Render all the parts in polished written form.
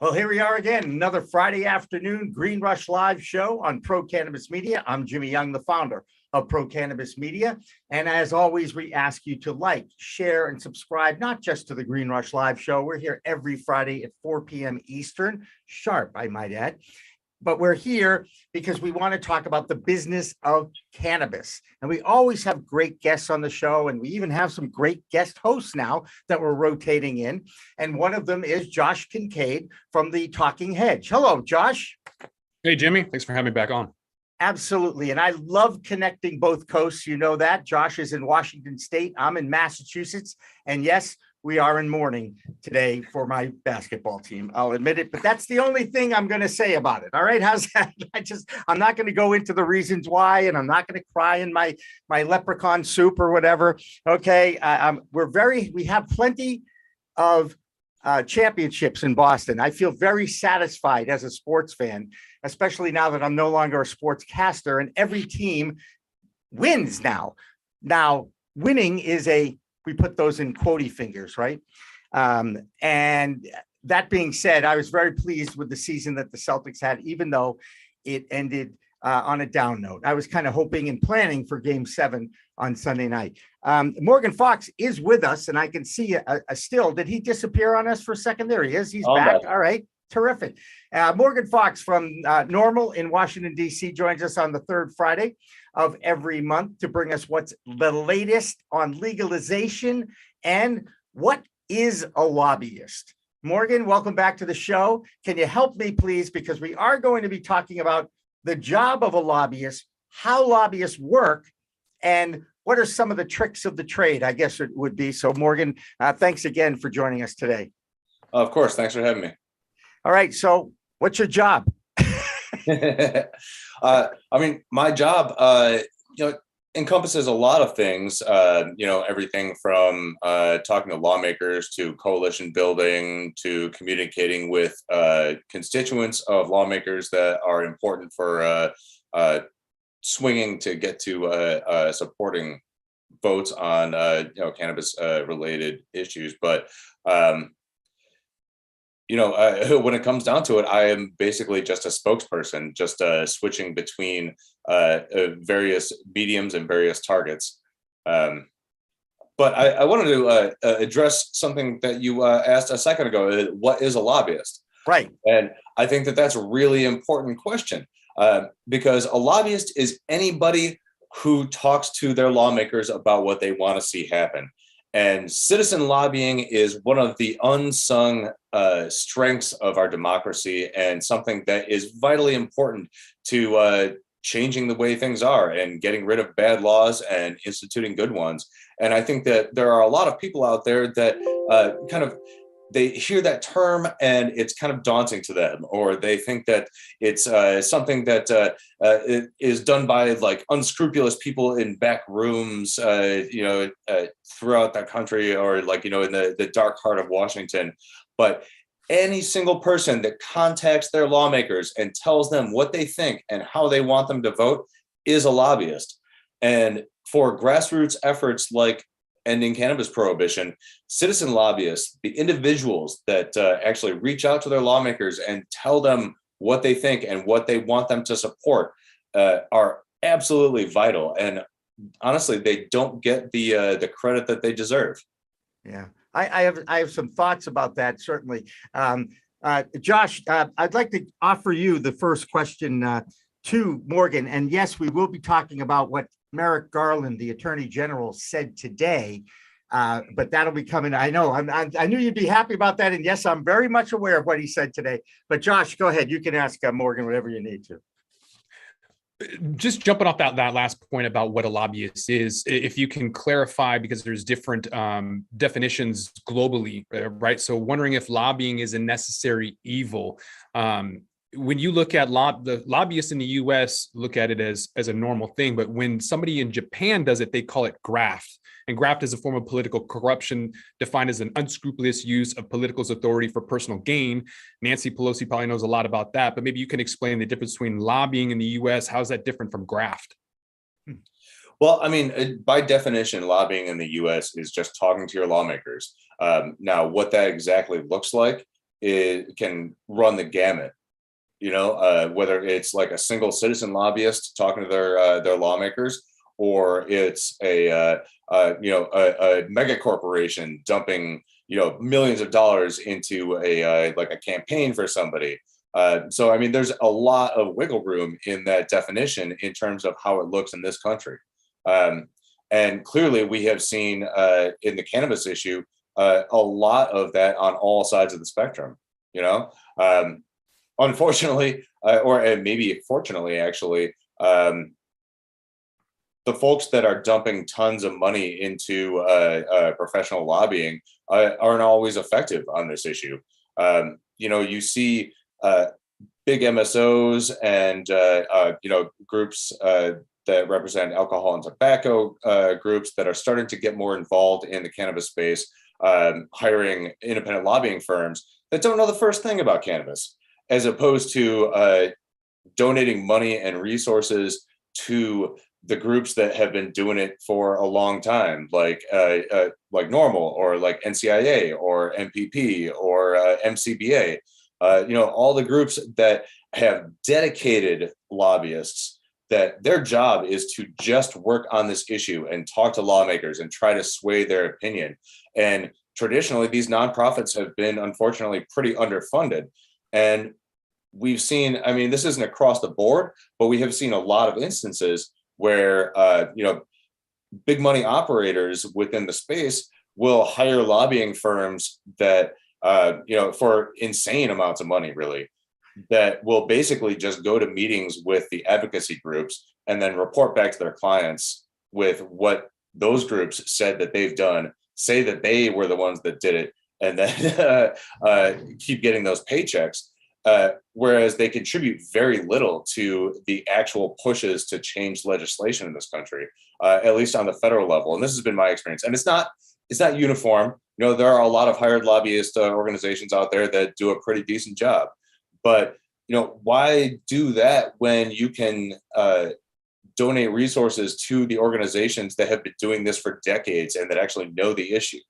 Well, here we are again, another Friday afternoon Green Rush Live show on Pro Cannabis Media. I'm Jimmy Young, the founder of Pro Cannabis Media. And as always, we ask you to like, share, and subscribe, not just to the Green Rush Live show. We're here every Friday at 4 p.m. Eastern, sharp, I might add. But we're here because we want to talk about the business of cannabis. And we always have great guests on the show. And we even have some great guest hosts now that we're rotating in. And one of them is Josh Kincaid from the Talking Hedge. Hello, Josh. Hey, Jimmy. Thanks for having me back on. Absolutely. And I love connecting both coasts. You know that. Josh is in Washington State. I'm in Massachusetts. And yes, we are in mourning today for my basketball team. I'll admit it, but that's the only thing I'm going to say about it. All right. How's that? I'm not going to go into the reasons why, and I'm not going to cry in my leprechaun soup or whatever. Okay. We have plenty of championships in Boston. I feel very satisfied as a sports fan, especially now that I'm no longer a sportscaster and every team wins now. Now, winning is we put those in quotey fingers, right? And that being said, I was very pleased with the season that the Celtics had, even though it ended on a down note. I was kind of hoping and planning for Game 7 on Sunday night. Morgan Fox is with us, and I can see a still. Did he disappear on us for a second? There he is. He's back. No. All right. Terrific. Morgan Fox from NORML in Washington, D.C. joins us on the third Friday of every month to bring us what's the latest on legalization and what is a lobbyist. Morgan, welcome back to the show. Can you help me, please? Because we are going to be talking about the job of a lobbyist, how lobbyists work, and what are some of the tricks of the trade, I guess it would be. So, Morgan, thanks again for joining us today. Of course. Thanks for having me. All right. So what's your job? My job, encompasses a lot of things, everything from talking to lawmakers to coalition building to communicating with constituents of lawmakers that are important for swinging to get to supporting votes on, cannabis related issues. But when it comes down to it, I am basically just a spokesperson, just switching between various mediums and various targets. But I wanted to address something that you asked a second ago. What is a lobbyist? Right. And I think that that's a really important question because a lobbyist is anybody who talks to their lawmakers about what they want to see happen. And citizen lobbying is one of the unsung strengths of our democracy and something that is vitally important to changing the way things are and getting rid of bad laws and instituting good ones. And I think that there are a lot of people out there that they hear that term and it's kind of daunting to them, or they think that it's something that it is done by like unscrupulous people in back rooms, throughout the country, or in the dark heart of Washington. But any single person that contacts their lawmakers and tells them what they think and how they want them to vote is a lobbyist. And for grassroots efforts like ending cannabis prohibition, citizen lobbyists, the individuals that actually reach out to their lawmakers and tell them what they think and what they want them to support are absolutely vital. And honestly, they don't get the credit that they deserve. Yeah, I have some thoughts about that, certainly. Josh, I'd like to offer you the first question to Morgan. And yes, we will be talking about what Merrick Garland, the Attorney General, said today, but that'll be coming. I know I knew you'd be happy about that. And yes, I'm very much aware of what he said today. But Josh, go ahead. You can ask Morgan whatever you need to. Just jumping off that last point about what a lobbyist is, if you can clarify, because there's different definitions globally, right? So wondering if lobbying is a necessary evil. When you look at the lobbyists in the US look at it as a normal thing, but when somebody in Japan does it, they call it graft. And graft is a form of political corruption defined as an unscrupulous use of political authority for personal gain. Nancy Pelosi probably knows a lot about that, but maybe you can explain the difference between lobbying in the US. How is that different from graft? Well, I mean, by definition, lobbying in the US is just talking to your lawmakers. Now, what that exactly looks like it can run the gamut. Whether it's like a single citizen lobbyist talking to their lawmakers, or it's a mega corporation dumping millions of dollars into a campaign for somebody. So I mean, there's a lot of wiggle room in that definition in terms of how it looks in this country. And clearly, we have seen in the cannabis issue a lot of that on all sides of the spectrum. Unfortunately, or maybe fortunately, actually, the folks that are dumping tons of money into professional lobbying aren't always effective on this issue. You see big MSOs and groups that represent alcohol and tobacco groups that are starting to get more involved in the cannabis space, hiring independent lobbying firms that don't know the first thing about cannabis, as opposed to donating money and resources to the groups that have been doing it for a long time, like NORML or like NCIA or MPP or MCBA. All the groups that have dedicated lobbyists that their job is to just work on this issue and talk to lawmakers and try to sway their opinion. And traditionally, these nonprofits have been, unfortunately, pretty underfunded. And we've seen, I mean, this isn't across the board, but we have seen a lot of instances where, big money operators within the space will hire lobbying firms that, for insane amounts of money, really, that will basically just go to meetings with the advocacy groups and then report back to their clients with what those groups said that they've done, say that they were the ones that did it, and then keep getting those paychecks. Whereas they contribute very little to the actual pushes to change legislation in this country, at least on the federal level. And this has been my experience. And it's not uniform. There are a lot of hired lobbyist organizations out there that do a pretty decent job. But why do that when you can donate resources to the organizations that have been doing this for decades and that actually know the issue,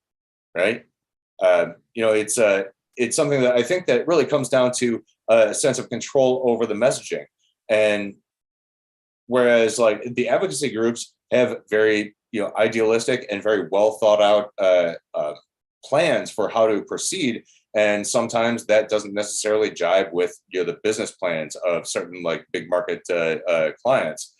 right? It's something that I think that really comes down to a sense of control over the messaging. And whereas like the advocacy groups have very idealistic and very well thought out plans for how to proceed, and sometimes that doesn't necessarily jive with the business plans of certain like big market clients.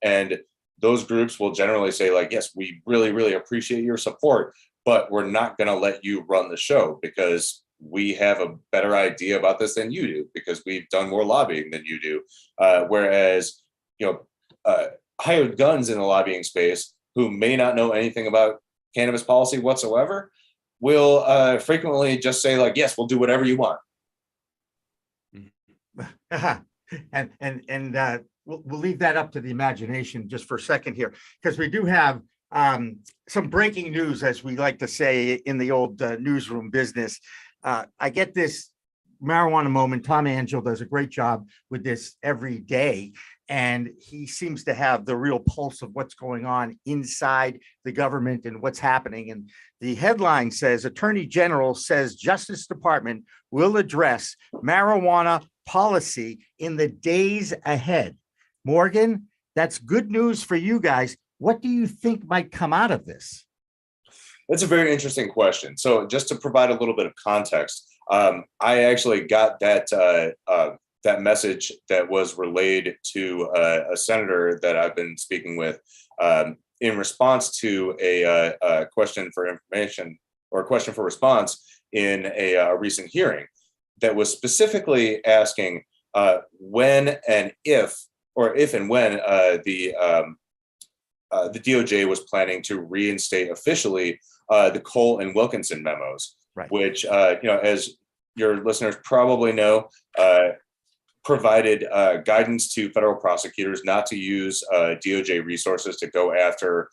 And those groups will generally say like, yes, we really, really appreciate your support, but we're not going to let you run the show because we have a better idea about this than you do, because we've done more lobbying than you do. Whereas, hired guns in the lobbying space who may not know anything about cannabis policy whatsoever will frequently just say like, yes, we'll do whatever you want. And we'll leave that up to the imagination just for a second here, because we do have some breaking news, as we like to say in the old newsroom business. I get this marijuana moment. Tom Angel does a great job with this every day, and he seems to have the real pulse of what's going on inside the government and what's happening. And the headline says, Attorney General says Justice Department will address marijuana policy in the days ahead. Morgan, that's good news for you guys. What do you think might come out of this? That's a very interesting question. So just to provide a little bit of context, I actually got that message that was relayed to a senator that I've been speaking with in response to a question for information or a question for response in a recent hearing that was specifically asking when and if and when the DOJ was planning to reinstate officially the Cole and Wilkinson memos, right, which, as your listeners probably know, provided guidance to federal prosecutors not to use DOJ resources to go after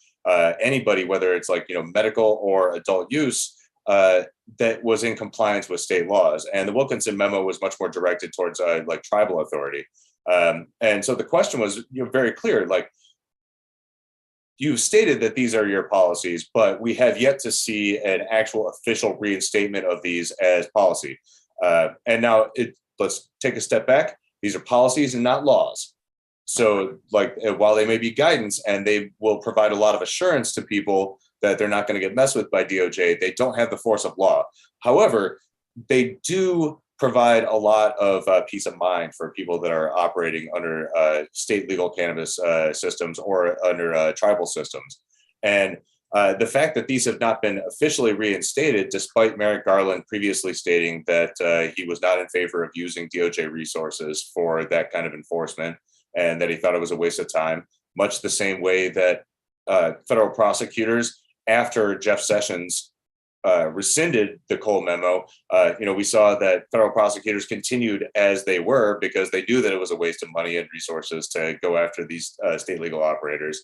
anybody, whether it's like, medical or adult use, that was in compliance with state laws. And the Wilkinson memo was much more directed towards like tribal authority. And so the question was very clear, like, you've stated that these are your policies, but we have yet to see an actual official reinstatement of these as policy. And now let's take a step back. These are policies and not laws. So like while they may be guidance and they will provide a lot of assurance to people that they're not going to get messed with by DOJ, they don't have the force of law. However, they do provide a lot of peace of mind for people that are operating under state legal cannabis systems or under tribal systems. And the fact that these have not been officially reinstated, despite Merrick Garland previously stating that he was not in favor of using DOJ resources for that kind of enforcement, and that he thought it was a waste of time, much the same way that federal prosecutors, after Jeff Sessions rescinded the Cole memo, we saw that federal prosecutors continued as they were because they knew that it was a waste of money and resources to go after these state legal operators.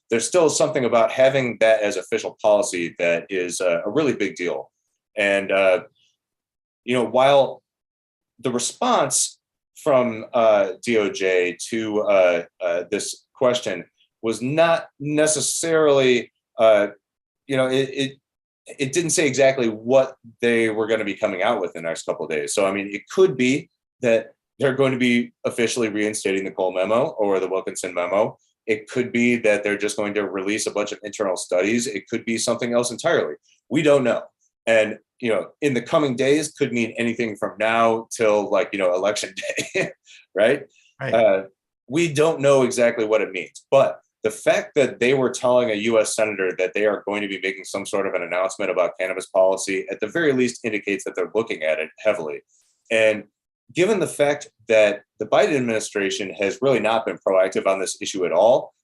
There's still something about having that as official policy that is a really big deal. And, while the response from DOJ to this question was not necessarily, it didn't say exactly what they were going to be coming out with in the next couple of days. So, I mean, it could be that they're going to be officially reinstating the Cole memo or the Wilkinson memo. It could be that they're just going to release a bunch of internal studies. It could be something else entirely. We don't know. And, in the coming days could mean anything from now till election day, right? We don't know exactly what it means, but the fact that they were telling a U.S. senator that they are going to be making some sort of an announcement about cannabis policy, at the very least indicates that they're looking at it heavily. And given the fact that the Biden administration has really not been proactive on this issue at all,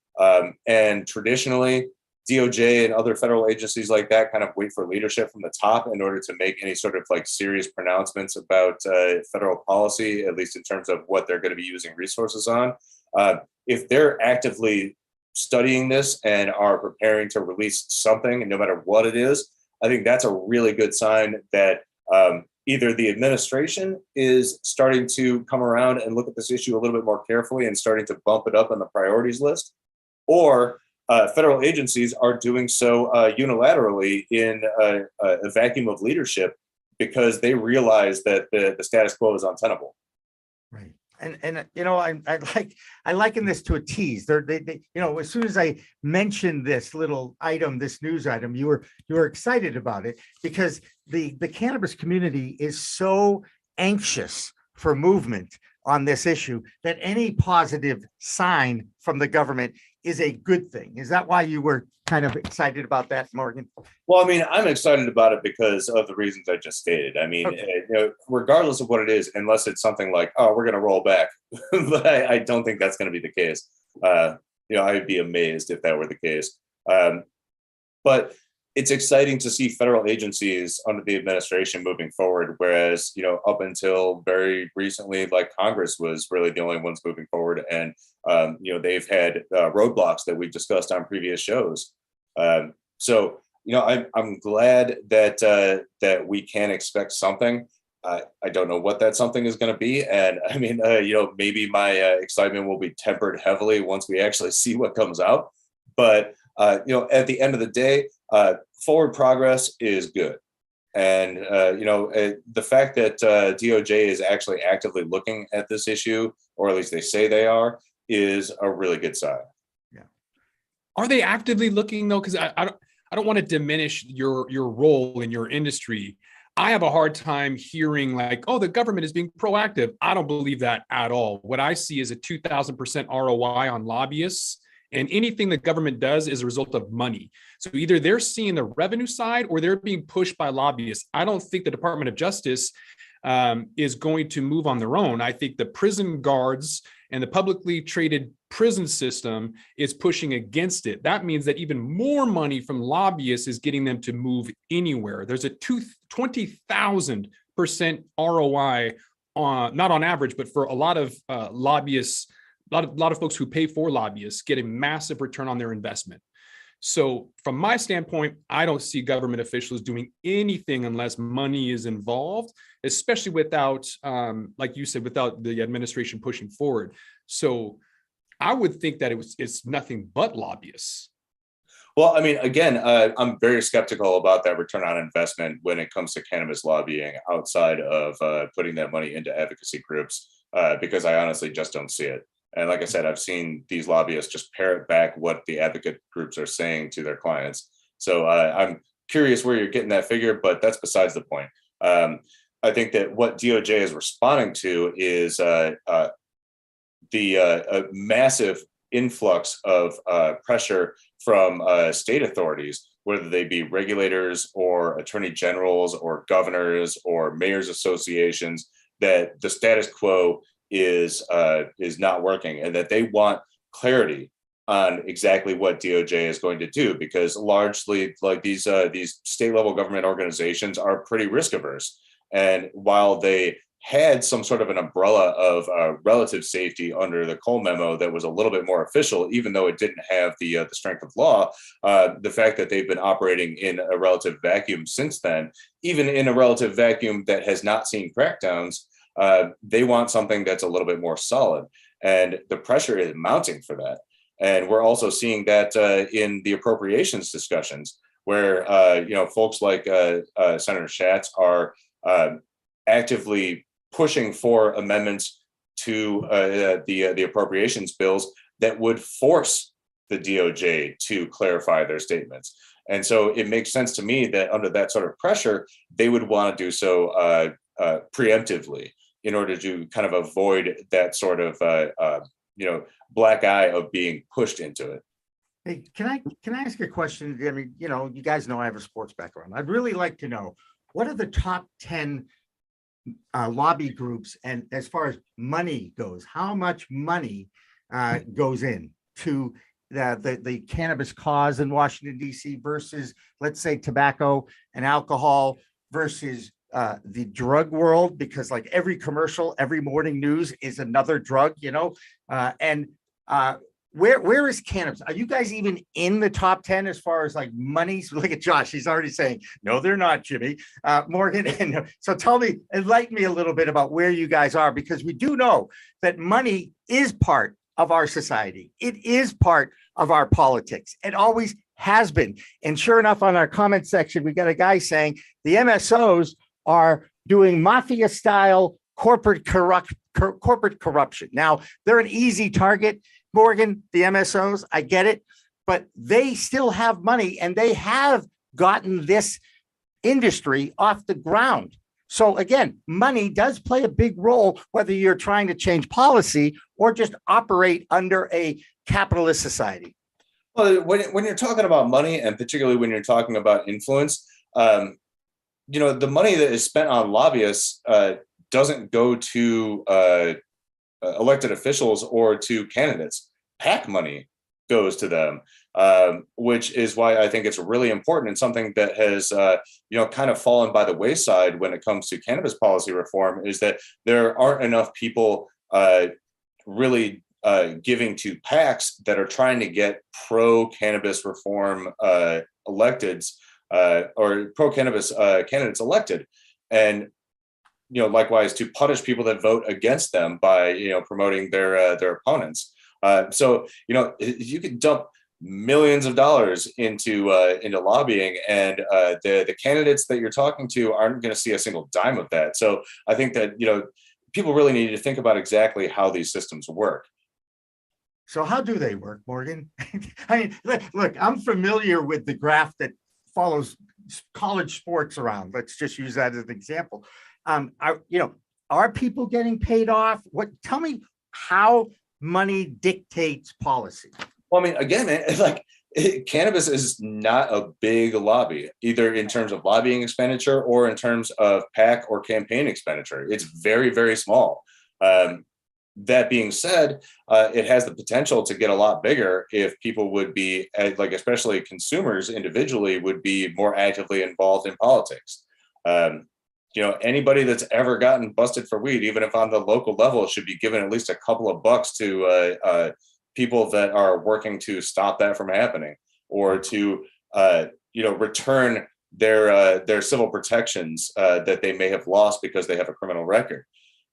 and traditionally DOJ and other federal agencies like that kind of wait for leadership from the top in order to make any sort of serious pronouncements about federal policy, at least in terms of what they're going to be using resources on. If they're actively studying this and are preparing to release something, no matter what it is, I think that's a really good sign that either the administration is starting to come around and look at this issue a little bit more carefully and starting to bump it up on the priorities list, or federal agencies are doing so unilaterally in a vacuum of leadership because they realize that the status quo is untenable. Right. And I liken this to a tease. They as soon as I mentioned this little item, this news item, you were excited about it because the cannabis community is so anxious for movement on this issue that any positive sign from the government is a good thing. Is that why you were kind of excited about that, Morgan? Well, I mean, I'm excited about it because of the reasons I just stated. I mean, regardless of what it is, unless it's something like, oh, we're going to roll back, but I don't think that's going to be the case. I'd be amazed if that were the case. But it's exciting to see federal agencies under the administration moving forward, whereas, up until very recently, Congress was really the only ones moving forward. And, they've had roadblocks that we've discussed on previous shows. So, I'm glad that we can expect something. I don't know what that something is going to be. And I mean, maybe my excitement will be tempered heavily once we actually see what comes out. But, at the end of the day, forward progress is good. And, the fact that DOJ is actually actively looking at this issue, or at least they say they are, is a really good sign. Yeah. Are they actively looking though? Because I don't want to diminish your role in your industry. I have a hard time hearing the government is being proactive. I don't believe that at all. What I see is a 2,000% ROI on lobbyists. And anything the government does is a result of money. So either they're seeing the revenue side or they're being pushed by lobbyists. I don't think the Department of Justice is going to move on their own. I think the prison guards and the publicly traded prison system is pushing against it. That means that even more money from lobbyists is getting them to move anywhere. There's a 20,000% ROI not on average, but for a lot of lobbyists. A lot of folks who pay for lobbyists get a massive return on their investment. So from my standpoint, I don't see government officials doing anything unless money is involved, especially without, like you said, without the administration pushing forward. So I would think that it's nothing but lobbyists. Well, I mean, again, I'm very skeptical about that return on investment when it comes to cannabis lobbying outside of putting that money into advocacy groups, because I honestly just don't see it. And like I said, I've seen these lobbyists just parrot back what the advocate groups are saying to their clients. So I'm curious where you're getting that figure, but that's besides the point. I think that what DOJ is responding to is the massive influx of pressure from state authorities, whether they be regulators or attorney generals or governors or mayors associations, that the status quo is not working, and that they want clarity on exactly what DOJ is going to do, because largely, like these state level government organizations are pretty risk averse, and while they had some sort of an umbrella of relative safety under the Cole memo that was a little bit more official, even though it didn't have the strength of law. The fact that they've been operating in a relative vacuum since then, even in a relative vacuum that has not seen crackdowns, they want something that's a little bit more solid, and the pressure is mounting for that. And we're also seeing that in the appropriations discussions, where folks like Senator Schatz are actively pushing for amendments to the appropriations bills that would force the DOJ to clarify their statements. And so it makes sense to me that under that sort of pressure, they would want to do so preemptively in order to kind of avoid that sort of black eye of being pushed into it. Hey, can I ask a question? I mean, you guys know I have a sports background. I'd really like to know, what are the top 10 lobby groups, and as far as money goes, how much money goes in to the cannabis cause in Washington, D.C. versus, let's say, tobacco and alcohol versus the drug world, because like every commercial, every morning news is another drug, where is cannabis? Are you guys even in the top 10 as far as like money? So look at Josh, he's already saying, no, they're not, Jimmy. Morgan, and so tell me, enlighten me a little bit about where you guys are, because we do know that money is part of our society. It is part of our politics. It always has been. And sure enough, on our comment section, we got a guy saying the MSOs are doing mafia style corporate corruption. Now, they're an easy target, Morgan, the MSOs, I get it, but they still have money, and they have gotten this industry off the ground. So again, money does play a big role, whether you're trying to change policy or just operate under a capitalist society. Well, when you're talking about money, and particularly when you're talking about influence, the money that is spent on lobbyists doesn't go to elected officials or to candidates. PAC money goes to them, which is why I think it's really important, and something that has kind of fallen by the wayside when it comes to cannabis policy reform, is that there aren't enough people really giving to PACs that are trying to get pro-cannabis reform electeds or pro-cannabis candidates elected. And likewise, to punish people that vote against them by promoting their opponents. So you can dump millions of dollars into lobbying, and the candidates that you're talking to aren't going to see a single dime of that. So I think that people really need to think about exactly how these systems work. So how do they work, Morgan? I mean, look, I'm familiar with the graph that follows college sports around. Let's just use that as an example. Are people getting paid off? Tell me how money dictates policy. Well, I mean, again, cannabis is not a big lobby, either in terms of lobbying expenditure or in terms of PAC or campaign expenditure. It's very, very small. That being said, it has the potential to get a lot bigger if people would be, especially consumers individually, would be more actively involved in politics. Anybody that's ever gotten busted for weed, even if on the local level, should be given at least a couple of bucks to people that are working to stop that from happening, or to return their civil protections that they may have lost because they have a criminal record.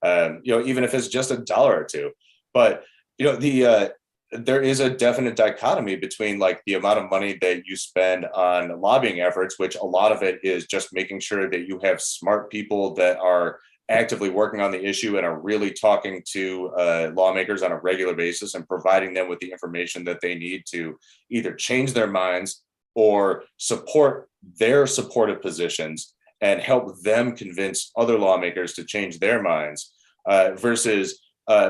Even if it's just $1 or $2. But the there is a definite dichotomy between like the amount of money that you spend on lobbying efforts, which a lot of it is just making sure that you have smart people that are actively working on the issue and are really talking to lawmakers on a regular basis and providing them with the information that they need to either change their minds or support their supportive positions and help them convince other lawmakers to change their minds, versus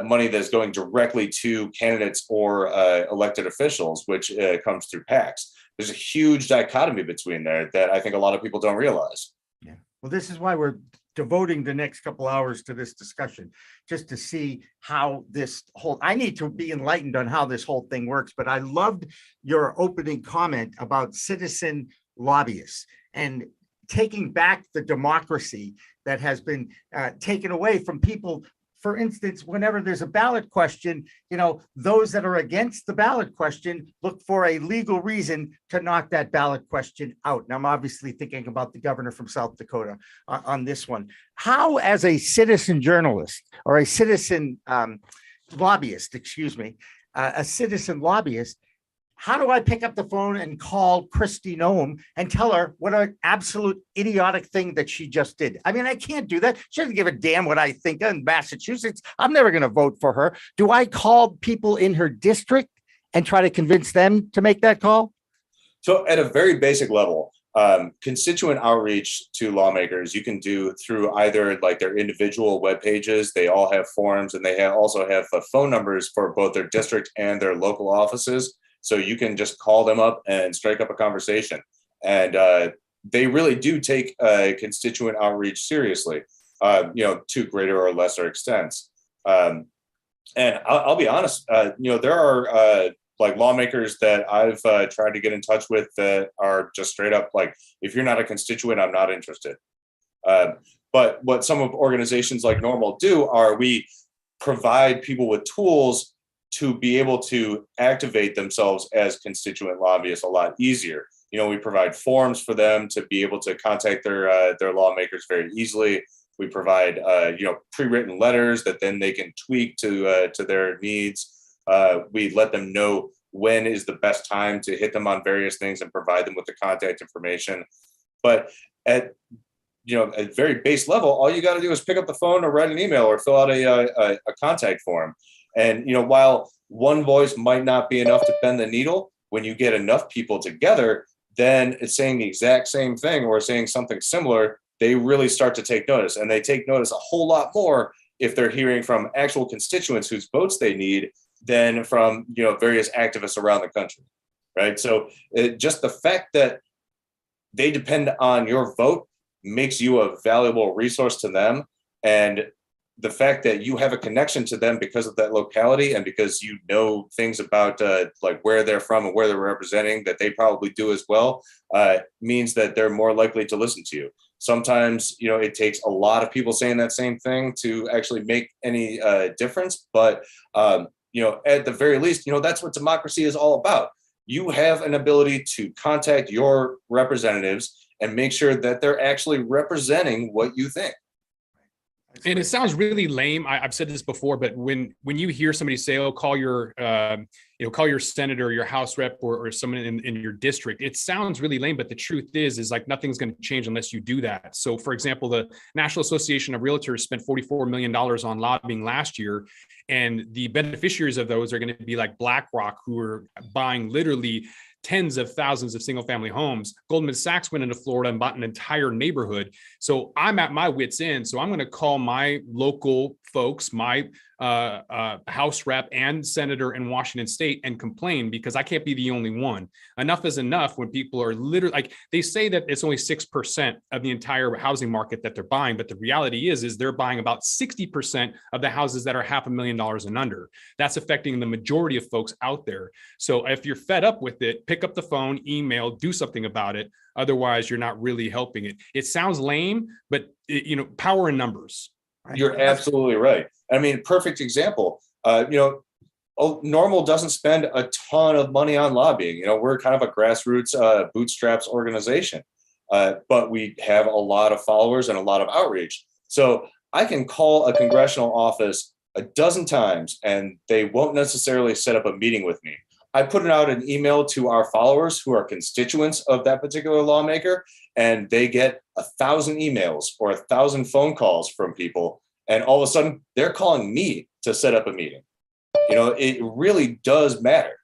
money that's going directly to candidates or elected officials, which comes through PACs. There's a huge dichotomy between there that I think a lot of people don't realize. Yeah. Well, this is why we're devoting the next couple hours to this discussion, just to see how this whole, I need to be enlightened on how this whole thing works, but I loved your opening comment about citizen lobbyists and taking back the democracy that has been taken away from people. For instance, whenever there's a ballot question, those that are against the ballot question look for a legal reason to knock that ballot question out. And I'm obviously thinking about the governor from South Dakota on this one. How, as a citizen journalist or a citizen lobbyist, a citizen lobbyist, how do I pick up the phone and call Kristi Noem and tell her what an absolute idiotic thing that she just did? I mean, I can't do that. She doesn't give a damn what I think in Massachusetts. I'm never going to vote for her. Do I call people in her district and try to convince them to make that call? So at a very basic level, constituent outreach to lawmakers, you can do through either like their individual web pages. They all have forms, and they also have phone numbers for both their district and their local offices. So you can just call them up and strike up a conversation. And they really do take constituent outreach seriously, to greater or lesser extents. And I'll be honest, there are like lawmakers that I've tried to get in touch with that are just straight up like, if you're not a constituent, I'm not interested. But what some of organizations like NORML do are we provide people with tools to be able to activate themselves as constituent lobbyists a lot easier. We provide forms for them to be able to contact their lawmakers very easily. We provide pre-written letters that then they can tweak to their needs. We let them know when is the best time to hit them on various things and provide them with the contact information. But at very base level, all you got to do is pick up the phone or write an email or fill out a contact form. And, while one voice might not be enough to bend the needle, when you get enough people together, then it's saying the exact same thing or saying something similar, they really start to take notice. And they take notice a whole lot more if they're hearing from actual constituents whose votes they need than from, various activists around the country, right? So just the fact that they depend on your vote makes you a valuable resource to them. And the fact that you have a connection to them because of that locality and because you know things about like where they're from and where they're representing that they probably do as well, means that they're more likely to listen to you. Sometimes, it takes a lot of people saying that same thing to actually make any difference. But, at the very least, that's what democracy is all about. You have an ability to contact your representatives and make sure that they're actually representing what you think. And it sounds really lame. I've said this before, but when you hear somebody say, "Oh, call your senator, or your House rep, or someone in your district," it sounds really lame. But the truth is like nothing's going to change unless you do that. So, for example, the National Association of Realtors spent $44 million on lobbying last year, and the beneficiaries of those are going to be like BlackRock, who are buying literally tens of thousands of single family homes. Goldman Sachs went into Florida and bought an entire neighborhood. So I'm at my wit's end. So I'm going to call my local folks, my House rep and senator in Washington state and complain, because I can't be the only one. Enough is enough when people are literally like, they say that it's only 6% of the entire housing market that they're buying. But the reality is they're buying about 60% of the houses that are $500,000 and under. That's affecting the majority of folks out there. So if you're fed up with it, pick up the phone, email, do something about it. Otherwise, you're not really helping it. It sounds lame, but power in numbers. You're absolutely right. I mean, perfect example. NORML doesn't spend a ton of money on lobbying. We're kind of a grassroots bootstraps organization, but we have a lot of followers and a lot of outreach. So I can call a congressional office a dozen times and they won't necessarily set up a meeting with me. I put out an email to our followers who are constituents of that particular lawmaker, and they get 1,000 emails or 1,000 phone calls from people. And all of a sudden they're calling me to set up a meeting. You know, it really does matter.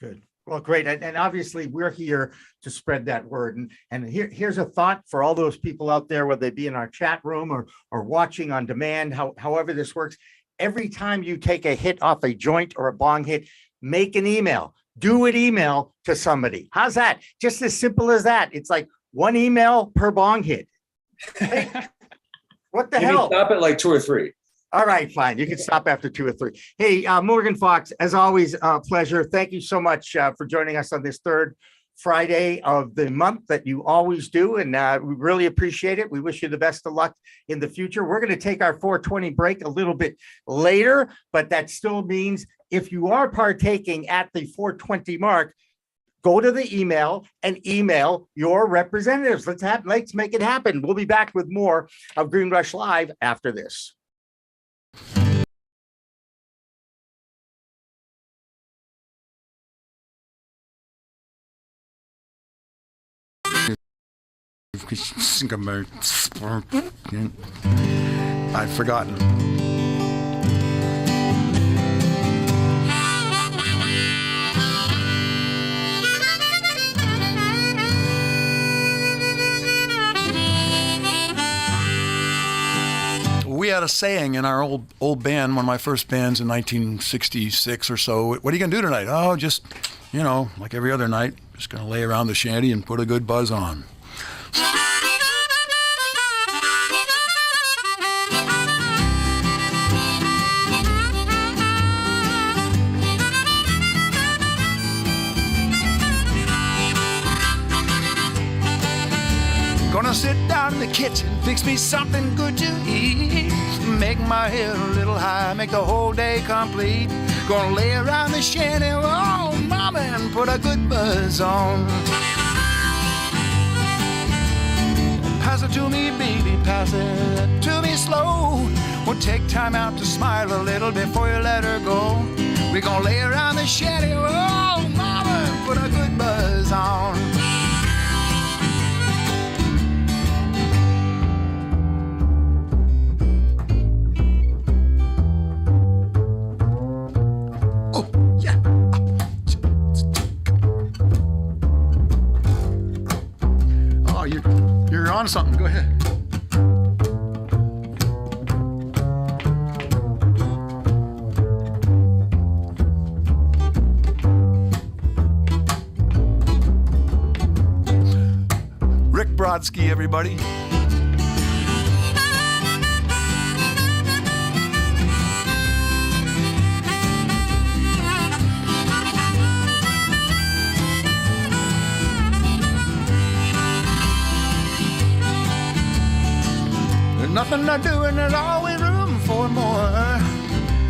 Good. Well, great. And obviously we're here to spread that word. And here's a thought for all those people out there, whether they be in our chat room or watching on demand, however this works. Every time you take a hit off a joint or a bong hit, make an email. Do an email to somebody. How's that? Just as simple as that. It's like one email per bong hit. Hey, what the hell? Stop at like 2 or 3. All right, fine. You can stop after 2 or 3. Hey, Morgan Fox, as always, pleasure. Thank you so much for joining us on this third Friday of the month that you always do. And we really appreciate it. We wish you the best of luck in the future. We're going to take our 4:20 break a little bit later, but that still means if you are partaking at the 4:20 mark, go to the email and email your representatives. Let's make it happen. We'll be back with more of Green Rush Live after this. I'd forgotten. We had a saying in our old band, one of my first bands in 1966 or so. What are you gonna do tonight? Oh, just, you know, like every other night, just gonna lay around the shanty and put a good buzz on. Gonna sit down in the kitchen, fix me something good to eat. Make my head a little high, make the whole day complete. Gonna lay around the shanty, oh mama, and put a good buzz on. Pass it to me, baby, pass it to me slow. We'll take time out to smile a little before you let her go. We're gonna lay around the shanty, oh mama, and put a good buzz on. You're on something. Go ahead. Rick Brodsky, everybody. Nothing to do and there's always room for more.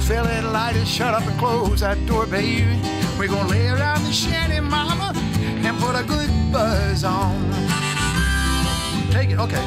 Fill it, light it, shut up and close that door, baby. We're gonna lay around the shanty, mama, and put a good buzz on. Take it, okay.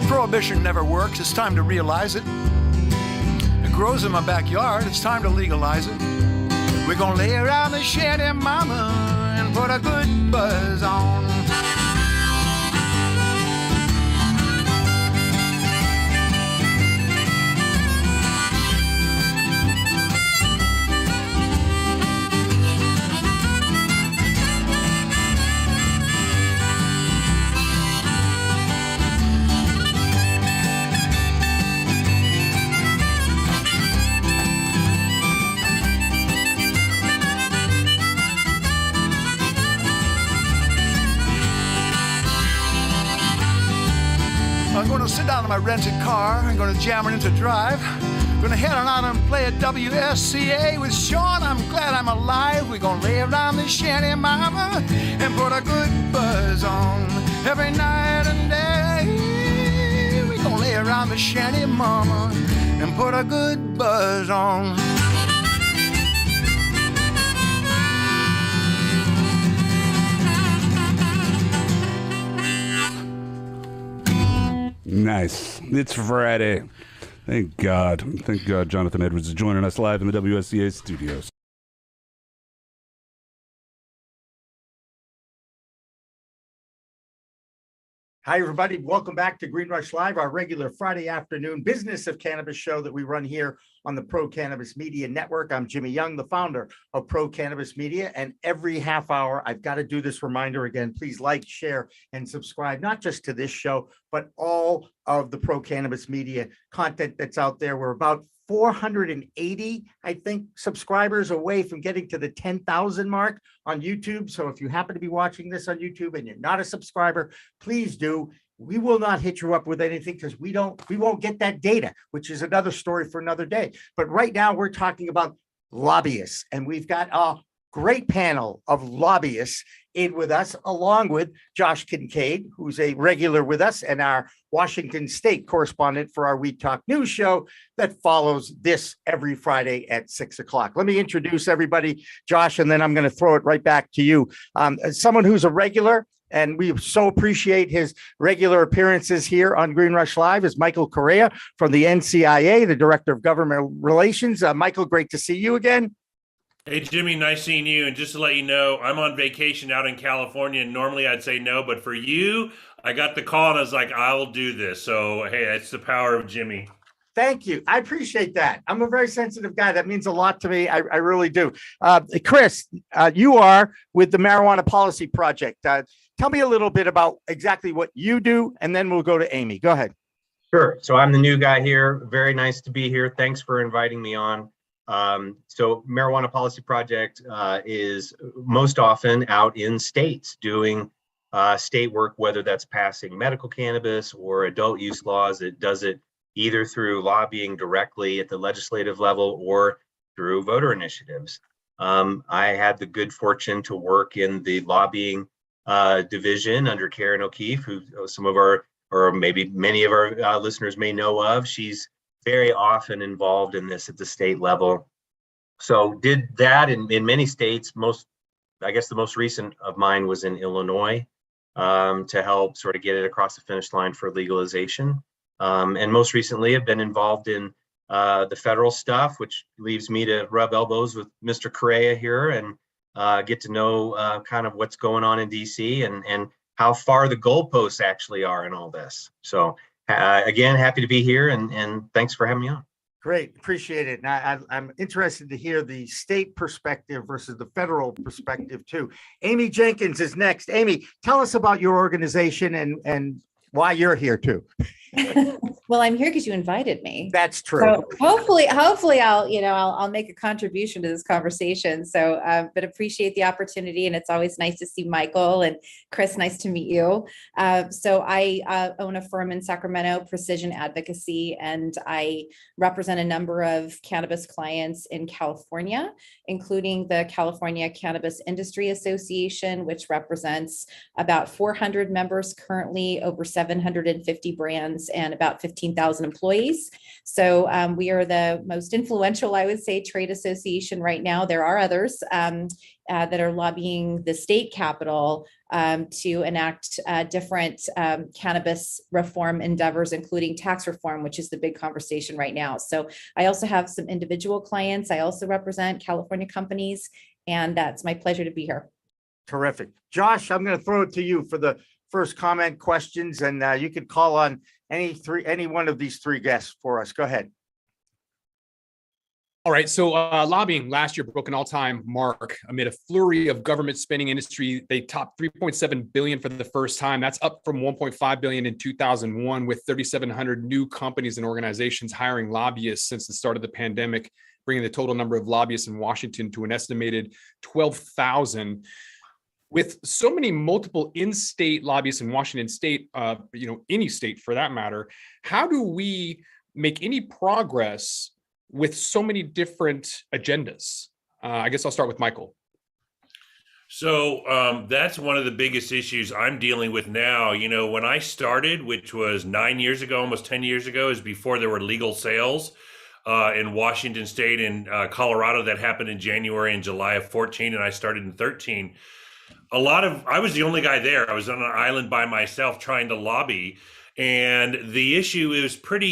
Prohibition never works, it's time to realize it. It grows in my backyard, it's time to legalize it. We're gonna lay around the shanty, mama, and put a good buzz on. I'm gonna sit down in my rented car. I'm gonna jam it into drive. Gonna head on out and play at WSCA with Sean. I'm glad I'm alive. We're gonna lay around the shanty, mama, and put a good buzz on every night and day. We're gonna lay around the shanty, mama, and put a good buzz on. Nice. It's Friday. Thank God. Thank God Jonathan Edwards is joining us live in the WSCA studios. Hi, everybody. Welcome back to Green Rush Live, our regular Friday afternoon business of cannabis show that we run here on the Pro Cannabis Media Network. I'm Jimmy Young, the founder of Pro Cannabis Media. And every half hour, I've got to do this reminder again. Please like, share, and subscribe, not just to this show, but all of the Pro Cannabis Media content that's out there. We're about 480, I think, subscribers away from getting to the 10,000 mark on YouTube. So if you happen to be watching this on YouTube and you're not a subscriber, please do. We will not hit you up with anything because we won't get that data, which is another story for another day. But right now we're talking about lobbyists, and we've got a great panel of lobbyists in with us, along with Josh Kincaid, who's a regular with us and our Washington State correspondent for our We Talk News show that follows this every Friday at 6 o'clock. Let me introduce everybody, Josh, and then I'm going to throw it right back to you. As someone who's a regular, and we so appreciate his regular appearances here on Green Rush Live, is Michael Correia from the NCIA, the Director of Governmental Relations. Michael, great to see you again. Hey, Jimmy, nice seeing you. And just to let you know, I'm on vacation out in California, and normally I'd say no, but for you, I got the call and I was like, I'll do this. So, hey, that's the power of Jimmy. Thank you. I appreciate that. I'm a very sensitive guy. That means a lot to me. I really do. Chris, you are with the Marijuana Policy Project. Tell me a little bit about exactly what you do, and then we'll go to Amy. Go ahead. Sure. So I'm the new guy here. Very nice to be here. Thanks for inviting me on. So Marijuana Policy Project is most often out in states doing state work, whether that's passing medical cannabis or adult use laws. It does it either through lobbying directly at the legislative level or through voter initiatives. I had the good fortune to work in the lobbying division under Karen O'Keefe, who some of our, or maybe many of our listeners may know of. She's very often involved in this at the state level. So did that in many states. I guess the most recent of mine was in Illinois to help sort of get it across the finish line for legalization. And most recently I've been involved in the federal stuff, which leaves me to rub elbows with Mr. Correia here and get to know kind of what's going on in DC and how far the goalposts actually are in all this. So again, happy to be here and thanks for having me on. Great. Appreciate it. Now, I'm interested to hear the state perspective versus the federal perspective too. Amy Jenkins is next. Amy, tell us about your organization and why you're here too. Well, I'm here because you invited me. That's true. So hopefully I'll make a contribution to this conversation. So, but appreciate the opportunity, and it's always nice to see Michael and Chris. Nice to meet you. So I own a firm in Sacramento, Precision Advocacy, and I represent a number of cannabis clients in California, including the California Cannabis Industry Association, which represents about 400 members currently, over 750 brands, and about 15,000 employees. So we are the most influential, I would say, trade association right now. There are others that are lobbying the state capitol to enact different cannabis reform endeavors, including tax reform, which is the big conversation right now. So I also have some individual clients. I also represent California companies, and that's my pleasure to be here. Terrific. Josh, I'm going to throw it to you for the first comment, questions, and you can call on any one of these three guests for us. Go ahead. All right. So lobbying last year broke an all-time mark amid a flurry of government spending industry. They topped $3.7 billion for the first time. That's up from $1.5 billion in 2001, with 3,700 new companies and organizations hiring lobbyists since the start of the pandemic, bringing the total number of lobbyists in Washington to an estimated 12,000. with so many multiple in-state lobbyists in Washington state, any state for that matter, how do we make any progress with so many different agendas? I guess I'll start with Michael. So that's one of the biggest issues I'm dealing with now. When I started, which was 9 years ago, almost 10 years ago, is before there were legal sales in Washington state and Colorado. That happened in January and July of 14, and I started in 13. I was the only guy there. I was on an island by myself trying to lobby. And the issue is pretty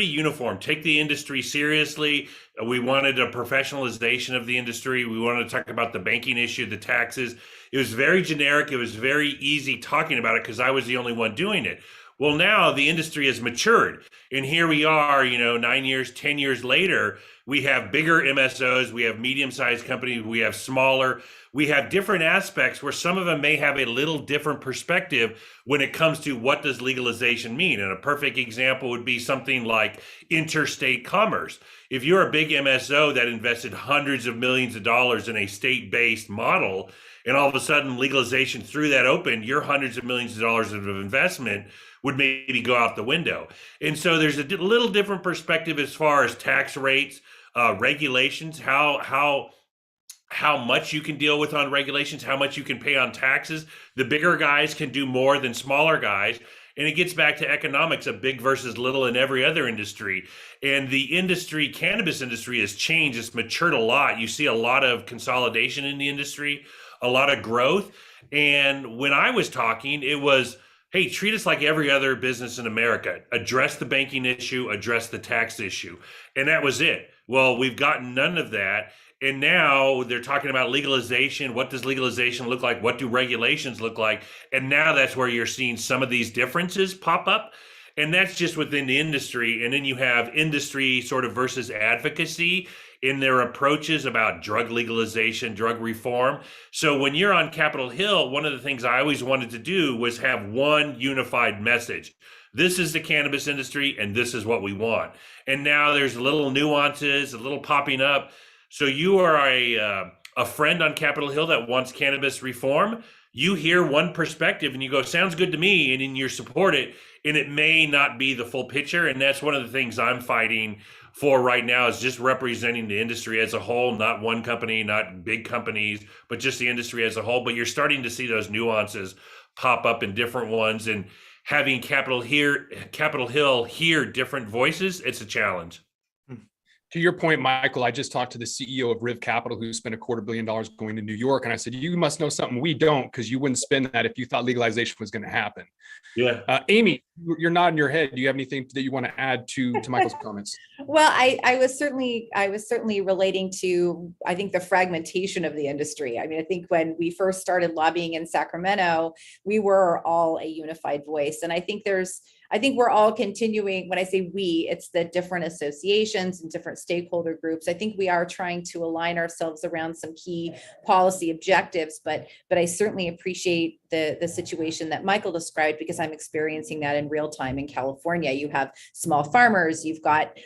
uniform. Take the industry seriously. We wanted a professionalization of the industry. We wanted to talk about the banking issue, the taxes. It was very generic. It was very easy talking about it because I was the only one doing it. Well, now the industry has matured. And here we are, 9 years, 10 years later, we have bigger MSOs, we have medium-sized companies, we have smaller, we have different aspects where some of them may have a little different perspective when it comes to what does legalization mean. And a perfect example would be something like interstate commerce. If you're a big MSO that invested hundreds of millions of dollars in a state-based model, and all of a sudden legalization threw that open, your hundreds of millions of dollars of investment would maybe go out the window. And so there's a little different perspective as far as tax rates, regulations, how much you can deal with on regulations, how much you can pay on taxes. The bigger guys can do more than smaller guys. And it gets back to economics of big versus little in every other industry. And the industry, cannabis industry, has changed. It's matured a lot. You see a lot of consolidation in the industry, a lot of growth. And when I was talking, it was, hey, treat us like every other business in America. Address the banking issue, address the tax issue. And that was it. Well, we've gotten none of that. And now they're talking about legalization. What does legalization look like? What do regulations look like? And now that's where you're seeing some of these differences pop up. And that's just within the industry. And then you have industry sort of versus advocacy in their approaches about drug legalization, drug reform. So when you're on Capitol Hill, one of the things I always wanted to do was have one unified message. This is the cannabis industry, and this is what we want. And now there's little nuances, a little popping up. So you are a friend on Capitol Hill that wants cannabis reform. You hear one perspective and you go, sounds good to me, and then you support it, and it may not be the full picture. And that's one of the things I'm fighting for right now, is just representing the industry as a whole, not one company, not big companies, but just the industry as a whole. But you're starting to see those nuances pop up in different ones, and having Capitol Hill hear different voices, it's a challenge. To your point, Michael, I just talked to the CEO of Riv Capital, who spent $250 million going to New York. And I said, you must know something we don't, because you wouldn't spend that if you thought legalization was going to happen. Yeah. Amy, you're nodding your head. Do you have anything that you want to add to Michael's comments? Well, I was certainly relating to, I think, the fragmentation of the industry. I mean, I think when we first started lobbying in Sacramento, we were all a unified voice. And I think we're all continuing. When I say we, it's the different associations and different stakeholder groups. I think we are trying to align ourselves around some key policy objectives, but I certainly appreciate the situation that Michael described, because I'm experiencing that in real time in California. You have small farmers, you've got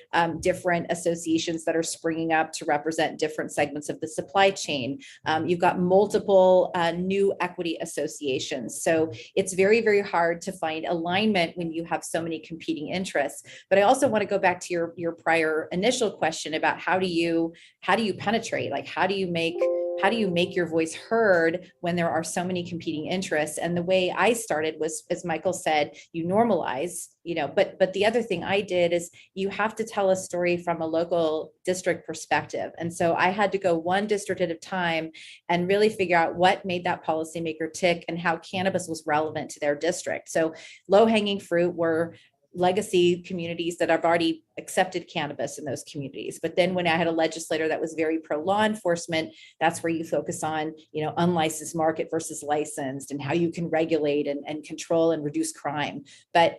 different associations that are springing up to represent different segments of the supply chain. You've got multiple new equity associations. So it's very, very hard to find alignment when you have so many competing interests. But I also want to go back to your prior initial question about how do you penetrate? Like, how do you make your voice heard when there are so many competing interests? And the way I started was, as Michael said, you normalize, but the other thing I did is you have to tell a story from a local district perspective. And so I had to go one district at a time and really figure out what made that policymaker tick and how cannabis was relevant to their district. So low-hanging fruit were legacy communities that have already accepted cannabis in those communities. But then when I had a legislator that was very pro law enforcement, that's where you focus on, unlicensed market versus licensed, and how you can regulate and control and reduce crime. But,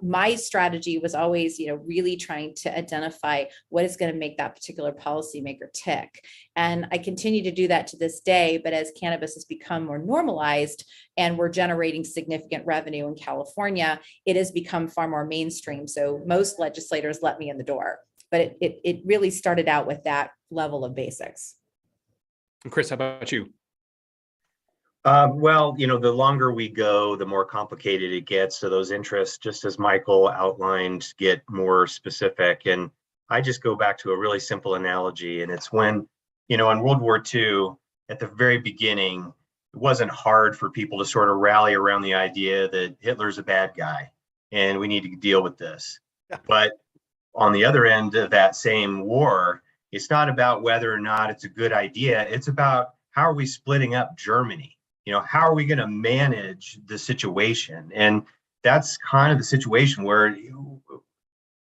my strategy was always, really trying to identify what is going to make that particular policymaker tick. And I continue to do that to this day. But as cannabis has become more normalized and we're generating significant revenue in California, it has become far more mainstream. So most legislators let me in the door, but it really started out with that level of basics. And Chris, how about you? Well, the longer we go, the more complicated it gets. So those interests, just as Michael outlined, get more specific. And I just go back to a really simple analogy. And it's when, in World War II, at the very beginning, it wasn't hard for people to sort of rally around the idea that Hitler's a bad guy and we need to deal with this. Yeah. But on the other end of that same war, it's not about whether or not it's a good idea. It's about how are we splitting up Germany? How are we going to manage the situation? And that's kind of the situation where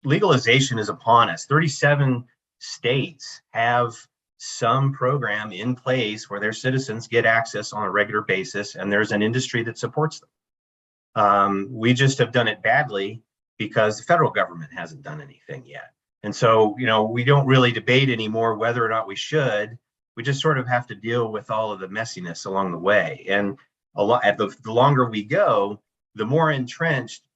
legalization is upon us. 37 states have some program in place where their citizens get access on a regular basis, and there's an industry that supports them. We just have done it badly because the federal government hasn't done anything yet. And so, we don't really debate anymore whether or not we should. We just sort of have to deal with all of the messiness along the way. And the longer we go, the more entrenched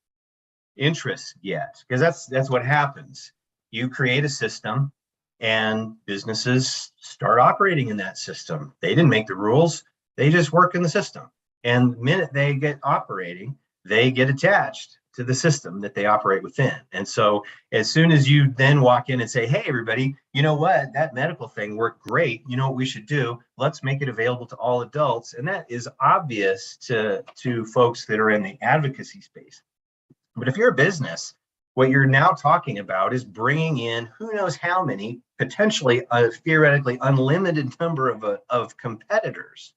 interests get, because that's what happens. You create a system and businesses start operating in that system. They didn't make the rules. They just work in the system. And the minute they get operating, they get attached to the system that they operate within. And so as soon as you then walk in and say, hey, everybody, you know what, that medical thing worked great. You know what we should do? Let's make it available to all adults. And that is obvious to folks that are in the advocacy space. But if you're a business, what you're now talking about is bringing in who knows how many, potentially a theoretically unlimited number of competitors,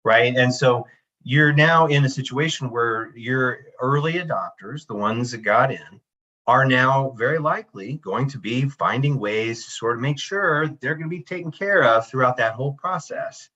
right? And so you're now in a situation where your early adopters, the ones that got in, are now very likely going to be finding ways to sort of make sure they're going to be taken care of throughout that whole process.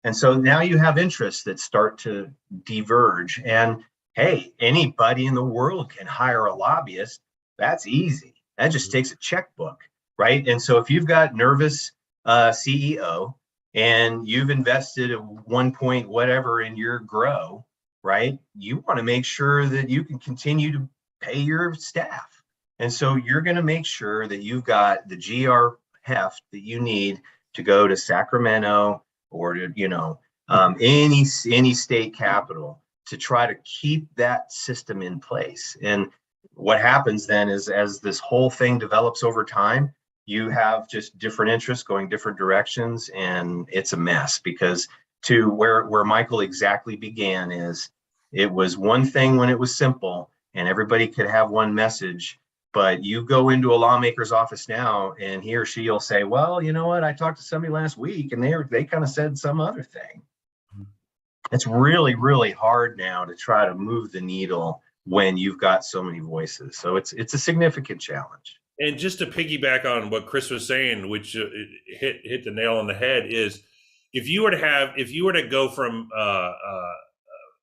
And so now you have interests that start to diverge. And hey, anybody in the world can hire a lobbyist. That's easy. That just takes a checkbook, right? And so if you've got nervous CEO, and you've invested at 1 point whatever in your grow, right? You want to make sure that you can continue to pay your staff. And so you're going to make sure that you've got the GR heft that you need to go to Sacramento or to, any state capital to try to keep that system in place. And what happens then is, as this whole thing develops over time, you have just different interests going different directions, and it's a mess. Because to where Michael exactly began is, it was one thing when it was simple and everybody could have one message, but you go into a lawmaker's office now and he or she will say, well, you know what, I talked to somebody last week and they kind of said some other thing. It's really, really hard now to try to move the needle when you've got so many voices. So it's a significant challenge. And just to piggyback on what Chris was saying, which hit the nail on the head, is if you were to go from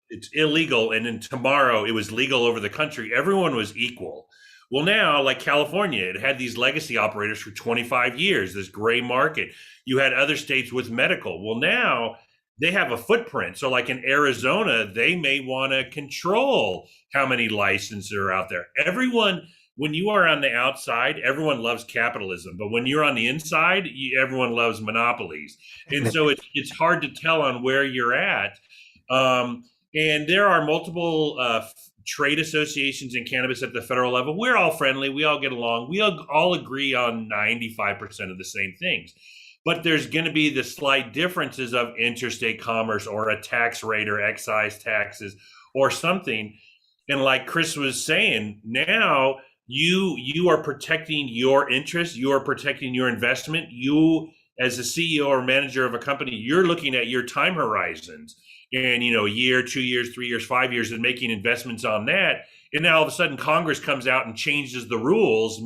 it's illegal and then tomorrow it was legal over the country, everyone was equal. Well, now, like California, it had these legacy operators for 25 years, this gray market. You had other states with medical. Well, now they have a footprint. So like in Arizona, they may want to control how many licenses are out there. Everyone, when you are on the outside, everyone loves capitalism. But when you're on the inside, everyone loves monopolies. And so it's hard to tell on where you're at. And there are multiple trade associations in cannabis at the federal level. We're all friendly. We all get along. We all agree on 95% of the same things. But there's going to be the slight differences of interstate commerce or a tax rate or excise taxes or something. And like Chris was saying, now you are protecting your interests. You are protecting your investment. You, as a CEO or manager of a company, you're looking at your time horizons and, a year, 2 years, 3 years, 5 years, and making investments on that. And now all of a sudden Congress comes out and changes the rules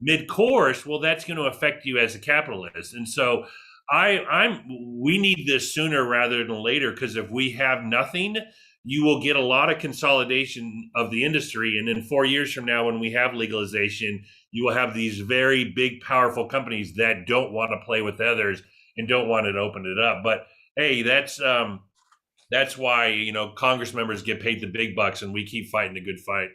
mid-course. Well, that's going to affect you as a capitalist. And so we need this sooner rather than later, because if we have nothing, you will get a lot of consolidation of the industry. And then 4 years from now, when we have legalization, you will have these very big, powerful companies that don't want to play with others and don't want to open it up. But hey, that's why, Congress members get paid the big bucks and we keep fighting the good fight.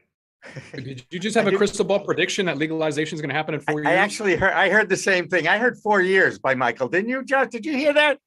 Did you just have a crystal ball prediction that legalization is going to happen in 4 years? I heard the same thing. I heard 4 years by Michael. Didn't you, Josh? Did you hear that?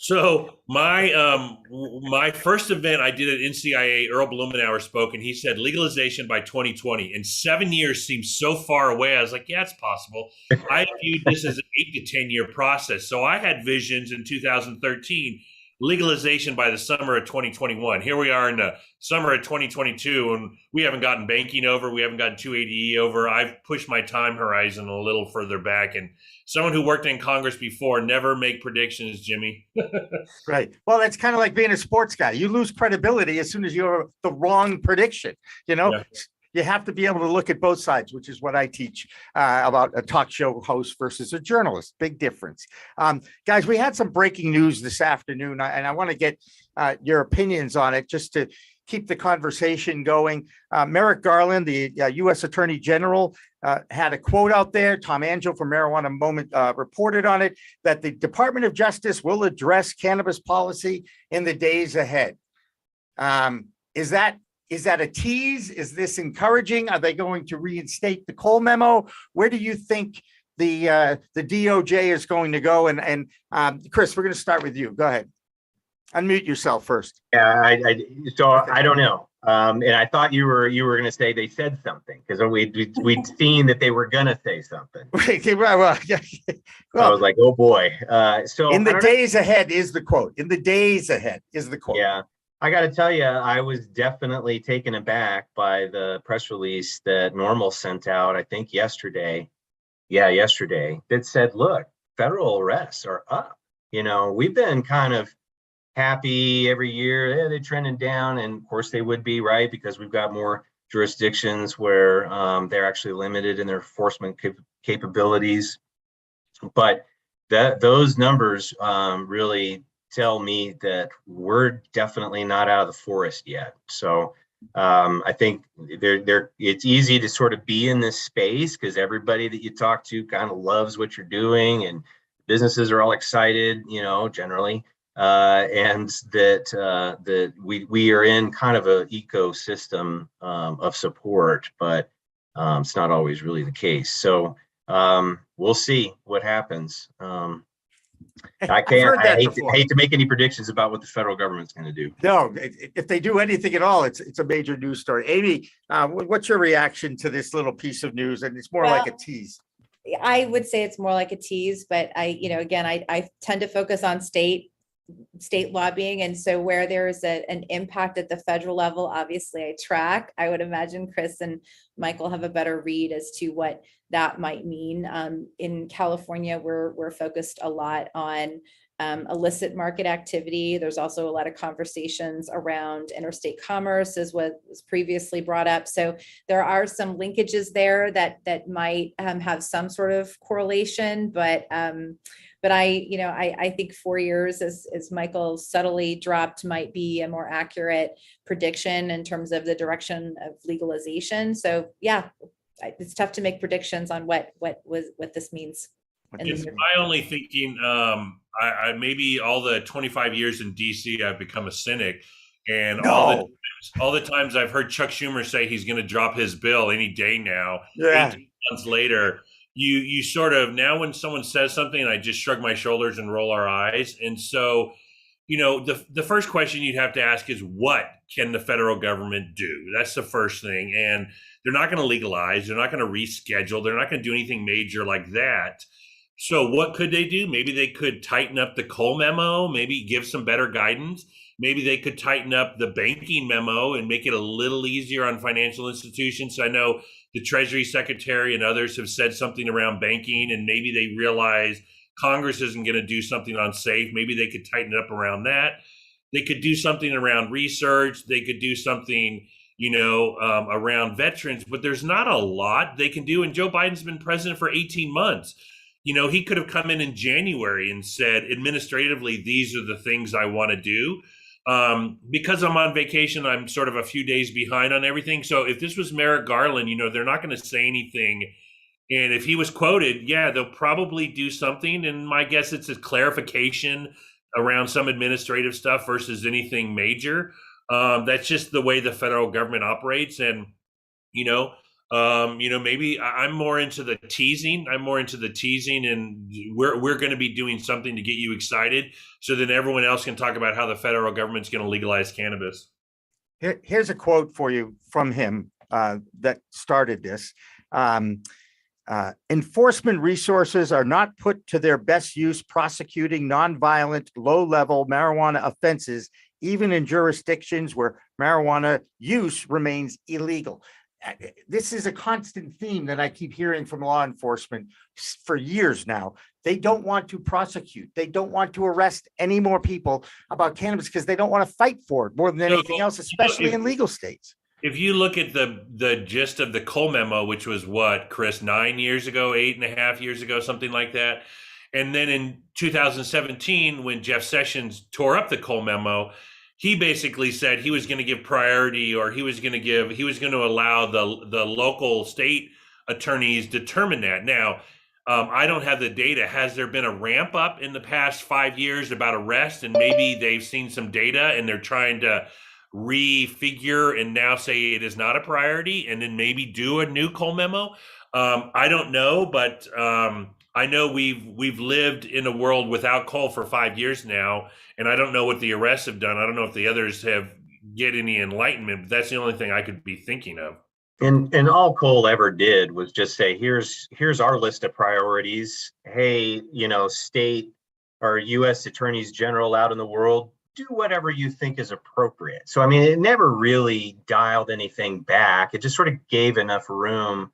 So my first event I did at NCIA, Earl Blumenauer spoke, and he said legalization by 2020. And 7 years seems so far away. I was like, yeah, it's possible. I viewed this as an 8 to 10 year process. So I had visions in 2013, legalization by the summer of 2021. Here we are in the summer of 2022, and we haven't gotten banking over. We haven't gotten 280E over. I've pushed my time horizon a little further back. And someone who worked in Congress before, never make predictions, Jimmy. Right. Well, it's kind of like being a sports guy. You lose credibility as soon as you have the wrong prediction. Yeah. You have to be able to look at both sides, which is what I teach about a talk show host versus a journalist. Big difference. Guys, we had some breaking news this afternoon, and I want to get your opinions on it just to keep the conversation going. Merrick Garland, the U.S. Attorney General, had a quote out there. Tom Angel from Marijuana Moment reported on it, that the Department of Justice will address cannabis policy in the days ahead. Is that a tease? Is this encouraging? Are they going to reinstate the Cole memo? Where do you think the DOJ is going to go? And Chris, we're going to start with you. Go ahead. Unmute yourself first. Yeah, I don't know. And I thought you were going to say they said something, because we'd seen that they were going to say something. Well, I was like, oh boy. So in the days ahead is the quote. In the days ahead is the quote. Yeah. I got to tell you, I was definitely taken aback by the press release that NORML sent out, I think yesterday. Yeah, yesterday. That said, look, federal arrests are up. We've been kind of happy every year. Yeah, they're trending down. And of course they would be, right? Because we've got more jurisdictions where they're actually limited in their enforcement capabilities. But those numbers really tell me that we're definitely not out of the forest yet. So I think it's easy to sort of be in this space because everybody that you talk to kind of loves what you're doing, and businesses are all excited, generally, and that we are in kind of an ecosystem of support, but it's not always really the case. So we'll see what happens. I hate to make any predictions about what the federal government's going to do. No, if they do anything at all, it's a major news story. Amy, what's your reaction to this little piece of news? And it's more like a tease. I would say it's more like a tease, but I tend to focus on state lobbying. And so where there's an impact at the federal level, obviously I track. I would imagine Chris and Michael have a better read as to what that might mean. In California, we're focused a lot on illicit market activity. There's also a lot of conversations around interstate commerce, as was previously brought up. So there are some linkages there that might have some sort of correlation, but I think 4 years, as Michael subtly dropped, might be a more accurate prediction in terms of the direction of legalization. So yeah, it's tough to make predictions on what this means. It's my only thinking. I maybe all the 25 years in DC, I've become a cynic, and all the times I've heard Chuck Schumer say he's going to drop his bill any day now. Yeah. 18 months later. You sort of, now when someone says something, I just shrug my shoulders and roll our eyes. And so, the first question you'd have to ask is, what can the federal government do? That's the first thing. And they're not going to legalize. They're not going to reschedule. They're not going to do anything major like that. So what could they do? Maybe they could tighten up the Cole memo, maybe give some better guidance. Maybe they could tighten up the banking memo and make it a little easier on financial institutions. I know the Treasury Secretary and others have said something around banking, and maybe they realize Congress isn't going to do something on SAFE. Maybe they could tighten it up around that. They could do something around research. They could do something, around veterans, but there's not a lot they can do. And Joe Biden's been president for 18 months. He could have come in January and said, administratively, these are the things I want to do. Because I'm on vacation, I'm sort of a few days behind on everything. So if this was Merrick Garland, they're not going to say anything. And if he was quoted, yeah, they'll probably do something. And my guess it's a clarification around some administrative stuff versus anything major. That's just the way the federal government operates. And, Maybe I'm more into the teasing. And we're going to be doing something to get you excited, so then everyone else can talk about how the federal government's going to legalize cannabis. Here's a quote for you from him that started this. Enforcement resources are not put to their best use prosecuting nonviolent, low-level marijuana offenses, even in jurisdictions where marijuana use remains illegal. This is a constant theme that I keep hearing from law enforcement for years now. They don't want to prosecute. They don't want to arrest any more people about cannabis because they don't want to fight for it more than anything else, especially in legal states. If you look at the gist of the Cole memo, which was what, Chris, 9 years ago, 8.5 years ago, something like that. And then in 2017, when Jeff Sessions tore up the Cole memo, he basically said he was going to give priority, or he was going to allow the local state attorneys determine that. Now, I don't have the data. Has there been a ramp up in the past 5 years about arrest, and maybe they've seen some data and they're trying to refigure and now say it is not a priority, and then maybe do a new Cole memo? I don't know, but I know we've lived in a world without Cole for 5 years now, and I don't know what the arrests have done. I don't know if the others have get any enlightenment, but that's the only thing I could be thinking of. And all Cole ever did was just say, here's our list of priorities. Hey, state or U.S. attorneys general out in the world, do whatever you think is appropriate. So, I mean, it never really dialed anything back. It just sort of gave enough room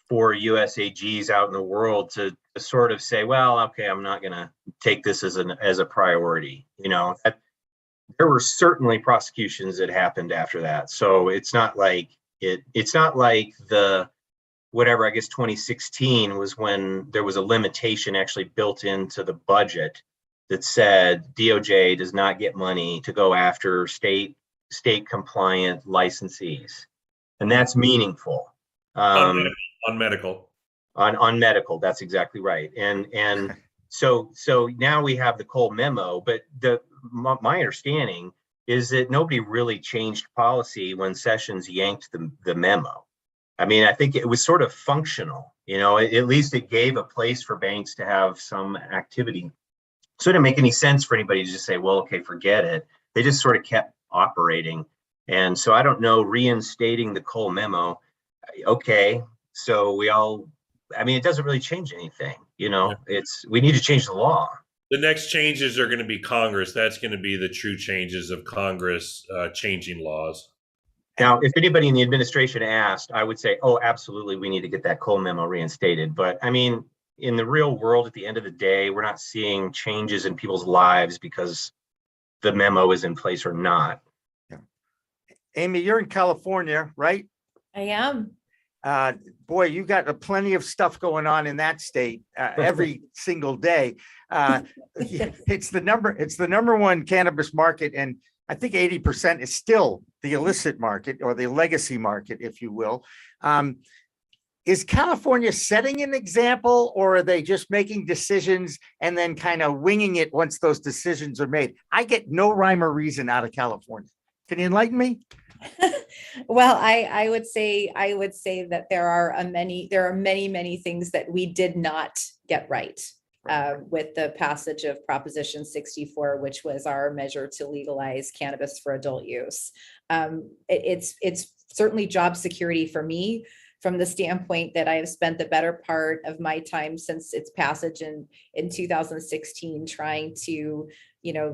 for US AGs out in the world to sort of say, well, okay, I'm not going to take this as a priority. There were certainly prosecutions that happened after that. So it's not like the whatever, I guess 2016 was when there was a limitation actually built into the budget that said DOJ does not get money to go after state compliant licensees. And that's meaningful. On medical. On medical, that's exactly right. And so now we have the Cole memo, but my understanding is that nobody really changed policy when Sessions yanked the memo. I mean, I think it was sort of functional, at least it gave a place for banks to have some activity. So it didn't make any sense for anybody to just say, well, okay, forget it. They just sort of kept operating. And so I don't know, reinstating the Cole memo, okay, so it doesn't really change anything. We need to change the law. The next changes are going to be Congress. That's going to be the true changes of Congress changing laws. Now, if anybody in the administration asked, I would say, oh, absolutely, we need to get that Cole memo reinstated. But I mean, in the real world, at the end of the day, we're not seeing changes in people's lives because the memo is in place or not. Yeah. Amy, you're in California, right? I am. Boy, you got plenty of stuff going on in that state every single day. It's the number one cannabis market, and I think 80% is still the illicit market, or the legacy market, if you will. Is California setting an example, or are they just making decisions and then kind of winging it once those decisions are made? I get no rhyme or reason out of California. Can you enlighten me? Well, I would say that there are many things that we did not get right with the passage of Proposition 64, which was our measure to legalize cannabis for adult use. It's certainly job security for me, from the standpoint that I have spent the better part of my time since its passage in 2016 trying to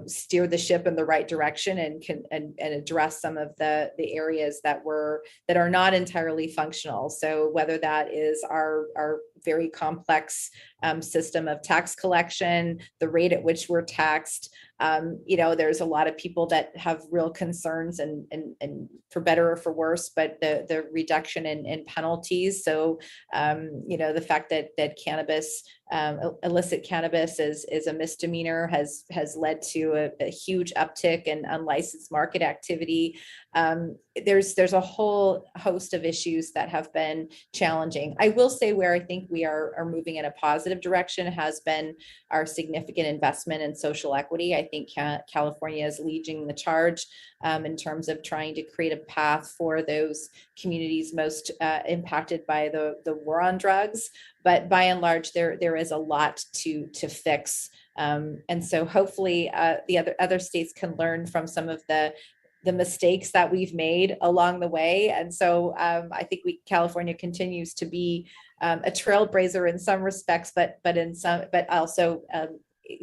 steer the ship in the right direction and address some of the areas that are not entirely functional. So whether that is our very complex system of tax collection, the rate at which we're taxed, there's a lot of people that have real concerns and for better or for worse, but the reduction in penalties. So, the fact that cannabis, illicit cannabis is a misdemeanor has led to a huge uptick in unlicensed market activity. there's a whole host of issues that have been challenging. I will say where I think we are moving in a positive direction has been our significant investment in social equity. I think California is leading the charge in terms of trying to create a path for those communities most impacted by the war on drugs. But by and large, there is a lot to fix. And so hopefully the other states can learn from some of the mistakes that we've made along the way. And so I think California continues to be a trailblazer in some respects, but also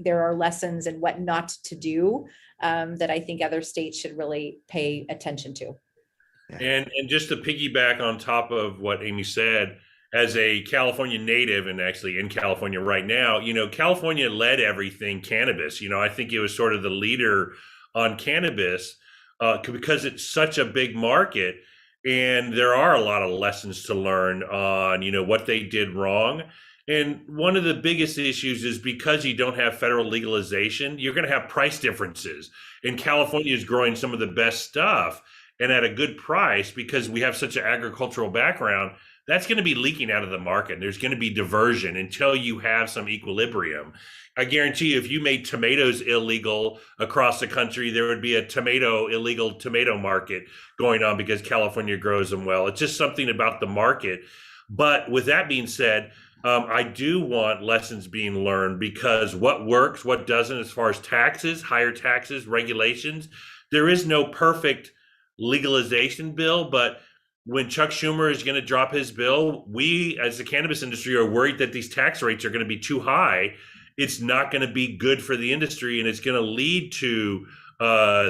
there are lessons in what not to do that I think other states should really pay attention to. And just to piggyback on top of what Amy said, as a California native and actually in California right now, California led everything cannabis. I think it was sort of the leader on cannabis because it's such a big market, and there are a lot of lessons to learn on, what they did wrong. And one of the biggest issues is because you don't have federal legalization, you're going to have price differences. And California is growing some of the best stuff and at a good price because we have such an agricultural background. That's going to be leaking out of the market. There's going to be diversion until you have some equilibrium. I guarantee you, if you made tomatoes illegal across the country, there would be a illegal tomato market going on because California grows them well. It's just something about the market. But with that being said, I do want lessons being learned because what works, what doesn't, as far as taxes, higher taxes, regulations, there is no perfect legalization bill, but when Chuck Schumer is going to drop his bill, we as the cannabis industry are worried that these tax rates are going to be too high. It's not going to be good for the industry, and it's going to lead to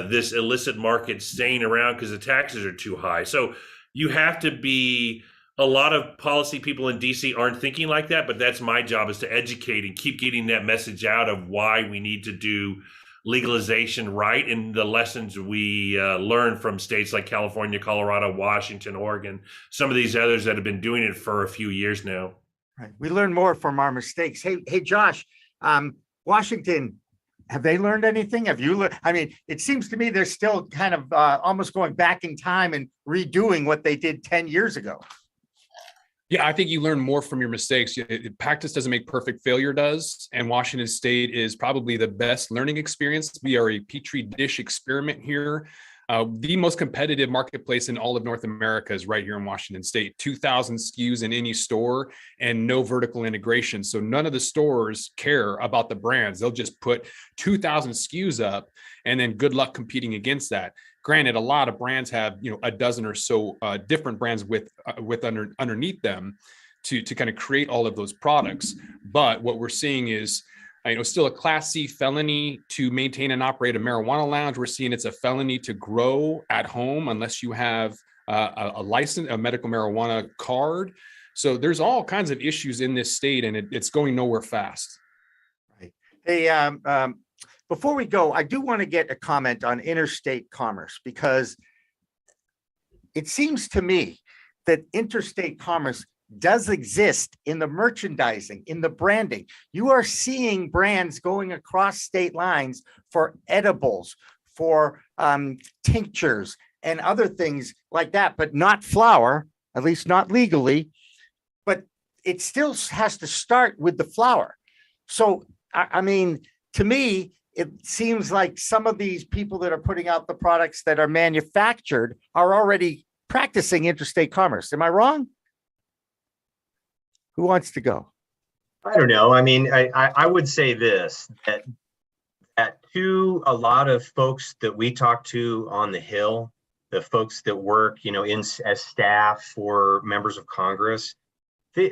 this illicit market staying around because the taxes are too high. So you have to be, a lot of policy people in DC aren't thinking like that, but that's my job, is to educate and keep getting that message out of why we need to do legalization right, and the lessons we learn from states like California, Colorado, Washington, Oregon, some of these others that have been doing it for a few years now. Right. We learn more from our mistakes. Hey, Josh, Washington, have they learned anything? Have you learned? I mean, it seems to me they're still kind of almost going back in time and redoing what they did 10 years ago. Yeah, I think you learn more from your mistakes. Practice doesn't make perfect, failure does. And Washington State is probably the best learning experience. We are a petri dish experiment here. The most competitive marketplace in all of North America is right here in Washington State. 2,000 SKUs in any store and no vertical integration. So none of the stores care about the brands. They'll just put 2,000 SKUs up and then good luck competing against that. Granted, a lot of brands have, a dozen or so different brands with underneath them to kind of create all of those products. But what we're seeing is, still a Class C felony to maintain and operate a marijuana lounge. We're seeing it's a felony to grow at home unless you have a license, a medical marijuana card. So there's all kinds of issues in this state, and it's going nowhere fast. Right. Hey, before we go, I do want to get a comment on interstate commerce, because it seems to me that interstate commerce does exist in the merchandising, in the branding. You are seeing brands going across state lines for edibles, for tinctures and other things like that, but not flower, at least not legally. But it still has to start with the flower. So, I mean, to me, it seems like some of these people that are putting out the products that are manufactured are already practicing interstate commerce. Am I wrong? Who wants to go? I don't know. I mean, I would say this, that to a lot of folks that we talk to on the Hill, the folks that work, as staff for members of Congress,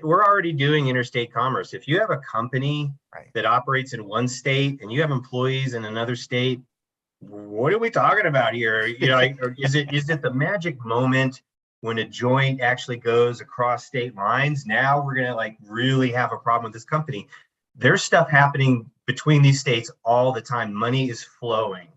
we're already doing interstate commerce. If you have a company that operates in one state and you have employees in another state, what are we talking about here? Is it the magic moment when a joint actually goes across state lines? Now we're gonna really have a problem with this company. There's stuff happening between these states all the time. Money is flowing.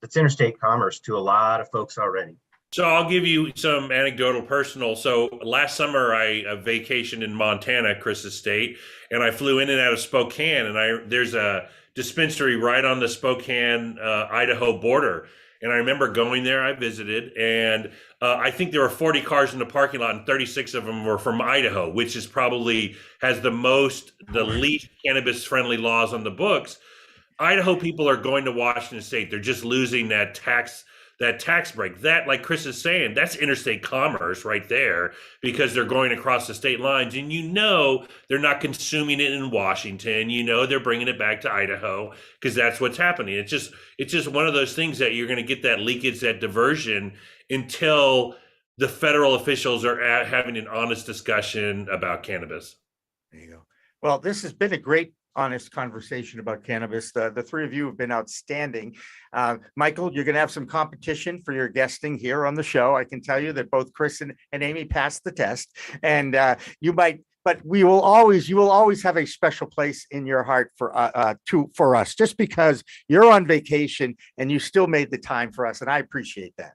It's interstate commerce to a lot of folks already. So I'll give you some anecdotal personal. So last summer I vacationed in Montana, Chris's state, and I flew in and out of Spokane, and there's a dispensary right on the Spokane, Idaho border. And I remember going there, I visited, and I think there were 40 cars in the parking lot, and 36 of them were from Idaho, which is probably has the least cannabis-friendly laws on the books. Idaho people are going to Washington State. They're just losing that tax break. That, like Chris is saying, that's interstate commerce right there, because they're going across the state lines, and they're not consuming it in Washington. They're bringing it back to Idaho because that's what's happening. It's just one of those things that you're going to get that leakage, that diversion, until the federal officials are having an honest discussion about cannabis. There you go. Well, this has been a great, honest conversation about cannabis. The three of you have been outstanding. Michael, you're going to have some competition for your guesting here on the show. I can tell you that both Chris and Amy passed the test, and you will always have a special place in your heart for us, just because you're on vacation and you still made the time for us, and I appreciate that.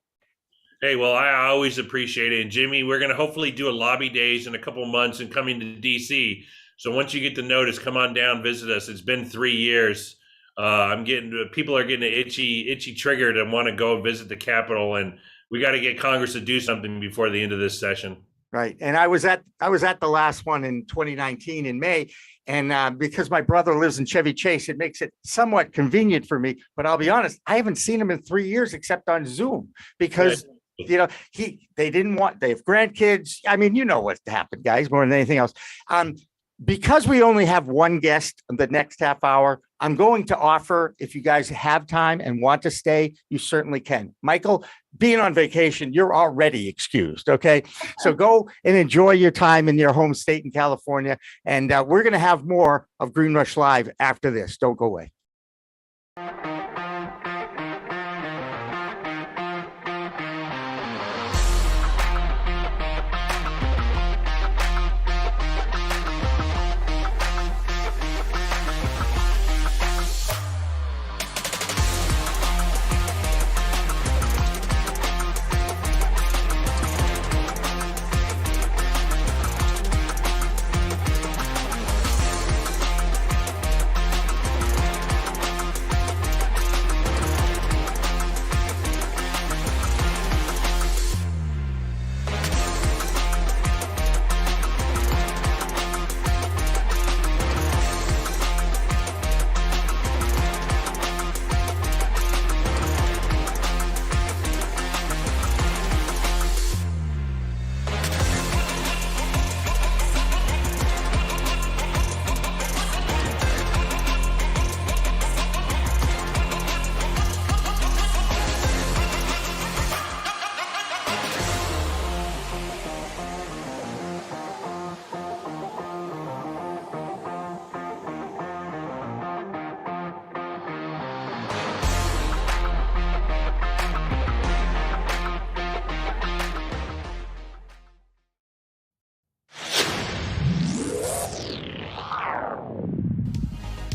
Hey, well, I always appreciate it. And Jimmy, we're going to hopefully do a lobby days in a couple of months and coming to DC. So once you get the notice, come on down, visit us. It's been 3 years. People are getting an itchy trigger to want to go visit the Capitol, and we got to get Congress to do something before the end of this session. Right. And I was at the last one in 2019 in May. And because my brother lives in Chevy Chase, it makes it somewhat convenient for me. But I'll be honest, I haven't seen him in 3 years except on Zoom, because they have grandkids. I mean, you know what happened, guys, more than anything else. Because we only have one guest the next half hour, I'm going to offer, if you guys have time and want to stay, you certainly can. Michael, being on vacation, you're already excused, okay? So go and enjoy your time in your home state in California. And we're going to have more of Green Rush Live after this. Don't go away.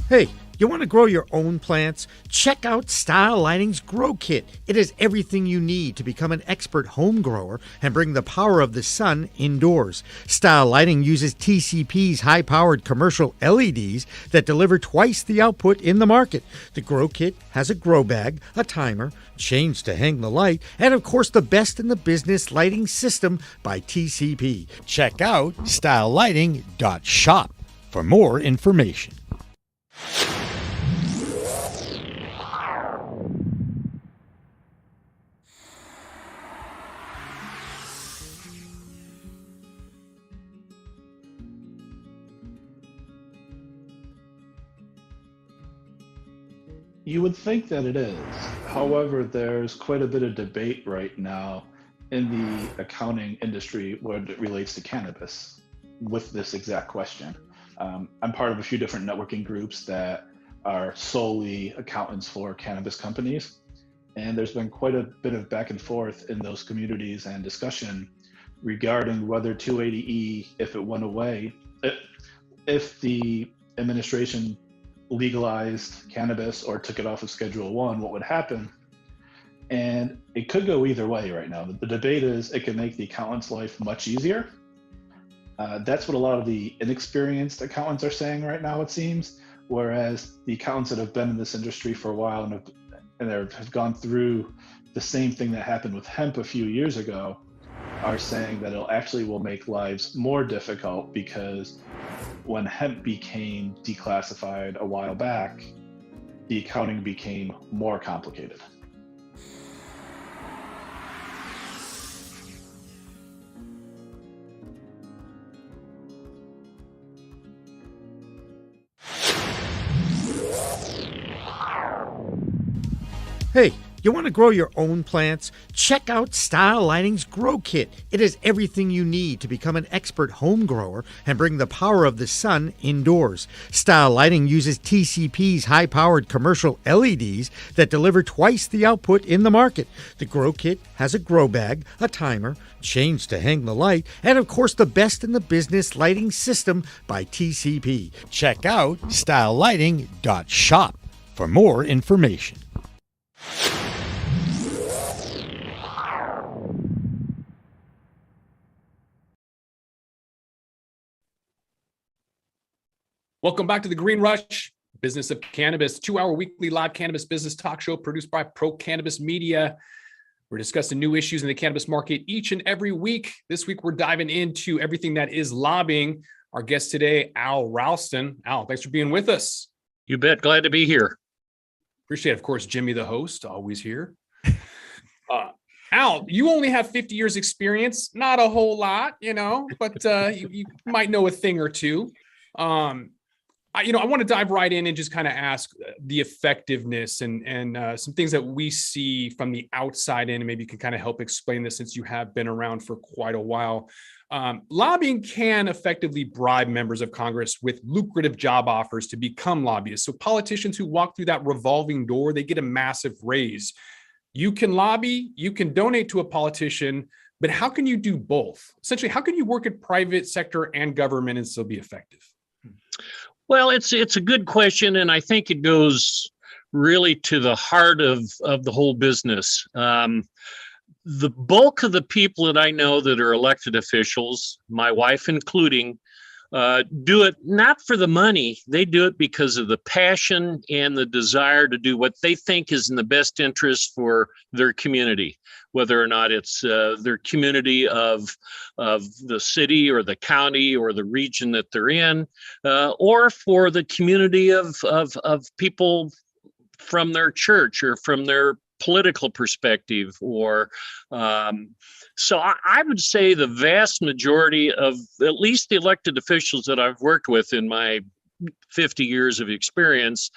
Hey, you want to grow your own plants? Check out Style Lighting's Grow Kit. It has everything you need to become an expert home grower and bring the power of the sun indoors. Style Lighting uses TCP's high-powered commercial LEDs that deliver twice the output in the market. The Grow Kit has a grow bag, a timer, chains to hang the light, and of course the best in the business lighting system by TCP. Check out stylelighting.shop for more information. You would think that it is. However, there's quite a bit of debate right now in the accounting industry when it relates to cannabis with this exact question. I'm part of a few different networking groups that are solely accountants for cannabis companies. And there's been quite a bit of back and forth in those communities and discussion regarding whether 280E, if it went away, if the administration legalized cannabis or took it off of Schedule 1, what would happen? And it could go either way right now. The debate is it can make the accountant's life much easier. That's what a lot of the inexperienced accountants are saying right now, it seems, whereas the accountants that have been in this industry for a while and have gone through the same thing that happened with hemp a few years ago are saying that it actually will make lives more difficult, because when hemp became declassified a while back, the accounting became more complicated. Hey, you want to grow your own plants? Check out Style Lighting's Grow Kit. It has everything you need to become an expert home grower and bring the power of the sun indoors. Style Lighting uses TCP's high-powered commercial LEDs that deliver twice the output in the market. The Grow Kit has a grow bag, a timer, chains to hang the light, and of course the best in the business lighting system by TCP. Check out stylelighting.shop for more information. Welcome back to the Green Rush, Business of Cannabis, 2-hour weekly live cannabis business talk show produced by Pro Cannabis Media. We're discussing new issues in the cannabis market each and every week. This week, we're diving into everything that is lobbying. Our guest today, Al Ralston. Al, thanks for being with us. You bet. Glad to be here. Appreciate it. Of course, Jimmy, the host, always here. Al, you only have 50 years experience, not a whole lot, but you might know a thing or two. I want to dive right in and just kind of ask the effectiveness and some things that we see from the outside in, and maybe you can kind of help explain this since you have been around for quite a while. Lobbying can effectively bribe members of Congress with lucrative job offers to become lobbyists. So politicians who walk through that revolving door, they get a massive raise. You can lobby, you can donate to a politician, but how can you do both? Essentially, how can you work at private sector and government and still be effective? Well, it's a good question, and I think it goes really to the heart of the whole business. The bulk of the people that I know that are elected officials, my wife including, do it not for the money. They do it because of the passion and the desire to do what they think is in the best interest for their community, whether or not it's their community of the city or the county or the region that they're in, or for the community of people from their church or from their political perspective, or so I would say the vast majority of at least the elected officials that I've worked with in my 50 years of experience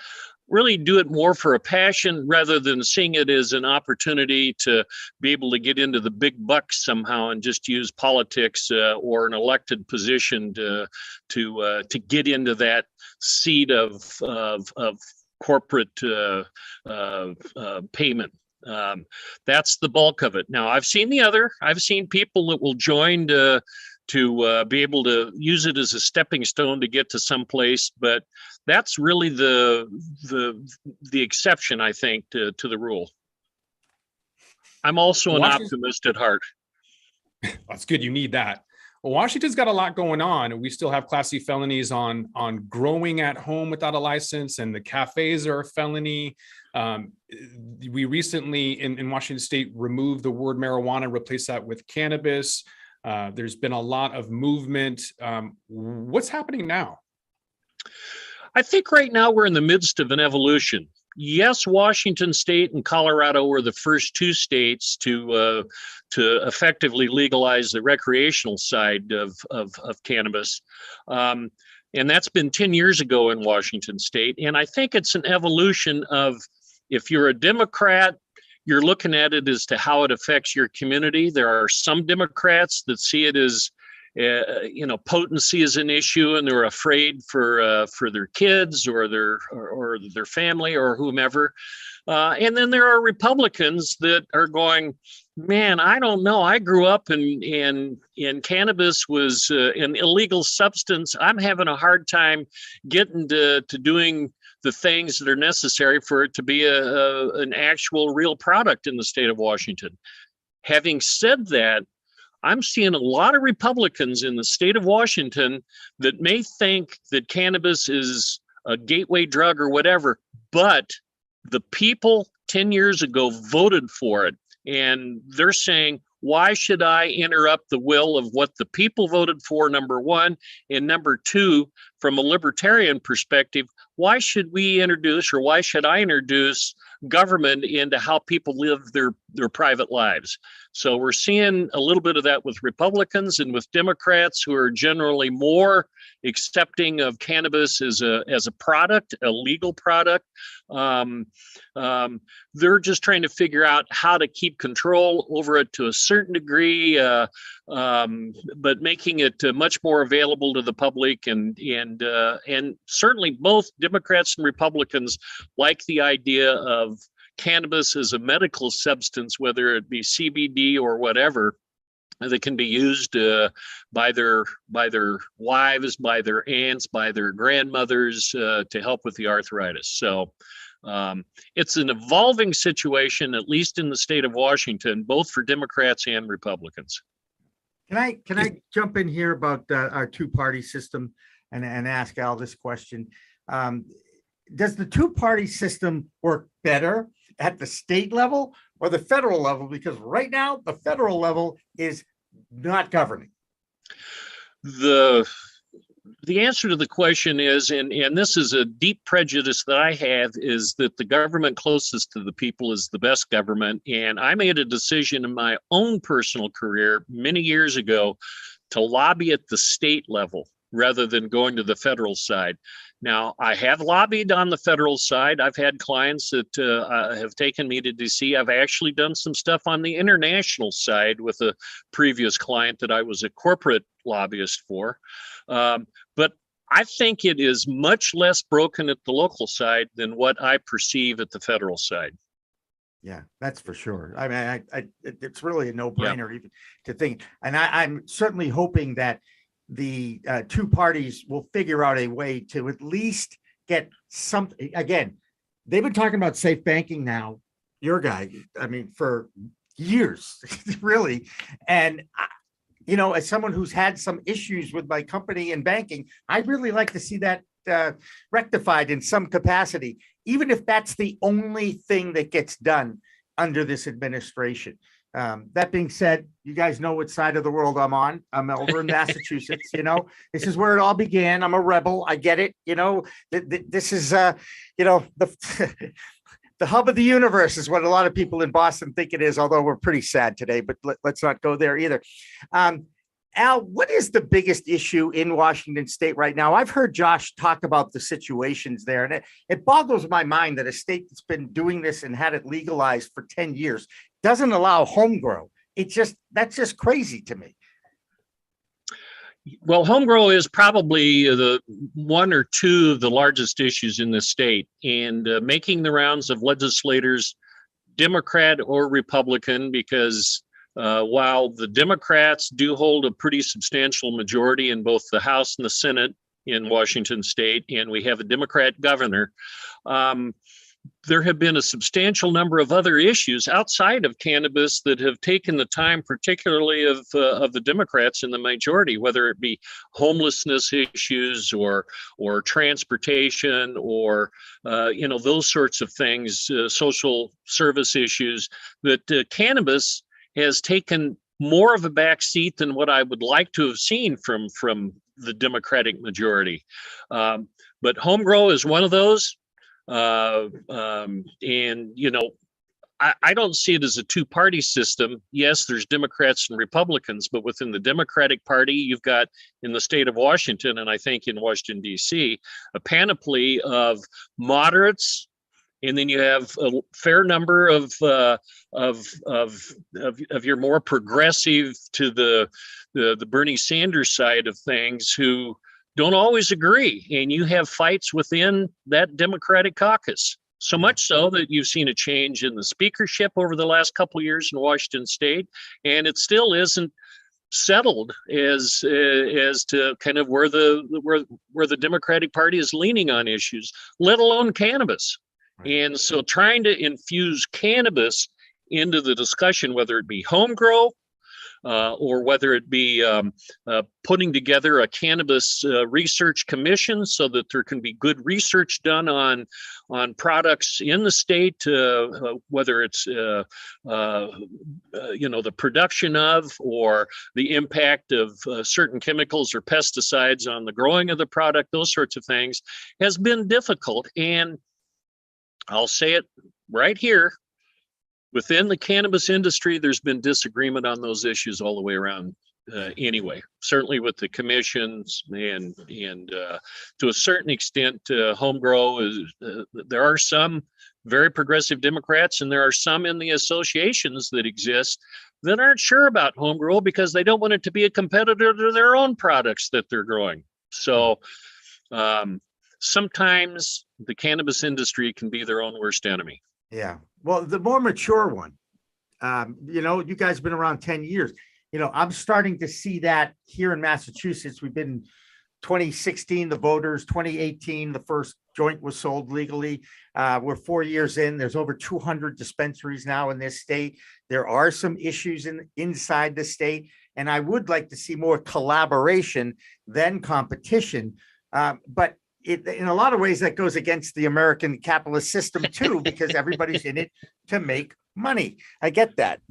really do it more for a passion rather than seeing it as an opportunity to be able to get into the big bucks somehow and just use politics or an elected position to get into that seat of corporate payment. That's the bulk of it. Now, I've seen the other. I've seen people that will join to be able to use it as a stepping stone to get to someplace, but that's really the exception, I think, to the rule. I'm also an optimist at heart. That's good. You need that. Well, Washington's got a lot going on, and we still have Class C felonies on growing at home without a license, and the cafes are a felony. We recently in Washington State removed the word marijuana, replaced that with cannabis. There's been a lot of movement. What's happening now? I think right now we're in the midst of an evolution. Yes, Washington State and Colorado were the first two states to effectively legalize the recreational side of cannabis. And that's been 10 years ago in Washington State. And I think it's an evolution of, if you're a Democrat, you're looking at it as to how it affects your community. There are some Democrats that see it as potency is an issue, and they're afraid for their kids or their family or whomever. And then there are Republicans that are going, man, I don't know. I grew up in cannabis was an illegal substance. I'm having a hard time getting to doing the things that are necessary for it to be an actual real product in the state of Washington. Having said that, I'm seeing a lot of Republicans in the state of Washington that may think that cannabis is a gateway drug or whatever, but the people 10 years ago voted for it. And they're saying, why should I interrupt the will of what the people voted for, number one? And number two, from a libertarian perspective, why should we introduce, or why should I introduce government into how people live their private lives? So we're seeing a little bit of that with Republicans and with Democrats, who are generally more accepting of cannabis as a product, a legal product. They're just trying to figure out how to keep control over it to a certain degree, but making it much more available to the public. And certainly both Democrats and Republicans like the idea of cannabis as a medical substance, whether it be CBD or whatever, that can be used by their wives, by their aunts, by their grandmothers to help with the arthritis. So it's an evolving situation, at least in the state of Washington, both for Democrats and Republicans. Can I jump in here about our two-party system and ask Al this question? Does the two-party system work better at the state level or the federal level? Because right now, the federal level is not governing. The answer to the question is, and this is a deep prejudice that I have, is that the government closest to the people is the best government. And I made a decision in my own personal career many years ago to lobby at the state level rather than going to the federal side. Now, I have lobbied on the federal side. I've had clients that have taken me to DC. I've actually done some stuff on the international side with a previous client that I was a corporate lobbyist for. But I think it is much less broken at the local side than what I perceive at the federal side. Yeah, that's for sure. I mean, it's really a no-brainer even to think. And I'm certainly hoping that the two parties will figure out a way to at least get something. Again, they've been talking about safe banking now, your guy, I mean, for years, really. And, you know, as someone who's had some issues with my company in banking, I'd really like to see that rectified in some capacity, even if that's the only thing that gets done under this administration. That being said, you guys know what side of the world I'm on. I'm over in Massachusetts. You know, this is where it all began. I'm a rebel. I get it. You know, this is, you know, the hub of the universe is what a lot of people in Boston think it is, although we're pretty sad today, but let's not go there either. Al, what is the biggest issue in Washington State right now? I've heard Josh talk about the situations there, and it boggles my mind that a state that's been doing this and had it legalized for 10 years doesn't allow home grow. That's just crazy to me. Well, home grow is probably the one or two of the largest issues in the state, and making the rounds of legislators, Democrat or Republican, because while the Democrats do hold a pretty substantial majority in both the House and the Senate in Washington State, and we have a Democrat governor, there have been a substantial number of other issues outside of cannabis that have taken the time, particularly of the Democrats in the majority, whether it be homelessness issues or transportation or you know, those sorts of things, social service issues, that cannabis has taken more of a back seat than what I would like to have seen from the Democratic majority. But home grow is one of those. And, you know, I don't see it as a two-party system. Yes, there's Democrats and Republicans, but within the Democratic Party, you've got in the state of Washington, and I think in Washington, D.C., a panoply of moderates, and then you have a fair number of your more progressive to the Bernie Sanders side of things who don't always agree, and you have fights within that Democratic caucus. So much so that you've seen a change in the speakership over the last couple of years in Washington State, and it still isn't settled as to kind of where the Democratic Party is leaning on issues, let alone cannabis. And so trying to infuse cannabis into the discussion, whether it be home grow, or whether it be putting together a cannabis research commission so that there can be good research done on products in the state, whether it's the production of or the impact of certain chemicals or pesticides on the growing of the product, those sorts of things, has been difficult. And I'll say it right here, within the cannabis industry, there's been disagreement on those issues all the way around. Anyway, certainly with the commissions and to a certain extent, home grow is. There are some very progressive Democrats, and there are some in the associations that exist that aren't sure about home grow because they don't want it to be a competitor to their own products that they're growing. So sometimes the cannabis industry can be their own worst enemy. Yeah. Well, the more mature one, you guys have been around 10 years. I'm starting to see that here in Massachusetts. We've been 2016, the voters, 2018, the first joint was sold legally. We're 4 years in. There's over 200 dispensaries now in this state. There are some issues inside the state, and I would like to see more collaboration than competition. But in a lot of ways, that goes against the American capitalist system too, because everybody's in it to make money. I get that,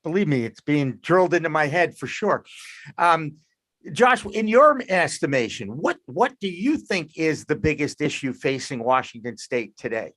believe me, it's being drilled into my head for sure. Josh, in your estimation, what do you think is the biggest issue facing Washington State today?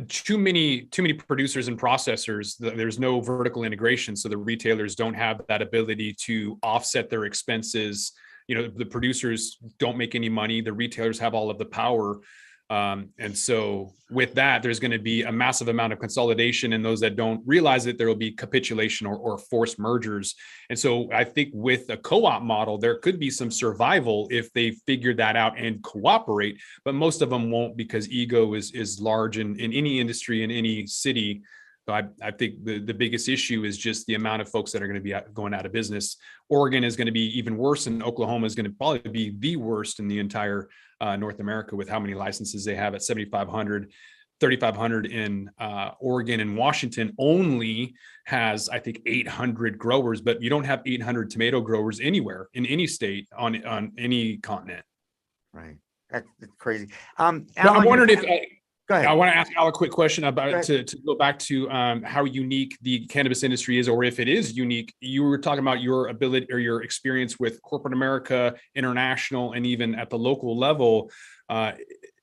Too many producers and processors. There's no vertical integration, so the retailers don't have that ability to offset their expenses. The producers don't make any money. The retailers have all of the power. And so with that, there's going to be a massive amount of consolidation, and those that don't realize it, there will be capitulation or forced mergers. And so I think with a co-op model, there could be some survival if they figure that out and cooperate, but most of them won't, because ego is large in any industry, in any city. So I think the biggest issue is just the amount of folks that are going to be going out of business. Oregon is going to be even worse, and Oklahoma is going to probably be the worst in the entire North America with how many licenses they have at 7,500, 3,500 in Oregon, and Washington only has, I think, 800 growers, but you don't have 800 tomato growers anywhere in any state on any continent. Right. That's crazy. I'm wondering if go ahead. I want to ask Al a quick question about to go back to how unique the cannabis industry is, or if it is unique. You were talking about your ability or your experience with corporate America, international, and even at the local level.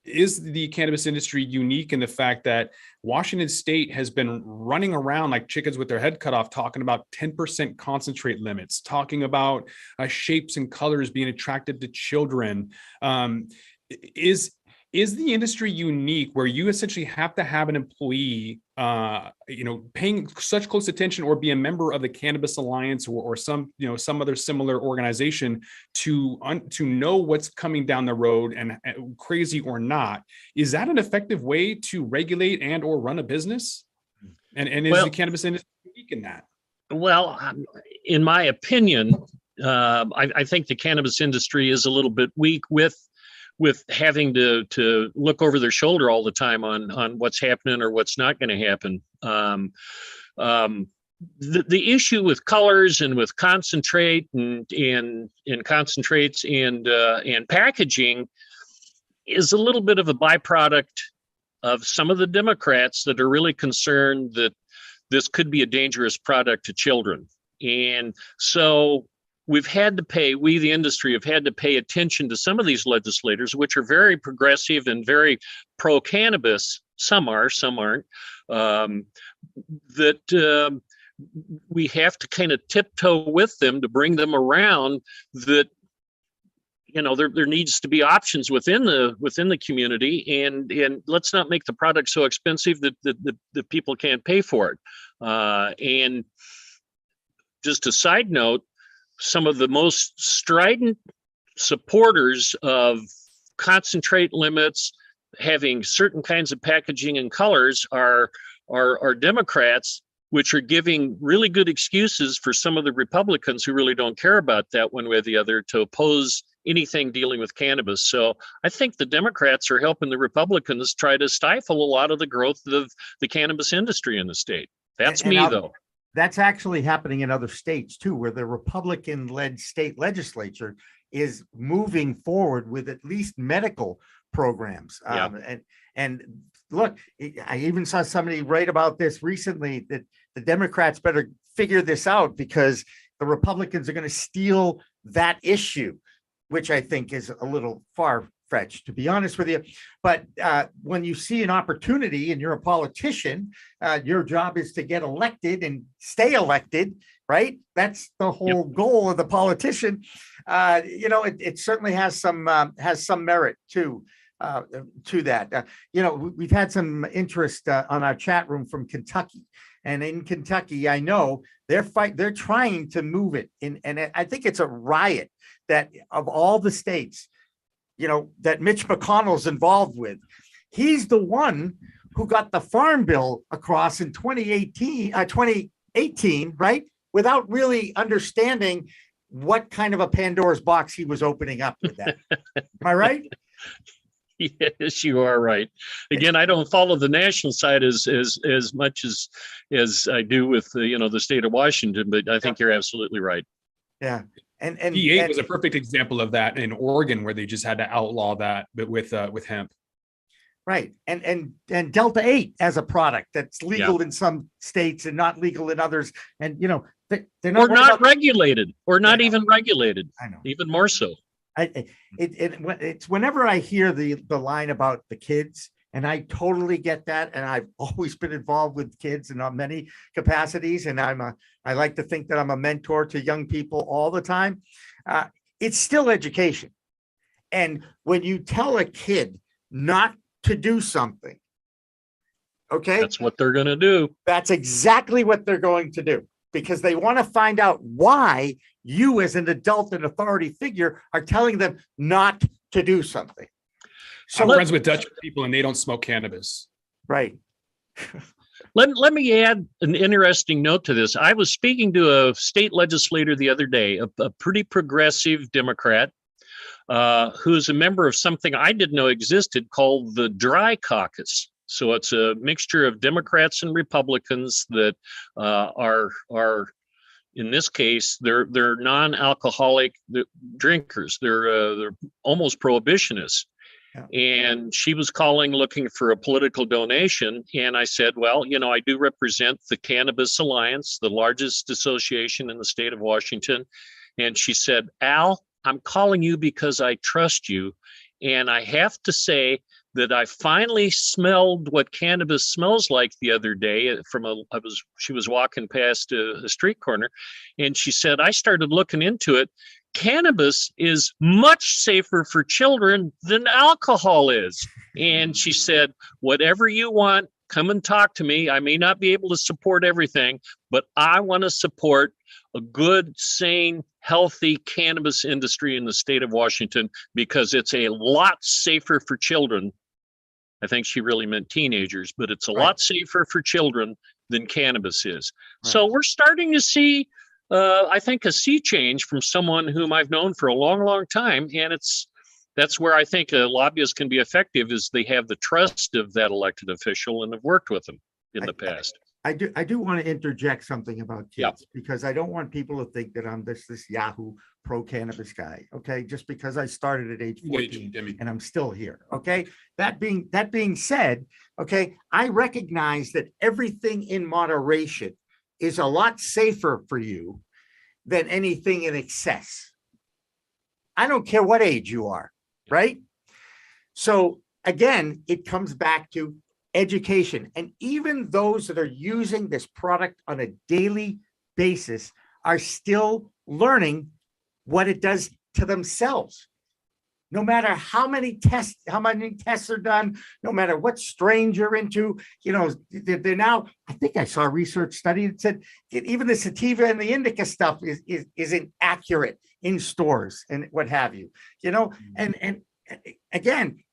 Is the cannabis industry unique in the fact that Washington State has been running around like chickens with their head cut off, talking about 10% concentrate limits, talking about shapes and colors being attractive to children? Is the industry unique where you essentially have to have an employee, paying such close attention or be a member of the Cannabis Alliance or some other similar organization to know what's coming down the road, and crazy or not? Is that an effective way to regulate and or run a business? And is the cannabis industry unique in that? Well, in my opinion, I think the cannabis industry is a little bit weak with having to look over their shoulder all the time on what's happening or what's not going to happen. The issue with colors and with concentrate and concentrates and packaging is a little bit of a byproduct of some of the Democrats that are really concerned that this could be a dangerous product to children. And so we, the industry, have had to pay attention to some of these legislators, which are very progressive and very pro-cannabis. Some are, some aren't. We have to kind of tiptoe with them to bring them around that, there needs to be options within the community, and let's not make the product so expensive that people can't pay for it. And just a side note, some of the most strident supporters of concentrate limits, having certain kinds of packaging and colors, are Democrats, which are giving really good excuses for some of the Republicans who really don't care about that one way or the other to oppose anything dealing with cannabis. So I think the Democrats are helping the Republicans try to stifle a lot of the growth of the cannabis industry in the state. That's me, though. That's actually happening in other states too, where the Republican-led state legislature is moving forward with at least medical programs. And look, I even saw somebody write about this recently, that the Democrats better figure this out, because the Republicans are going to steal that issue, which I think is a little far-fetched, to be honest with you. But when you see an opportunity and you're a politician, your job is to get elected and stay elected, right? That's the whole goal of the politician. It certainly has some merit to that. We've had some interest on our chat room from Kentucky, and in Kentucky, I know they're trying to move it in, and I think it's a riot that of all the states, that Mitch McConnell's involved with. He's the one who got the farm bill across in 2018, right? Without really understanding what kind of a Pandora's box he was opening up with that. Am I right? Yes, you are right. Again, I don't follow the national side as much as I do with the state of Washington, but I think you're absolutely right. Yeah. And E8 was a perfect example of that in Oregon, where they just had to outlaw that, but with hemp. Right. And Delta 8 as a product that's legal in some states and not legal in others. And they're not regulated, or not even regulated. I know. Even more so. It's whenever I hear the line about the kids, and I totally get that, and I've always been involved with kids in many capacities, and I like to think that I'm a mentor to young people all the time. It's still education, and when you tell a kid not to do something, okay, that's what they're going to do. That's exactly what they're going to do, because they want to find out why you, as an adult and authority figure, are telling them not to do something. So I'm friends with Dutch people, and they don't smoke cannabis. Right. Let me add an interesting note to this. I was speaking to a state legislator the other day, a pretty progressive Democrat, who's a member of something I didn't know existed called the Dry Caucus. So it's a mixture of Democrats and Republicans that are in this case, they're non-alcoholic drinkers. They're almost prohibitionists. Yeah. And she was calling, looking for a political donation. And I said, well, I do represent the Cannabis Alliance, the largest association in the state of Washington. And she said, Al, I'm calling you because I trust you. And I have to say that I finally smelled what cannabis smells like the other day she was walking past a street corner, and she said, I started looking into it. Cannabis is much safer for children than alcohol is. And she said, whatever you want, come and talk to me. I may not be able to support everything, but I want to support a good, sane, healthy cannabis industry in the state of Washington, because it's a lot safer for children. I think she really meant teenagers, but it's a lot safer for children than cannabis is. Right. So we're starting to see, I think, a sea change from someone whom I've known for a long, long time. And that's where I think a lobbyist can be effective, is they have the trust of that elected official and have worked with them in the past. I do want to interject something about kids, because I don't want people to think that I'm this Yahoo pro-cannabis guy, okay? Just because I started at age 14 and I'm still here, okay? That being said, okay, I recognize that everything in moderation is a lot safer for you than anything in excess. I don't care what age you are, right? So again, it comes back to education. And even those that are using this product on a daily basis are still learning what it does to themselves. No matter how many tests are done, no matter what strain you're into, they're now, I think I saw a research study that said even the sativa and the indica stuff isn't accurate in stores and what have you, and again,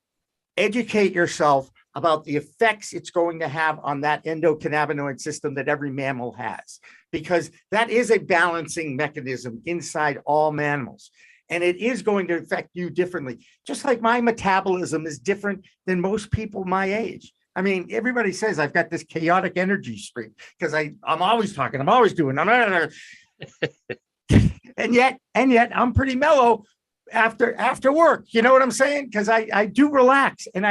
educate yourself about the effects it's going to have on that endocannabinoid system that every mammal has, because that is a balancing mechanism inside all mammals. And it is going to affect you differently. Just like my metabolism is different than most people my age. I mean, everybody says I've got this chaotic energy streak because I'm always talking, I'm always doing, and yet I'm pretty mellow after work. You know what I'm saying? Because I do relax, and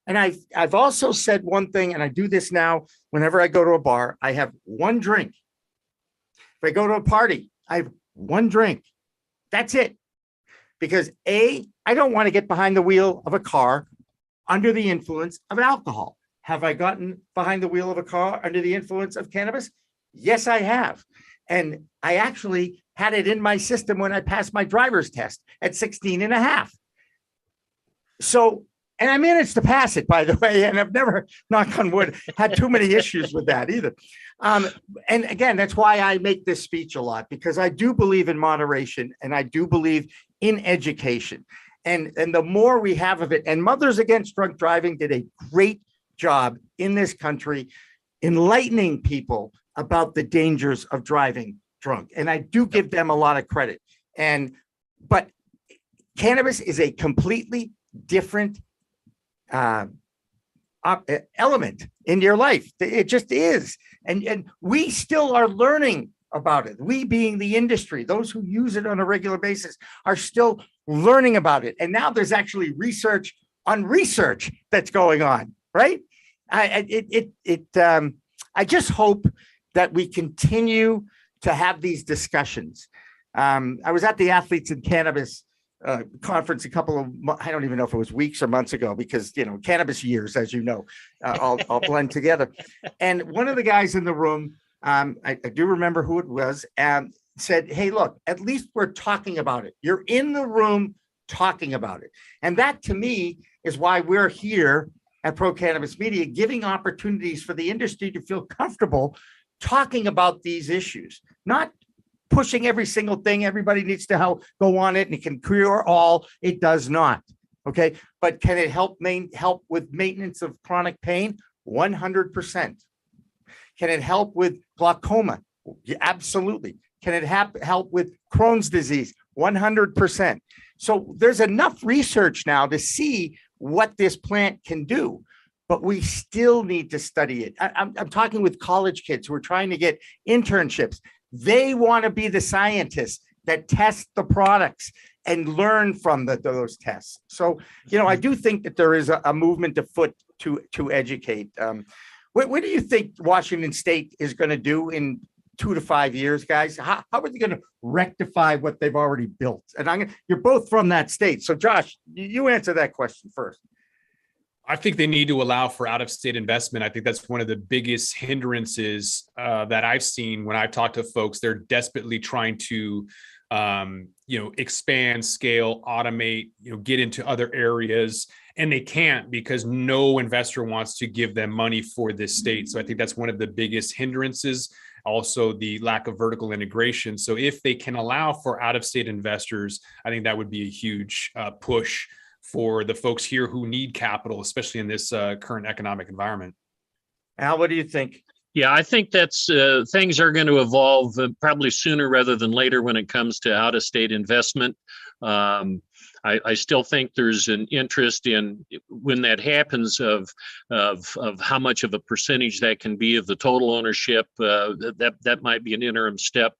I've also said one thing, and I do this now whenever I go to a bar. I have one drink. If I go to a party, I have one drink. That's it. Because I don't want to get behind the wheel of a car under the influence of alcohol. Have I gotten behind the wheel of a car under the influence of cannabis? Yes, I have. And I actually had it in my system when I passed my driver's test at 16 and a half. So, and I managed to pass it, by the way, and I've never, knock on wood, had too many issues with that either. And again, that's why I make this speech a lot, because I do believe in moderation and I do believe in education. And the more we have of it, and Mothers Against Drunk Driving did a great job in this country enlightening people about the dangers of driving drunk. And I do give them a lot of credit. But cannabis is a completely different element in your life. It just is. And we still are learning about it. We being the industry, those who use it on a regular basis are still learning about it. And now there's actually research on research that's going on, right? I just hope that we continue to have these discussions. I was at the Athletes in Cannabis conference a couple of, I don't even know if it was weeks or months ago, because, you know, cannabis years, as you know, all blend together. And one of the guys in the room, I do remember who it was, said, hey, look, at least we're talking about it. You're in the room talking about it. And that to me is why we're here at Pro Cannabis Media, giving opportunities for the industry to feel comfortable talking about these issues, not pushing every single thing. Everybody needs to go on it and it can cure all. It does not. Okay. But can it help with maintenance of chronic pain? 100%. Can it help with glaucoma? Yeah, absolutely. Can it help with Crohn's disease? 100%. So there's enough research now to see what this plant can do, but we still need to study it. I'm talking with college kids who are trying to get internships. They want to be the scientists that test the products and learn from those tests. So, you know, I do think that there is a movement afoot to educate. What do you think Washington State is going to do in 2 to 5 years, guys? How are they going to rectify what they've already built? And you're both from that state. So Josh, you answer that question first. I think they need to allow for out-of-state investment. I think that's one of the biggest hindrances that I've seen when I've talked to folks. They're desperately trying to, expand, scale, automate, get into other areas, and they can't because no investor wants to give them money for this state. So I think that's one of the biggest hindrances. Also, the lack of vertical integration. So if they can allow for out-of-state investors, I think that would be a huge push for the folks here who need capital, especially in this current economic environment. Al, what do you think? Yeah, I think that's things are going to evolve probably sooner rather than later when it comes to out-of-state investment. I still think there's an interest in when that happens of how much of a percentage that can be of the total ownership. That might be an interim step.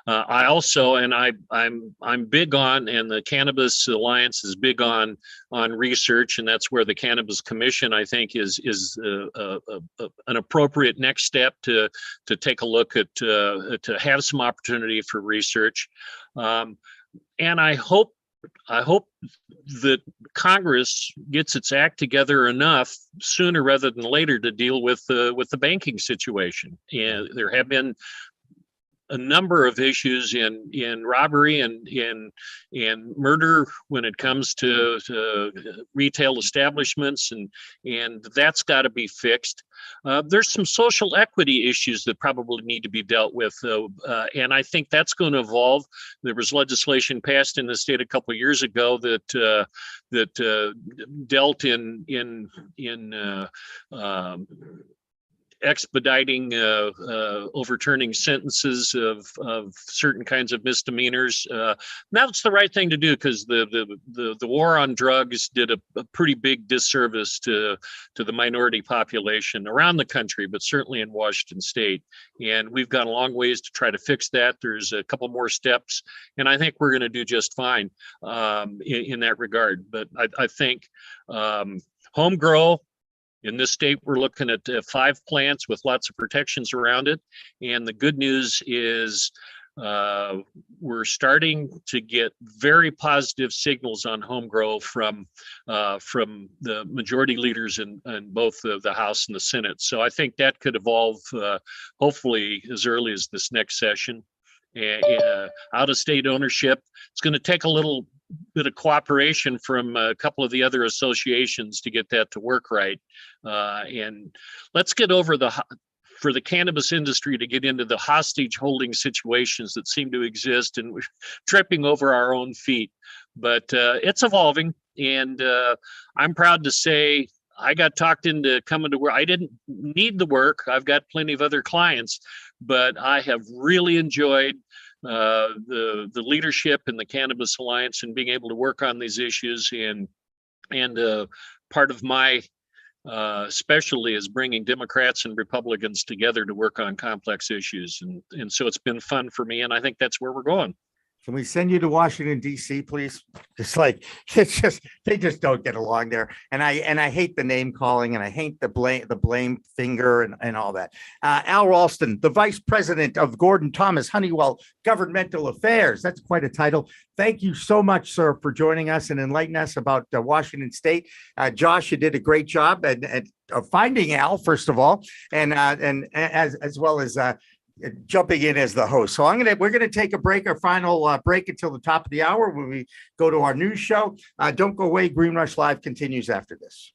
I also, and I'm big on, and the Cannabis Alliance is big on research, and that's where the Cannabis Commission, I think, is an appropriate next step to take a look at, to have some opportunity for research. And I hope that Congress gets its act together enough sooner rather than later to deal with the banking situation. And there have been a number of issues in robbery and in murder when it comes to retail establishments, and that's got to be fixed. There's some social equity issues that probably need to be dealt with, and I think that's going to evolve. There was legislation passed in the state a couple of years ago that dealt in expediting overturning sentences of certain kinds of misdemeanors. That's the right thing to do, because the war on drugs did a pretty big disservice to the minority population around the country, but certainly in Washington State. And we've got a long ways to try to fix that. There's a couple more steps, and I think we're going to do just fine in that regard. But I think home grow. In this state, we're looking at 5 plants with lots of protections around it. And the good news is we're starting to get very positive signals on home grow from the majority leaders in both the House and the Senate. So I think that could evolve hopefully as early as this next session. Out-of-state ownership, it's going to take a little bit of cooperation from a couple of the other associations to get that to work right. And let's get over for the cannabis industry to get into the hostage holding situations that seem to exist, and we're tripping over our own feet. But it's evolving, and I'm proud to say I got talked into coming to work. I didn't need the work. I've got plenty of other clients, but I have really enjoyed the leadership in the Cannabis Alliance and being able to work on these issues. And part of my specialty is bringing Democrats and Republicans together to work on complex issues. And so it's been fun for me, and I think that's where we're going. Can we send you to Washington, D.C., please? They just don't get along there. And I hate the name calling, and I hate the blame finger and all that. Al Ralston, the Vice President of Gordon Thomas Honeywell Governmental Affairs. That's quite a title. Thank you so much, sir, for joining us and enlightening us about Washington State. Josh, you did a great job at finding Al, first of all, and as well as jumping in as the host. So we're gonna take a break, our final break until the top of the hour when we go to our news show. Don't go away. Green Rush Live continues after this.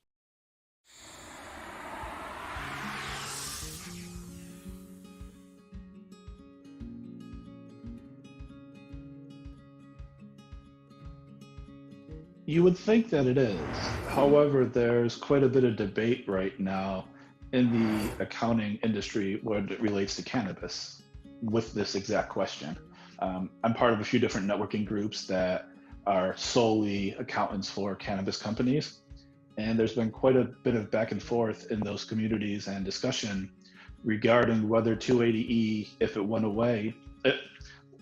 You would think that it is. However, there's quite a bit of debate right now in the accounting industry when it relates to cannabis with this exact question. I'm part of a few different networking groups that are solely accountants for cannabis companies. And there's been quite a bit of back and forth in those communities and discussion regarding whether 280E, if it went away,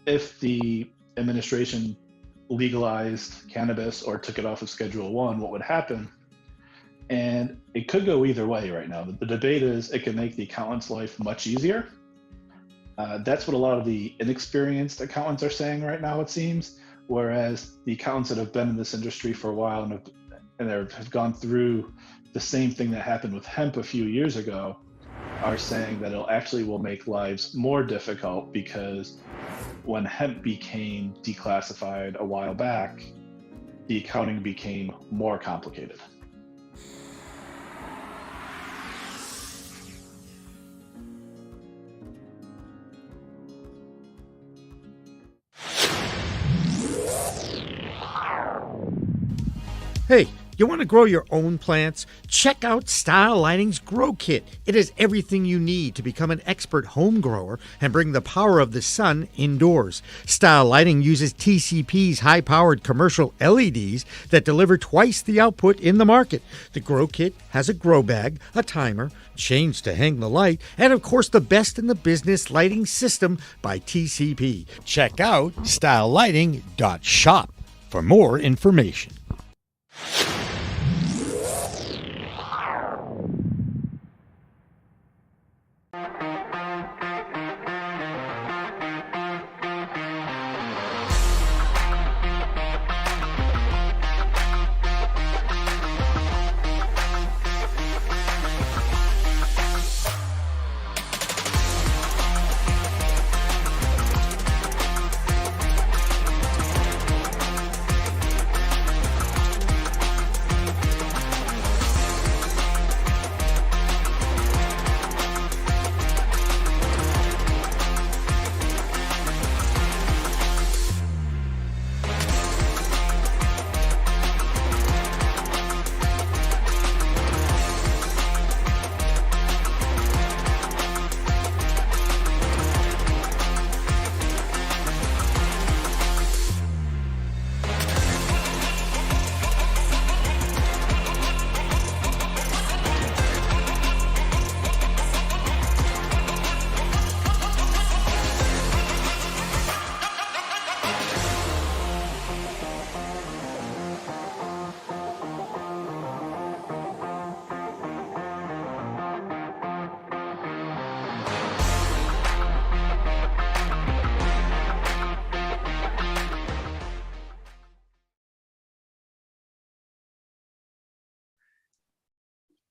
if the administration legalized cannabis or took it off of Schedule 1, what would happen? And it could go either way right now. The debate is it can make the accountant's life much easier. That's what a lot of the inexperienced accountants are saying right now, it seems. Whereas the accountants that have been in this industry for a while and have gone through the same thing that happened with hemp a few years ago are saying that it actually will make lives more difficult, because when hemp became declassified a while back, the accounting became more complicated. Hey, you want to grow your own plants? Check out Style Lighting's Grow Kit. It has everything you need to become an expert home grower and bring the power of the sun indoors. Style Lighting uses TCP's high-powered commercial LEDs that deliver twice the output in the market. The Grow Kit has a grow bag, a timer, chains to hang the light, and of course the best in the business lighting system by TCP. Check out stylelighting.shop for more information.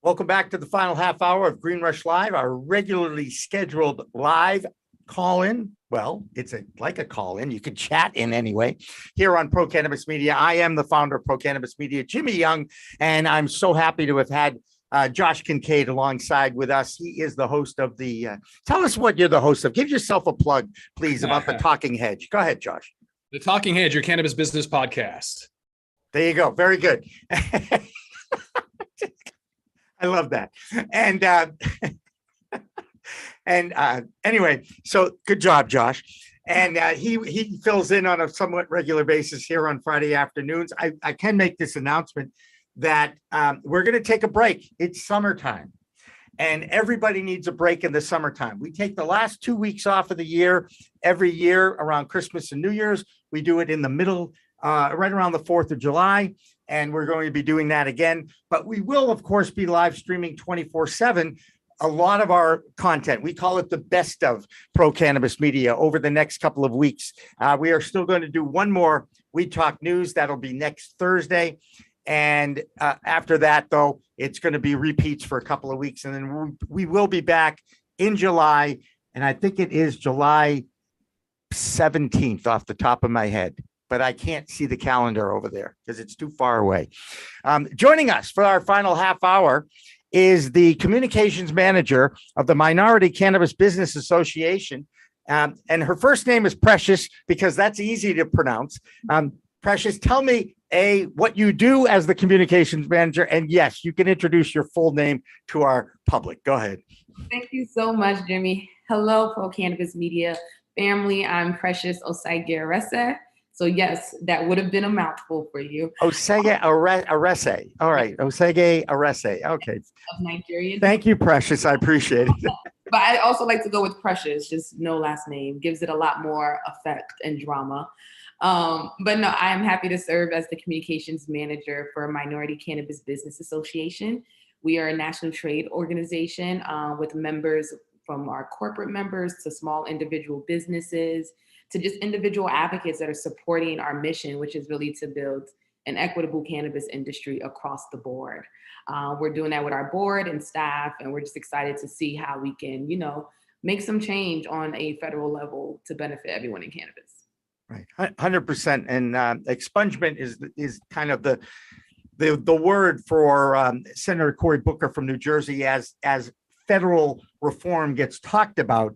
Welcome back to the final half hour of Green Rush Live, our regularly scheduled live call-in. Well, it's like a call-in. You can chat in anyway here on Pro Cannabis Media. I am the founder of Pro Cannabis Media, Jimmy Young, and I'm so happy to have had Josh Kincaid alongside with us. He is the host of the, tell us what you're the host of. Give yourself a plug, please, about the Talking Hedge. Go ahead, Josh. The Talking Hedge, your cannabis business podcast. There you go. Very good. I love that. And anyway, so good job, Josh. And he fills in on a somewhat regular basis here on Friday afternoons. I can make this announcement that we're going to take a break. It's summertime, and everybody needs a break in the summertime. We take the last 2 weeks off of the year every year around Christmas and New Year's. We do it in the middle, right around the 4th of July. And we're going to be doing that again. But we will, of course, be live streaming 24/7. A lot of our content, we call it the best of Pro Cannabis Media over the next couple of weeks. We are still going to do one more We Talk News. That'll be next Thursday. And after that, though, it's going to be repeats for a couple of weeks. And then we will be back in July. And I think it is July 17th off the top of my head. But I can't see the calendar over there because it's too far away. Joining us for our final half hour is the communications manager of the Minority Cannabis Business Association. And her first name is Precious because that's easy to pronounce. Precious, tell me, what you do as the communications manager. And yes, you can introduce your full name to our public. Go ahead. Thank you so much, Jimmy. Hello, Pro Cannabis Media family. I'm Precious Osagie-Erse. So yes, that would have been a mouthful for you. Osagie-Erse. All right. Osagie-Erse. Okay. Of Nigerian. Thank you, Precious. I appreciate it. But I also like to go with Precious, just no last name. Gives it a lot more effect and drama. But no, I am happy to serve as the communications manager for Minority Cannabis Business Association. We are a national trade organization with members from our corporate members to small individual businesses, to just individual advocates that are supporting our mission, which is really to build an equitable cannabis industry across the board. We're doing that with our board and staff, and we're just excited to see how we can, make some change on a federal level to benefit everyone in cannabis. Right, 100%. And expungement is kind of the word for Senator Cory Booker from New Jersey as federal reform gets talked about.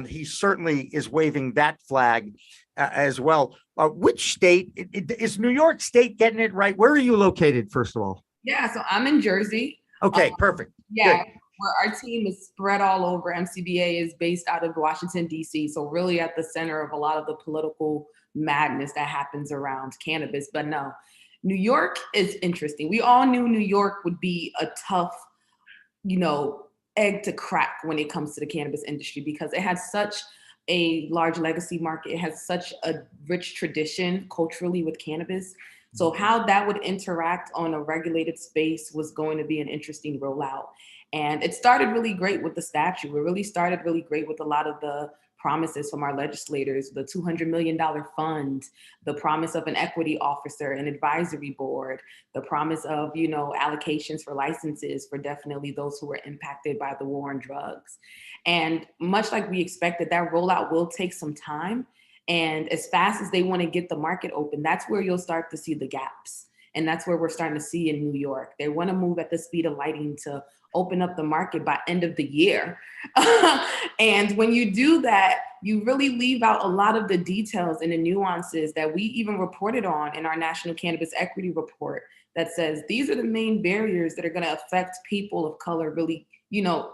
He certainly is waving that flag as well. Which state is New York State getting it right? Where are you located, first of all? Yeah, so I'm in Jersey. Okay, perfect. Yeah, Good. where our team is spread all over. MCBA is based out of Washington, D.C. So really at the center of a lot of the political madness that happens around cannabis. But no, New York is interesting. We all knew New York would be a tough, egg to crack when it comes to the cannabis industry because it has such a large legacy market. It has such a rich tradition culturally with cannabis. So how that would interact on a regulated space was going to be an interesting rollout. And it started really great with the statute. It really started really great with a lot of the promises from our legislators, the $200 million fund, the promise of an equity officer, an advisory board, the promise of, allocations for licenses for definitely those who were impacted by the war on drugs. And much like we expected, that rollout will take some time. And as fast as they want to get the market open, that's where you'll start to see the gaps. And that's where we're starting to see in New York. They want to move at the speed of lighting to open up the market by end of the year. And when you do that, you really leave out a lot of the details and the nuances that we even reported on in our National Cannabis Equity Report that says these are the main barriers that are going to affect people of color really,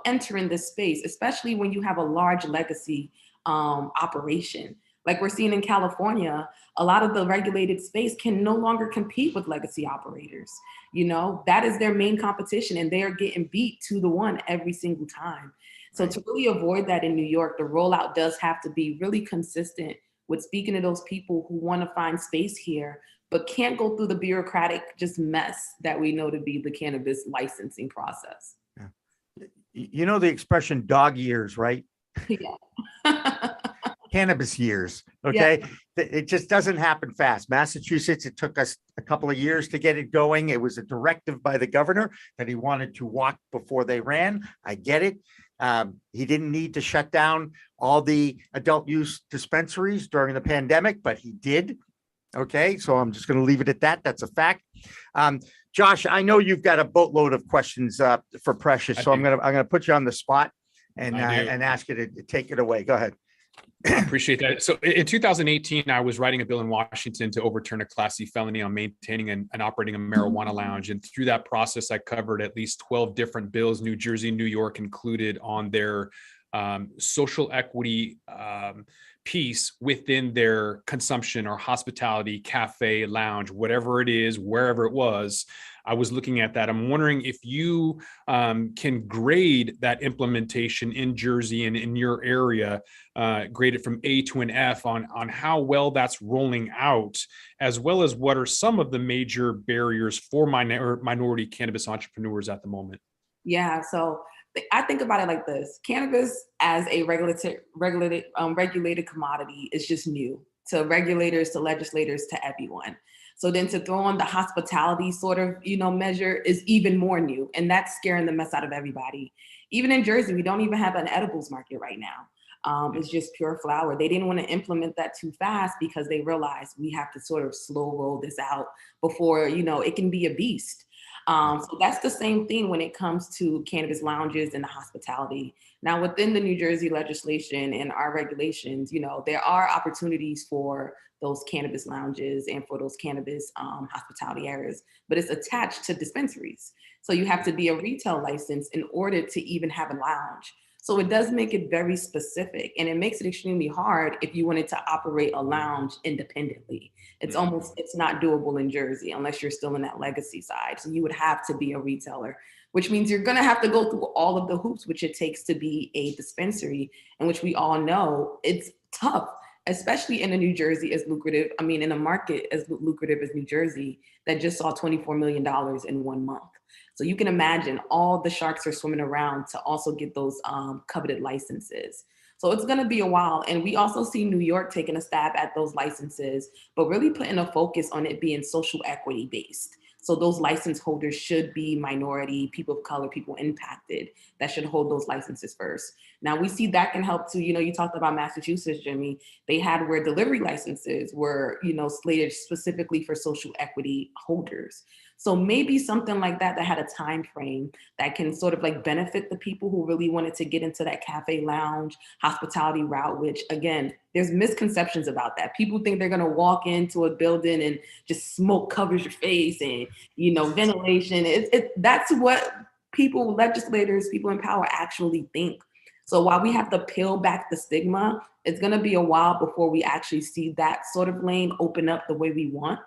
entering this space, especially when you have a large legacy operation. Like we're seeing in California, a lot of the regulated space can no longer compete with legacy operators. That is their main competition and they are getting beat 2-1 every single time. So to really avoid that in New York, the rollout does have to be really consistent with speaking to those people who want to find space here, but can't go through the bureaucratic just mess that we know to be the cannabis licensing process. Yeah. The expression dog years, right? Yeah. Cannabis years. Okay. It just doesn't happen fast. Massachusetts, it took us a couple of years to get it going. It was a directive by the governor that he wanted to walk before they ran. I get it. He didn't need to shut down all the adult use dispensaries during the pandemic, but he did. Okay. So I'm just going to leave it at that. That's a fact. Josh, I know you've got a boatload of questions for Precious. So I'm going to put you on the spot and ask you to take it away. Go ahead. I appreciate that. So in 2018, I was writing a bill in Washington to overturn a Class C felony on maintaining and operating a marijuana lounge. And through that process, I covered at least 12 different bills, New Jersey, New York included, on their social equity piece within their consumption or hospitality, cafe, lounge, whatever it is, wherever it was. I was looking at that. I'm wondering if you can grade that implementation in Jersey and in your area, grade it from A to an F on how well that's rolling out, as well as what are some of the major barriers for minority cannabis entrepreneurs at the moment. Yeah, so I think about it like this: cannabis as a regulated commodity is just new to regulators, to legislators, to everyone. So then to throw on the hospitality sort of, measure is even more new, and that's scaring the mess out of everybody. Even in Jersey, we don't even have an edibles market right now. It's just pure flower. They didn't want to implement that too fast because they realized we have to sort of slow roll this out before, it can be a beast. So that's the same thing when it comes to cannabis lounges and the hospitality. Now, within the New Jersey legislation and our regulations, there are opportunities for those cannabis lounges and for those cannabis hospitality areas, but it's attached to dispensaries. So you have to be a retail license in order to even have a lounge. So it does make it very specific, and it makes it extremely hard if you wanted to operate a lounge independently. It's not doable in Jersey unless you're still in that legacy side. So you would have to be a retailer, which means you're going to have to go through all of the hoops which it takes to be a dispensary, and which we all know it's tough, especially in a New Jersey as lucrative. I mean, in a market as lucrative as New Jersey that just saw $24 million in 1 month. So you can imagine all the sharks are swimming around to also get those coveted licenses. So it's going to be a while. And we also see New York taking a stab at those licenses, but really putting a focus on it being social equity based. So those license holders should be minority, people of color, people impacted, that should hold those licenses first. Now we see that can help too. You talked about Massachusetts, Jimmy. They had where delivery licenses were, slated specifically for social equity holders. So maybe something like that had a time frame that can sort of like benefit the people who really wanted to get into that cafe lounge hospitality route, which again, there's misconceptions about that. People think they're going to walk into a building and just smoke covers your face and, ventilation. That's what people, legislators, people in power actually think. So while we have to peel back the stigma, it's going to be a while before we actually see that sort of lane open up the way we want.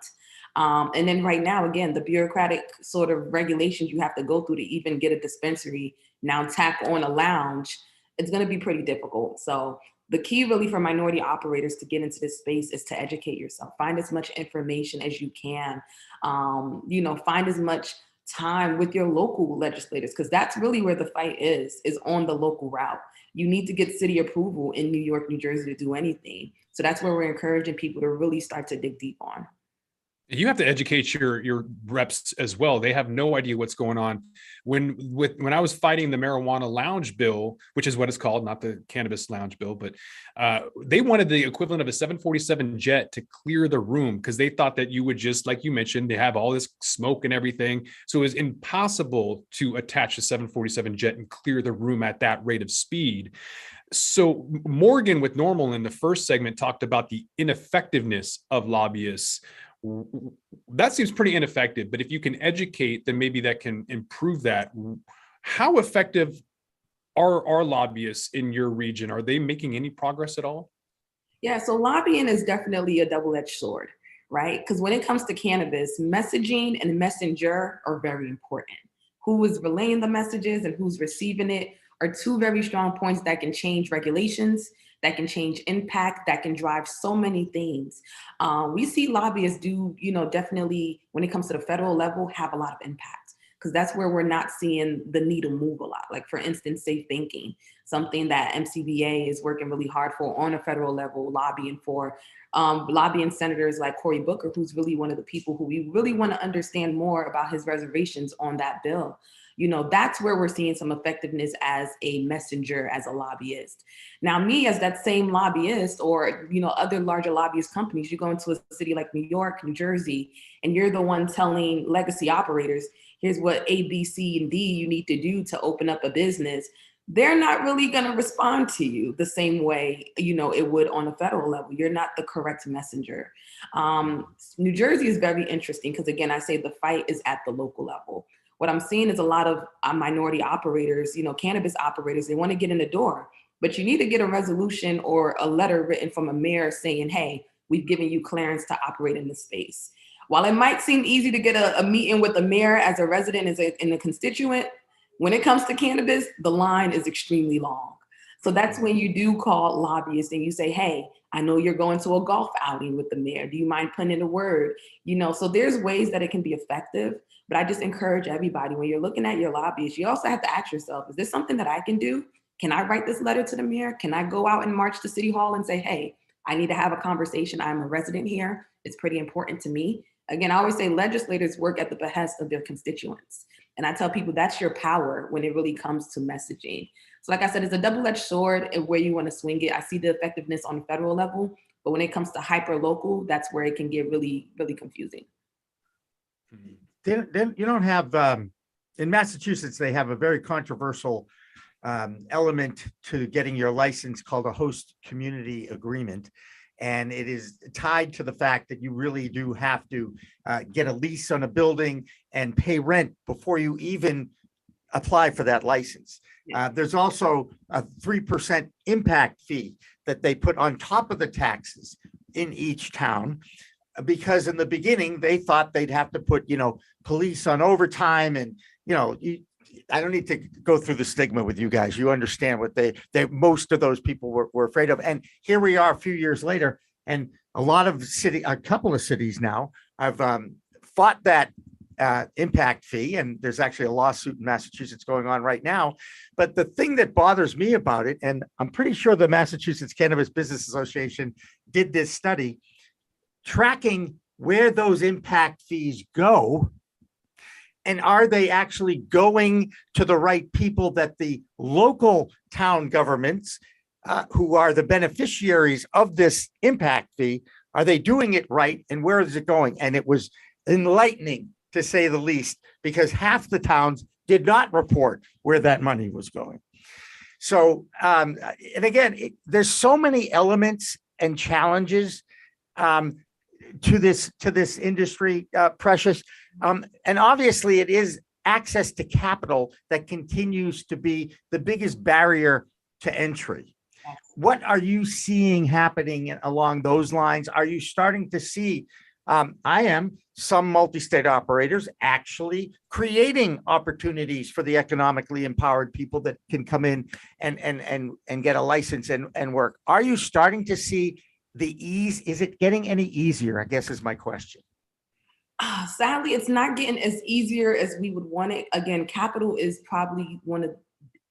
And then right now, again, the bureaucratic sort of regulations you have to go through to even get a dispensary, now tack on a lounge, it's going to be pretty difficult. So the key really for minority operators to get into this space is to educate yourself, find as much information as you can, find as much time with your local legislators, because that's really where the fight is on the local route. You need to get city approval in New York, New Jersey to do anything. So that's where we're encouraging people to really start to dig deep on. You have to educate your reps as well. They have no idea what's going on. When I was fighting the marijuana lounge bill, which is what it's called, not the cannabis lounge bill, but they wanted the equivalent of a 747 jet to clear the room because they thought that you would just, like you mentioned, they have all this smoke and everything. So it was impossible to attach a 747 jet and clear the room at that rate of speed. So Morgan with NORML in the first segment talked about the ineffectiveness of lobbyists. That seems pretty ineffective, but if you can educate, then maybe that can improve that. How effective are lobbyists in your region? Are they making any progress at all? Yeah, so lobbying is definitely a double-edged sword, right? Because when it comes to cannabis, messaging and messenger are very important. Who is relaying the messages and who's receiving it are two very strong points that can change regulations, that can change impact, that can drive so many things. We see lobbyists do, definitely when it comes to the federal level, have a lot of impact because that's where we're not seeing the needle move a lot. Like, for instance, safe banking, something that MCBA is working really hard for on a federal level, lobbying for, lobbying senators like Cory Booker, who's really one of the people who we really want to understand more about his reservations on that bill. You know, that's where we're seeing some effectiveness as a messenger, as a lobbyist. Now, me as that same lobbyist, or, you know, other larger lobbyist companies, you go into a city like New York, New Jersey, and you're the one telling legacy operators, here's what A, B, C, and D you need to do to open up a business. They're not really going to respond to you the same way, you know, it would on a federal level. You're not the correct messenger. New Jersey is very interesting because, again, I say the fight is at the local level. What I'm seeing is a lot of minority operators, you know, cannabis operators, they want to get in the door, but you need to get a resolution or a letter written from a mayor saying, hey, we've given you clearance to operate in this space. While it might seem easy to get a meeting with the mayor as a resident, and a constituent, when it comes to cannabis, the line is extremely long. So that's when you do call lobbyists and you say, hey, I know you're going to a golf outing with the mayor. Do you mind putting in a word? You know, so there's ways that it can be effective, but I just encourage everybody, when you're looking at your lobbyists, you also have to ask yourself, is this something that I can do? Can I write this letter to the mayor? Can I go out and march to City Hall and say, hey, I need to have a conversation. I'm a resident here. It's pretty important to me. Again, I always say legislators work at the behest of their constituents. And I tell people that's your power when it really comes to messaging. So like I said, it's a double-edged sword and where you want to swing it. I see the effectiveness on the federal level, but when it comes to hyper local, that's where it can get really, really confusing. Then you don't have, in Massachusetts, they have a very controversial element to getting your license called a host community agreement. And it is tied to the fact that you really do have to get a lease on a building and pay rent before you even apply for that license. There's also a 3% impact fee that they put on top of the taxes in each town, because in the beginning they thought they'd have to put, you know, police on overtime, and, you know, I don't need to go through the stigma with you guys. You understand what they most of those people were afraid of. And here we are a few years later, and a couple of cities now have fought that impact fee. And there's actually a lawsuit in Massachusetts going on right now. But the thing that bothers me about it, and I'm pretty sure the Massachusetts Cannabis Business Association did this study, tracking where those impact fees go. And are they actually going to the right people that the local town governments, who are the beneficiaries of this impact fee, are they doing it right? And where is it going? And it was enlightening, to say the least, because half the towns did not report where that money was going. So, and again, there's so many elements and challenges to this industry, Precious. And obviously it is access to capital that continues to be the biggest barrier to entry. What are you seeing happening along those lines? Are you starting to see, some multi-state operators actually creating opportunities for the economically empowered people that can come in and get a license and work? Are you starting to see the ease? Is it getting any easier, I guess, is my question. Sadly, it's not getting as easier as we would want it. Again, capital is probably one of,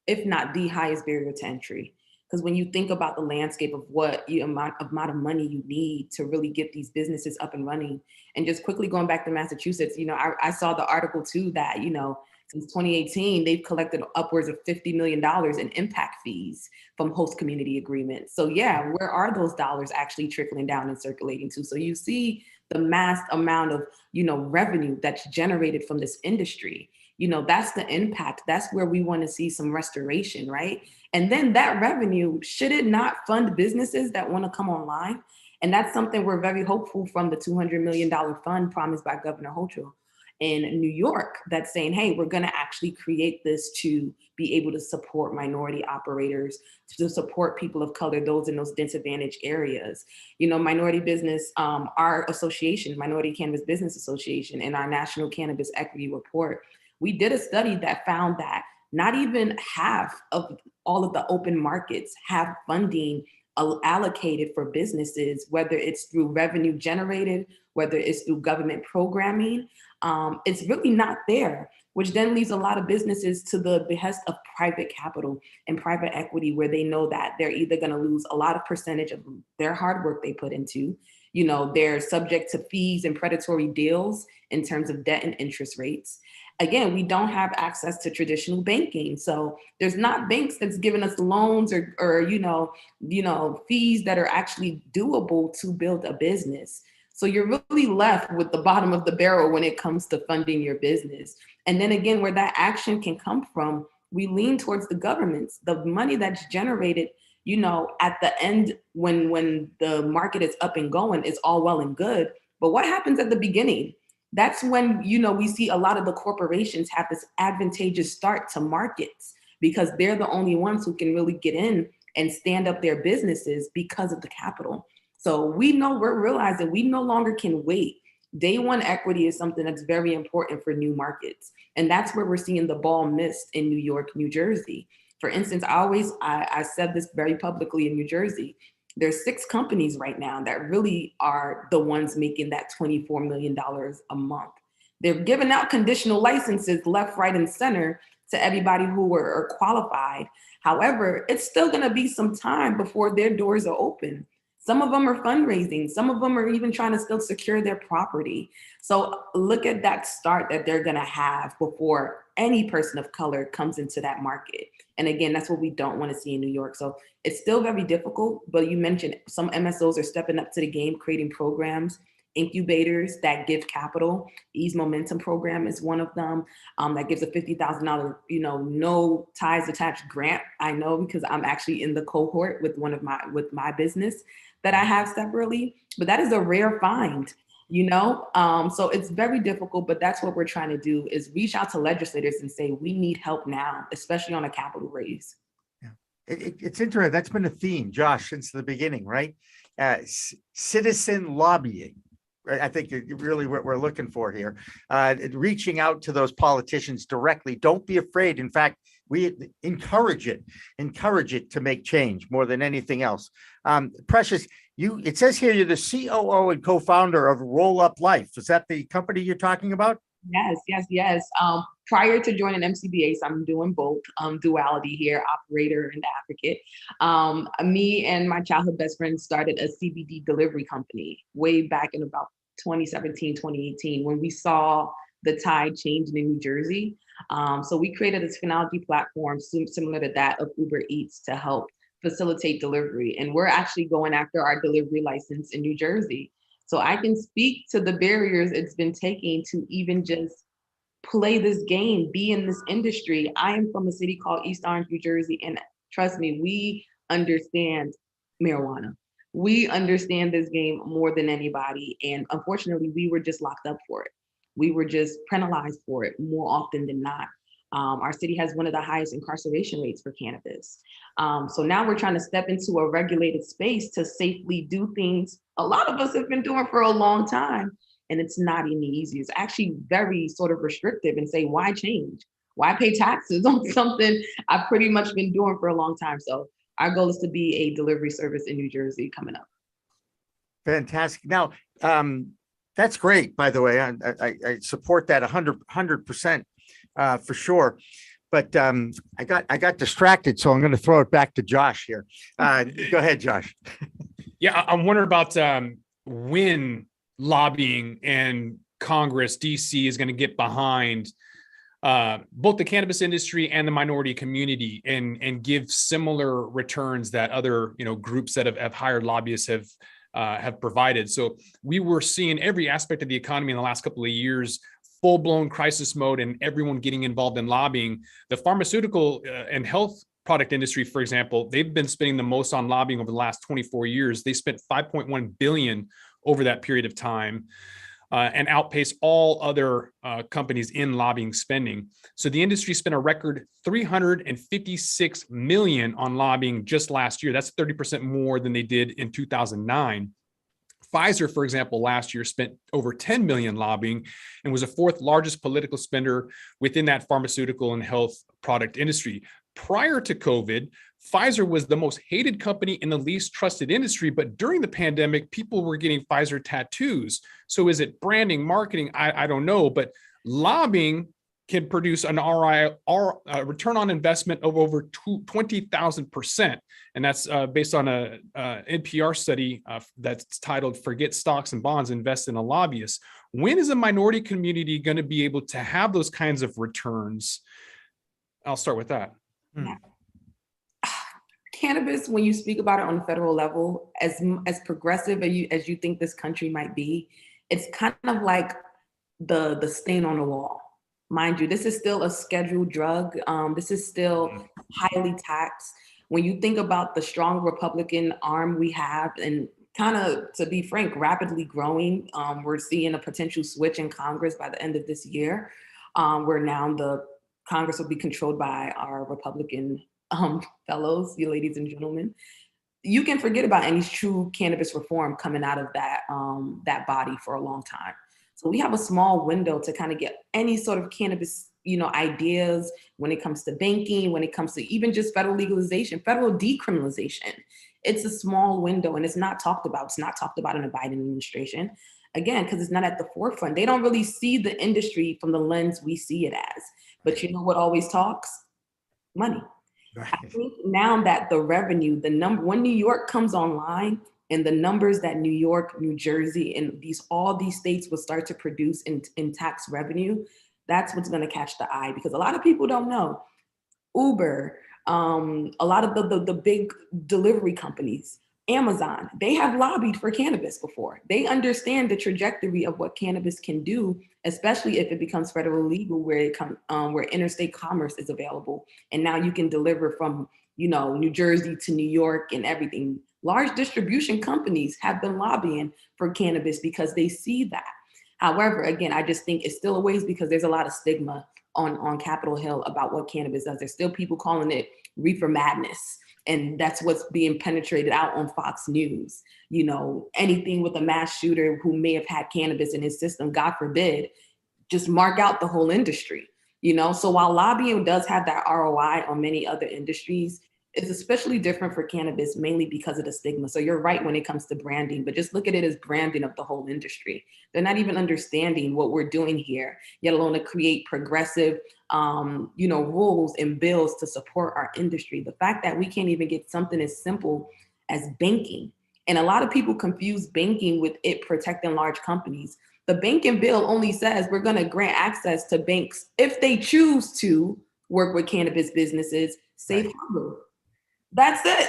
if not the highest barrier to entry. Because when you think about the landscape of what amount of money you need to really get these businesses up and running, and just quickly going back to Massachusetts, you know, I saw the article too that, you know, since 2018, they've collected upwards of $50 million in impact fees from host community agreements. So yeah, where are those dollars actually trickling down and circulating to? So you see the mass amount of, you know, revenue that's generated from this industry. You know, that's the impact. That's where we want to see some restoration, right? And then that revenue, should it not fund businesses that want to come online? And that's something we're very hopeful from the $200 million fund promised by Governor Hochul in New York, that's saying, hey, we're going to actually create this to be able to support minority operators, to support people of color, those in those disadvantaged areas. You know, minority business, our association, Minority Cannabis Business Association, in our National Cannabis Equity Report, we did a study that found that not even half of all of the open markets have funding allocated for businesses, whether it's through revenue generated, whether it's through government programming. It's really not there, which then leaves a lot of businesses to the behest of private capital and private equity, where they know that they're either going to lose a lot of percentage of their hard work they put into, they're subject to fees and predatory deals in terms of debt and interest rates. Again, we don't have access to traditional banking. So there's not banks that's giving us loans or fees that are actually doable to build a business. So you're really left with the bottom of the barrel when it comes to funding your business. And then again, where that action can come from, we lean towards the governments. The money that's generated, at the end, when the market is up and going, is all well and good. But what happens at the beginning? That's when, we see a lot of the corporations have this advantageous start to markets, because they're the only ones who can really get in and stand up their businesses because of the capital. So we're realizing we no longer can wait. Day one equity is something that's very important for new markets. And that's where we're seeing the ball missed in New York, New Jersey. For instance, I said this very publicly in New Jersey. There's 6 companies right now that really are the ones making that $24 million a month. They're giving out conditional licenses left, right, and center to everybody who are qualified. However, it's still going to be some time before their doors are open. Some of them are fundraising. Some of them are even trying to still secure their property. So look at that start that they're going to have before any person of color comes into that market. And again, that's what we don't want to see in New York. So it's still very difficult, but you mentioned some MSOs are stepping up to the game, creating programs, incubators that give capital. Ease Momentum program is one of them, that gives a $50,000, no ties attached grant. I know because I'm actually in the cohort with with my business that I have separately, but that is a rare find. So it's very difficult, but that's what we're trying to do, is reach out to legislators and say, we need help now, especially on a capital raise. Yeah. It's interesting. That's been a theme, Josh, since the beginning, right? Citizen lobbying. I think really what we're looking for here, reaching out to those politicians directly. Don't be afraid. In fact, we encourage it to make change more than anything else. Precious, it says here you're the COO and co-founder of Roll Up Life. Is that the company you're talking about? Yes. Prior to joining MCBA, so I'm doing both, duality here, operator and advocate. Me and my childhood best friend started a CBD delivery company way back in about 2017, 2018, when we saw the tide changing in New Jersey. So we created a technology platform similar to that of Uber Eats to help facilitate delivery. And we're actually going after our delivery license in New Jersey. So I can speak to the barriers it's been taking to even just play this game, be in this industry. I am from a city called East Orange, New Jersey, and trust me, we understand marijuana. We understand this game more than anybody. And unfortunately, we were just locked up for it. We were just penalized for it more often than not. Our city has one of the highest incarceration rates for cannabis. So now we're trying to step into a regulated space to safely do things a lot of us have been doing for a long time. And it's not any easier. It's actually very sort of restrictive, and say, why change? Why pay taxes on something I've pretty much been doing for a long time? So our goal is to be a delivery service in New Jersey coming up. Fantastic. Now, that's great, by the way. I support that 100%. For sure. But I got distracted, so I'm going to throw it back to Josh here. Go ahead, Josh. Yeah, I'm wondering about when lobbying and Congress, DC, is going to get behind both the cannabis industry and the minority community and give similar returns that other groups that have hired lobbyists have provided. So we were seeing every aspect of the economy in the last couple of years full-blown crisis mode and everyone getting involved in lobbying. The pharmaceutical and health product industry, for example, they've been spending the most on lobbying over the last 24 years. They spent $5.1 billion over that period of time and outpaced all other companies in lobbying spending. So the industry spent a record $356 million on lobbying just last year. That's 30% more than they did in 2009. Pfizer, for example, last year spent over $10 million lobbying and was the 4th largest political spender within that pharmaceutical and health product industry. prior to COVID, Pfizer was the most hated company in the least trusted industry, but during the pandemic, people were getting Pfizer tattoos. So is it branding, marketing? I don't know, but lobbying can produce an return on investment of over 20,000%. And that's based on a NPR study that's titled "Forget Stocks and Bonds, Invest in a Lobbyist." When is a minority community going to be able to have those kinds of returns? I'll start with that. Cannabis, when you speak about it on the federal level, as progressive as you think this country might be, it's kind of like the stain on the wall. Mind you, this is still a scheduled drug. This is still highly taxed. When you think about the strong Republican arm we have, and kind of, to be frank, rapidly growing, we're seeing a potential switch in Congress by the end of this year, where now the Congress will be controlled by our Republican fellows, you ladies and gentlemen. You can forget about any true cannabis reform coming out of that body for a long time. So we have a small window to kind of get any sort of cannabis, ideas when it comes to banking, when it comes to even just federal legalization, federal decriminalization. It's a small window and it's not talked about. It's not talked about in the Biden administration. Again, because it's not at the forefront. They don't really see the industry from the lens we see it as. But you know what always talks? Money. Right. I think now that the revenue, when New York comes online, and the numbers that New York, New Jersey, and all these states will start to produce in tax revenue, that's what's going to catch the eye. Because a lot of people don't know. Uber, a lot of the big delivery companies, Amazon, they have lobbied for cannabis before. They understand the trajectory of what cannabis can do, especially if it becomes federally legal, where interstate commerce is available, and now you can deliver from New Jersey to New York and everything. Large distribution companies have been lobbying for cannabis because they see that. However, again, I just think it's still a ways because there's a lot of stigma on Capitol Hill about what cannabis does. There's still people calling it reefer madness. And that's what's being penetrated out on Fox News. Anything with a mass shooter who may have had cannabis in his system, God forbid, just mark out the whole industry. So while lobbying does have that ROI on many other industries, it's especially different for cannabis, mainly because of the stigma. So you're right when it comes to branding, but just look at it as branding of the whole industry. They're not even understanding what we're doing here, yet alone to create progressive, rules and bills to support our industry. The fact that we can't even get something as simple as banking. And a lot of people confuse banking with it protecting large companies. The banking bill only says we're going to grant access to banks if they choose to work with cannabis businesses, safe harbor. That's it.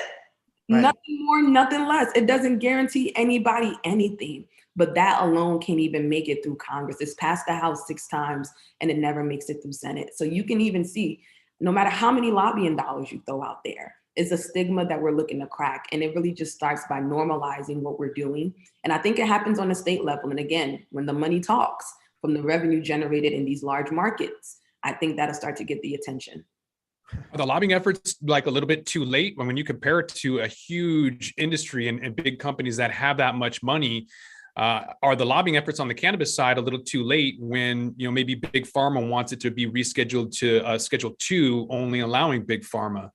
Right. Nothing more, nothing less. It doesn't guarantee anybody anything, but that alone can't even make it through Congress. It's passed the House 6 times and it never makes it through Senate. So you can even see, no matter how many lobbying dollars you throw out there, it's a stigma that we're looking to crack. And it really just starts by normalizing what we're doing. And I think it happens on the state level. And again, when the money talks from the revenue generated in these large markets, I think that'll start to get the attention. Are the lobbying efforts like a little bit too late when you compare it to a huge industry and big companies that have that much money? Are the lobbying efforts on the cannabis side a little too late when maybe Big Pharma wants it to be rescheduled to Schedule 2, only allowing Big Pharma?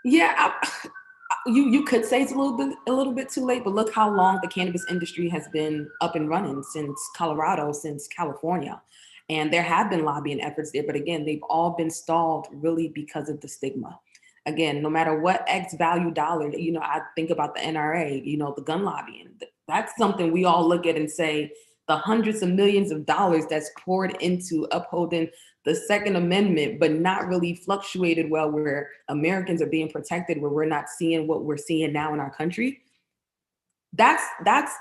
Yeah, you could say it's a little bit too late, but look how long the cannabis industry has been up and running since Colorado, since California. And there have been lobbying efforts there, but again, they've all been stalled really because of the stigma. Again, no matter what X value dollar, I think about the NRA, the gun lobbying. That's something we all look at and say, the hundreds of millions of dollars that's poured into upholding the Second Amendment, but not really fluctuated well, where Americans are being protected, where we're not seeing what we're seeing now in our country. That's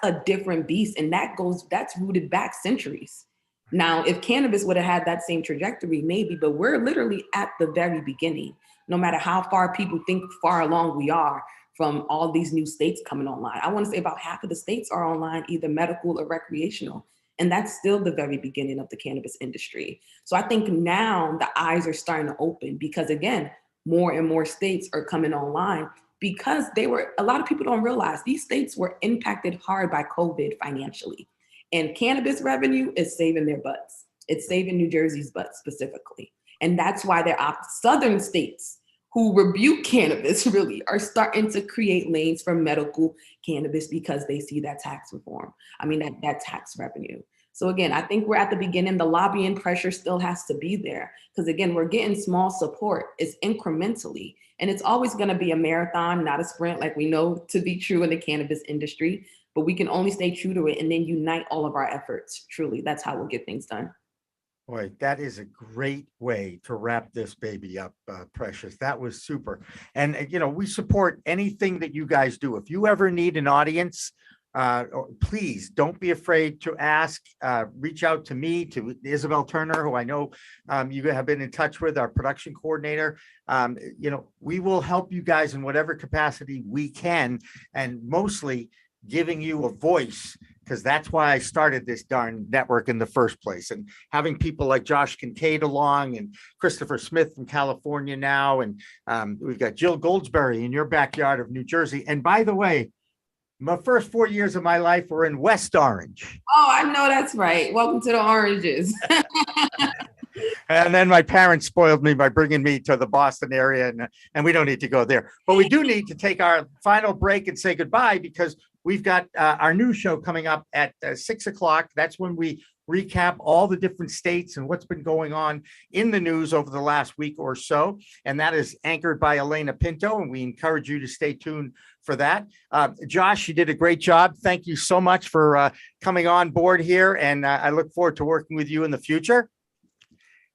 a different beast. And that's rooted back centuries. Now, if cannabis would have had that same trajectory, maybe, but we're literally at the very beginning, no matter how far people think far along we are from all these new states coming online. I want to say about half of the states are online, either medical or recreational. And that's still the very beginning of the cannabis industry. So I think now the eyes are starting to open because, again, more and more states are coming online because a lot of people don't realize these states were impacted hard by COVID financially. And cannabis revenue is saving their butts. It's saving New Jersey's butt specifically. And that's why southern states who rebuke cannabis really are starting to create lanes for medical cannabis because they see that tax reform. I mean, that tax revenue. So again, I think we're at the beginning. The lobbying pressure still has to be there because again, we're getting small support. It's incrementally, and it's always going to be a marathon, not a sprint, like we know to be true in the cannabis industry. But we can only stay true to it and then unite all of our efforts. Truly, that's how we'll get things done. Boy, that is a great way to wrap this baby up, Precious. That was super. And, we support anything that you guys do. If you ever need an audience, please don't be afraid to ask. Reach out to me, to Isabel Turner, who I know you have been in touch with, our production coordinator. We will help you guys in whatever capacity we can, and mostly giving you a voice, because that's why I started this darn network in the first place. And having people like Josh Kincaid along and Christopher Smith from California now. And we've got Jill Goldsberry in your backyard of New Jersey. And by the way, my first 4 years of my life were in West Orange. Oh, I know that's right. Welcome to the Oranges. And then my parents spoiled me by bringing me to the Boston area, and we don't need to go there. But we do need to take our final break and say goodbye, because we've got our new show coming up at 6 o'clock. That's when we recap all the different states and what's been going on in the news over the last week or so. And that is anchored by Elena Pinto, and we encourage you to stay tuned for that. Josh, you did a great job. Thank you so much for coming on board here, and I look forward to working with you in the future.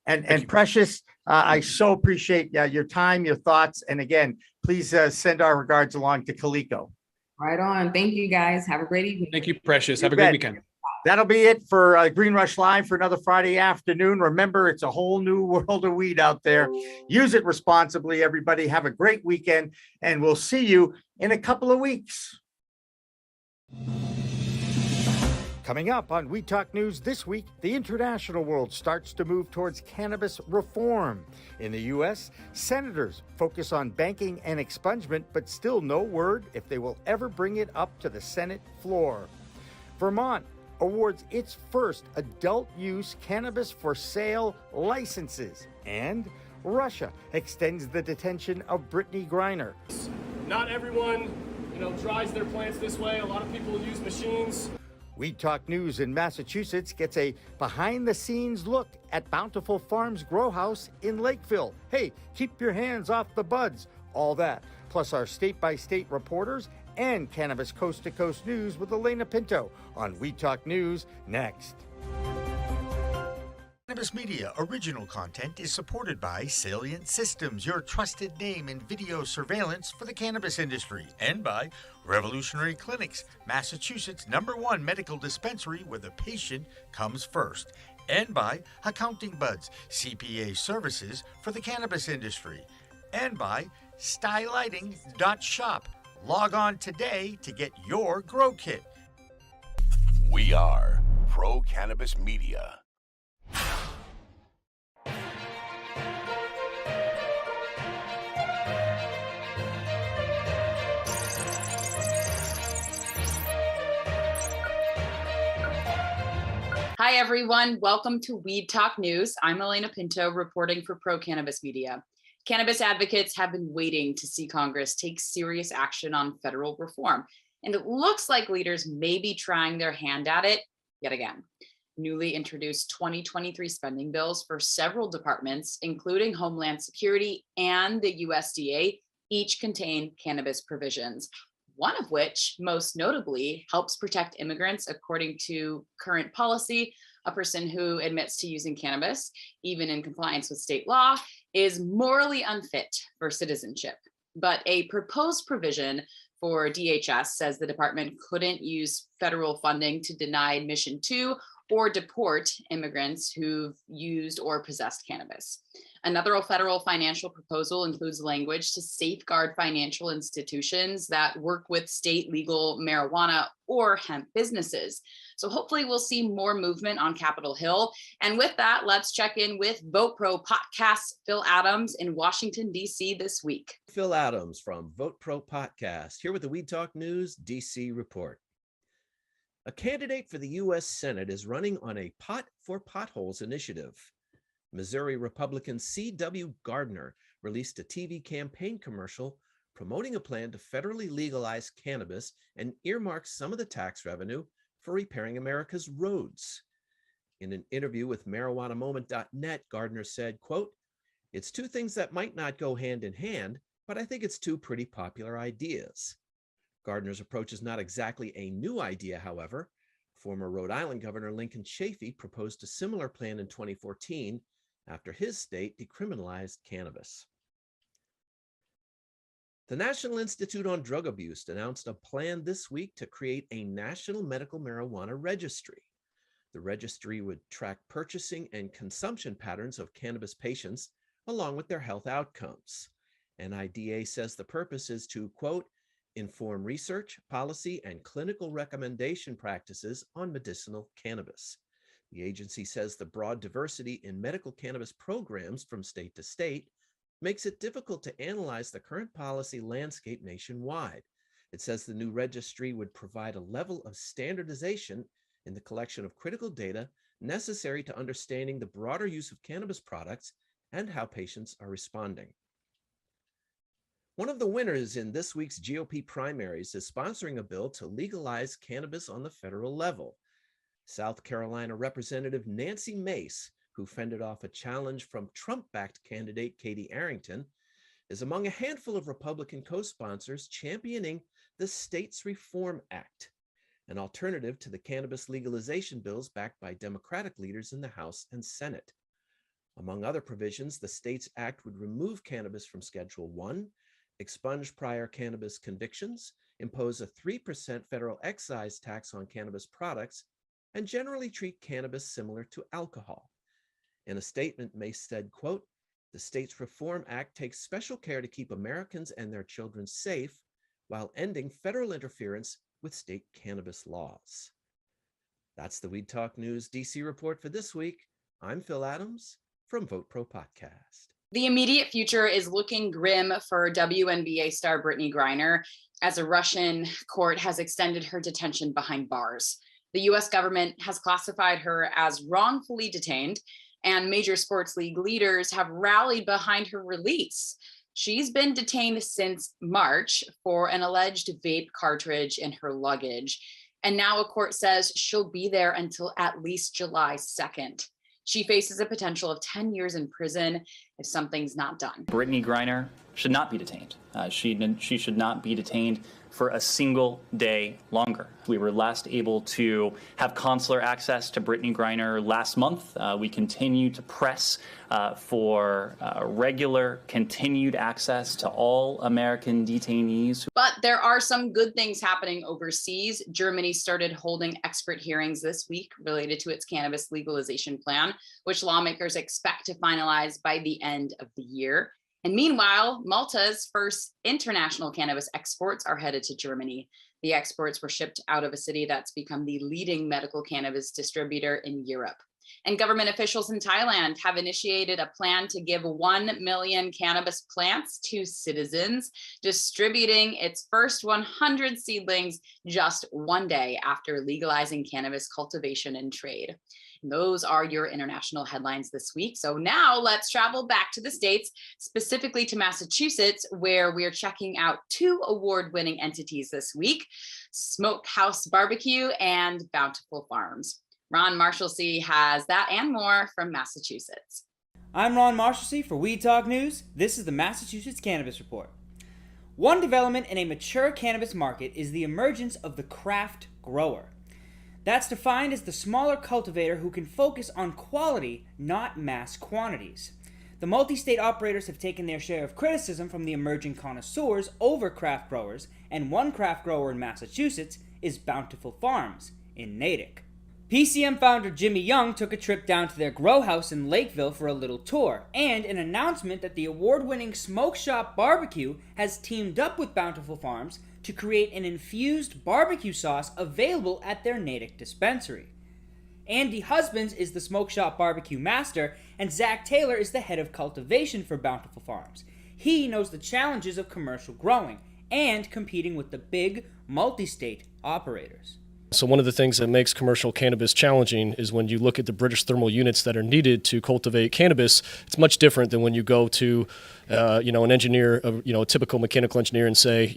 And Precious, I so appreciate your time, your thoughts. And again, please send our regards along to Kaliko. Right on. Thank you, guys. Have a great evening. Thank you, Precious. Have a great weekend. That'll be it for Green Rush Live for another Friday afternoon. Remember, it's a whole new world of weed out there. Use it responsibly, everybody. Have a great weekend, and we'll see you in a couple of weeks. Coming up on We Talk News this week, the international world starts to move towards cannabis reform. In the U.S., senators focus on banking and expungement, but still no word if they will ever bring it up to the Senate floor. Vermont awards its first adult-use cannabis for sale licenses. And Russia extends the detention of Brittany Griner. Not everyone, dries their plants this way. A lot of people use machines. We Talk News in Massachusetts gets a behind-the-scenes look at Bountiful Farms Grow House in Lakeville. Hey, keep your hands off the buds. All that, plus our state-by-state reporters and Cannabis Coast to Coast News with Elena Pinto on We Talk News next. Cannabis Media original content is supported by Salient Systems, your trusted name in video surveillance for the cannabis industry, and by Revolutionary Clinics, Massachusetts' #1 medical dispensary where the patient comes first, and by Accounting Buds, CPA services for the cannabis industry, and by stylighting.shop. Log on today to get your grow kit. We are Pro Cannabis Media. Hi, everyone. Welcome to Weed Talk News. I'm Elena Pinto, reporting for Pro Cannabis Media. Cannabis advocates have been waiting to see Congress take serious action on federal reform, and it looks like leaders may be trying their hand at it yet again. Newly introduced 2023 spending bills for several departments, including Homeland Security and the USDA, each contain cannabis provisions, one of which most notably helps protect immigrants. According to current policy, a person who admits to using cannabis, even in compliance with state law, is morally unfit for citizenship. But a proposed provision for DHS says the department couldn't use federal funding to deny admission to or deport immigrants who've used or possessed cannabis. Another federal financial proposal includes language to safeguard financial institutions that work with state legal marijuana or hemp businesses. So hopefully we'll see more movement on Capitol Hill. And with that, let's check in with Vote Pro Podcast Phil Adams in Washington, D.C. this week. Phil Adams from Vote Pro Podcast, here with the Weed Talk News DC report. A candidate for the U.S. Senate is running on a Pot for Potholes initiative. Missouri Republican C.W. Gardner released a TV campaign commercial promoting a plan to federally legalize cannabis and earmark some of the tax revenue for repairing America's roads. In an interview with MarijuanaMoment.net, Gardner said, quote, "It's two things that might not go hand in hand, but I think it's two pretty popular ideas." Gardner's approach is not exactly a new idea, however. Former Rhode Island Governor Lincoln Chafee proposed a similar plan in 2014 after his state decriminalized cannabis. The National Institute on Drug Abuse announced a plan this week to create a national medical marijuana registry. The registry would track purchasing and consumption patterns of cannabis patients along with their health outcomes. NIDA says the purpose is to, quote, "inform research, policy, and clinical recommendation practices on medicinal cannabis." The agency says the broad diversity in medical cannabis programs from state to state makes it difficult to analyze the current policy landscape nationwide. It says the new registry would provide a level of standardization in the collection of critical data necessary to understanding the broader use of cannabis products and how patients are responding. One of the winners in this week's GOP primaries is sponsoring a bill to legalize cannabis on the federal level. South Carolina Representative Nancy Mace, who fended off a challenge from Trump-backed candidate Katie Arrington, is among a handful of Republican co-sponsors championing the States Reform Act, an alternative to the cannabis legalization bills backed by Democratic leaders in the House and Senate. Among other provisions, the States Act would remove cannabis from Schedule 1, expunge prior cannabis convictions, impose a 3% federal excise tax on cannabis products, and generally treat cannabis similar to alcohol. In a statement, Mace said, quote, "The States Reform Act takes special care to keep Americans and their children safe while ending federal interference with state cannabis laws." That's the Weed Talk News DC report for this week. I'm Phil Adams from Vote Pro Podcast. The immediate future is looking grim for WNBA star Brittany Griner as a Russian court has extended her detention behind bars. The U.S. government has classified her as wrongfully detained, and major sports league leaders have rallied behind her release. She's been detained since March for an alleged vape cartridge in her luggage, and now a court says she'll be there until at least July 2nd. She faces a potential of 10 years in prison if something's not done. Brittany Griner should not be detained. She should not be detained for a single day longer. We were last able to have consular access to Brittany Griner last month. We continue to press for regular, continued access to all American detainees. But there are some good things happening overseas. Germany started holding expert hearings this week related to its cannabis legalization plan, which lawmakers expect to finalize by the end of the year. And meanwhile, Malta's first international cannabis exports are headed to Germany. The exports were shipped out of a city that's become the leading medical cannabis distributor in Europe. And government officials in Thailand have initiated a plan to give 1 million cannabis plants to citizens, distributing its first 100 seedlings just one day after legalizing cannabis cultivation and trade. And those are your international headlines this week. So now let's travel back to the States, specifically to Massachusetts, where we're checking out 2 award-winning entities this week, Smokehouse Barbecue and Bountiful Farms. Ron Marshalsea has that and more from Massachusetts. I'm Ron Marshalsea for Weed Talk News. This is the Massachusetts Cannabis Report. One development in a mature cannabis market is the emergence of the craft grower. That's defined as the smaller cultivator who can focus on quality, not mass quantities. The multi-state operators have taken their share of criticism from the emerging connoisseurs over craft growers, and one craft grower in Massachusetts is Bountiful Farms in Natick. PCM founder Jimmy Young took a trip down to their grow house in Lakeville for a little tour, and an announcement that the award-winning Smoke Shop Barbecue has teamed up with Bountiful Farms to create an infused barbecue sauce available at their Natick dispensary. Andy Husbands is the Smoke Shop Barbecue master, and Zach Taylor is the head of cultivation for Bountiful Farms. He knows the challenges of commercial growing and competing with the big multi-state operators. So one of the things that makes commercial cannabis challenging is when you look at the British thermal units that are needed to cultivate cannabis, it's much different than when you go to an engineer, a typical mechanical engineer, and say,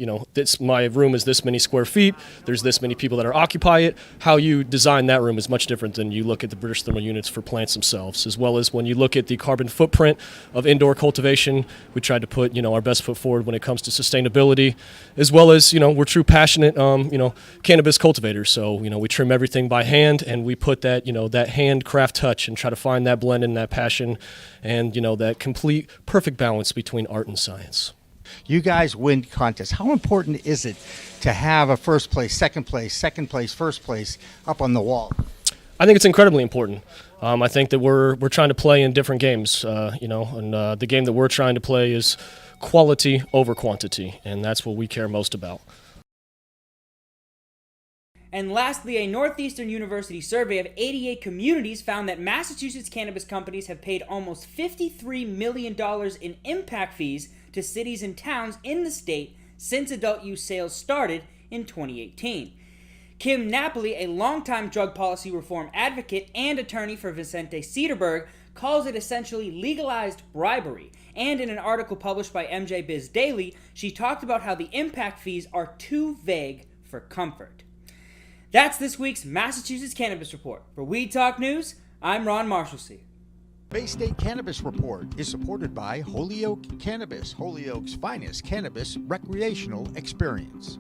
my room is this many square feet, there's this many people that are occupy it. How you design that room is much different than you look at the British thermal units for plants themselves, as well as when you look at the carbon footprint of indoor cultivation. We tried to put, our best foot forward when it comes to sustainability, as well as, we're true passionate, cannabis cultivators. So, we trim everything by hand, and we put that, that handcraft touch and try to find that blend and that passion and, that complete perfect balance between art and science. You guys win contests. How important is it to have a first place, second place, first place up on the wall? I think it's incredibly important. I think that we're trying to play in different games, and the game that we're trying to play is quality over quantity, and that's what we care most about. And lastly, a Northeastern University survey of 88 communities found that Massachusetts cannabis companies have paid almost $53 million in impact fees to cities and towns in the state since adult use sales started in 2018. Kim Napoli, a longtime drug policy reform advocate and attorney for Vicente Cederberg, calls it essentially legalized bribery. And in an article published by MJ Biz Daily, she talked about how the impact fees are too vague for comfort. That's this week's Massachusetts Cannabis Report. For Weed Talk News, I'm Ron Marshalsea. Bay State Cannabis Report is supported by Holyoke Cannabis, Holyoke's finest cannabis recreational experience.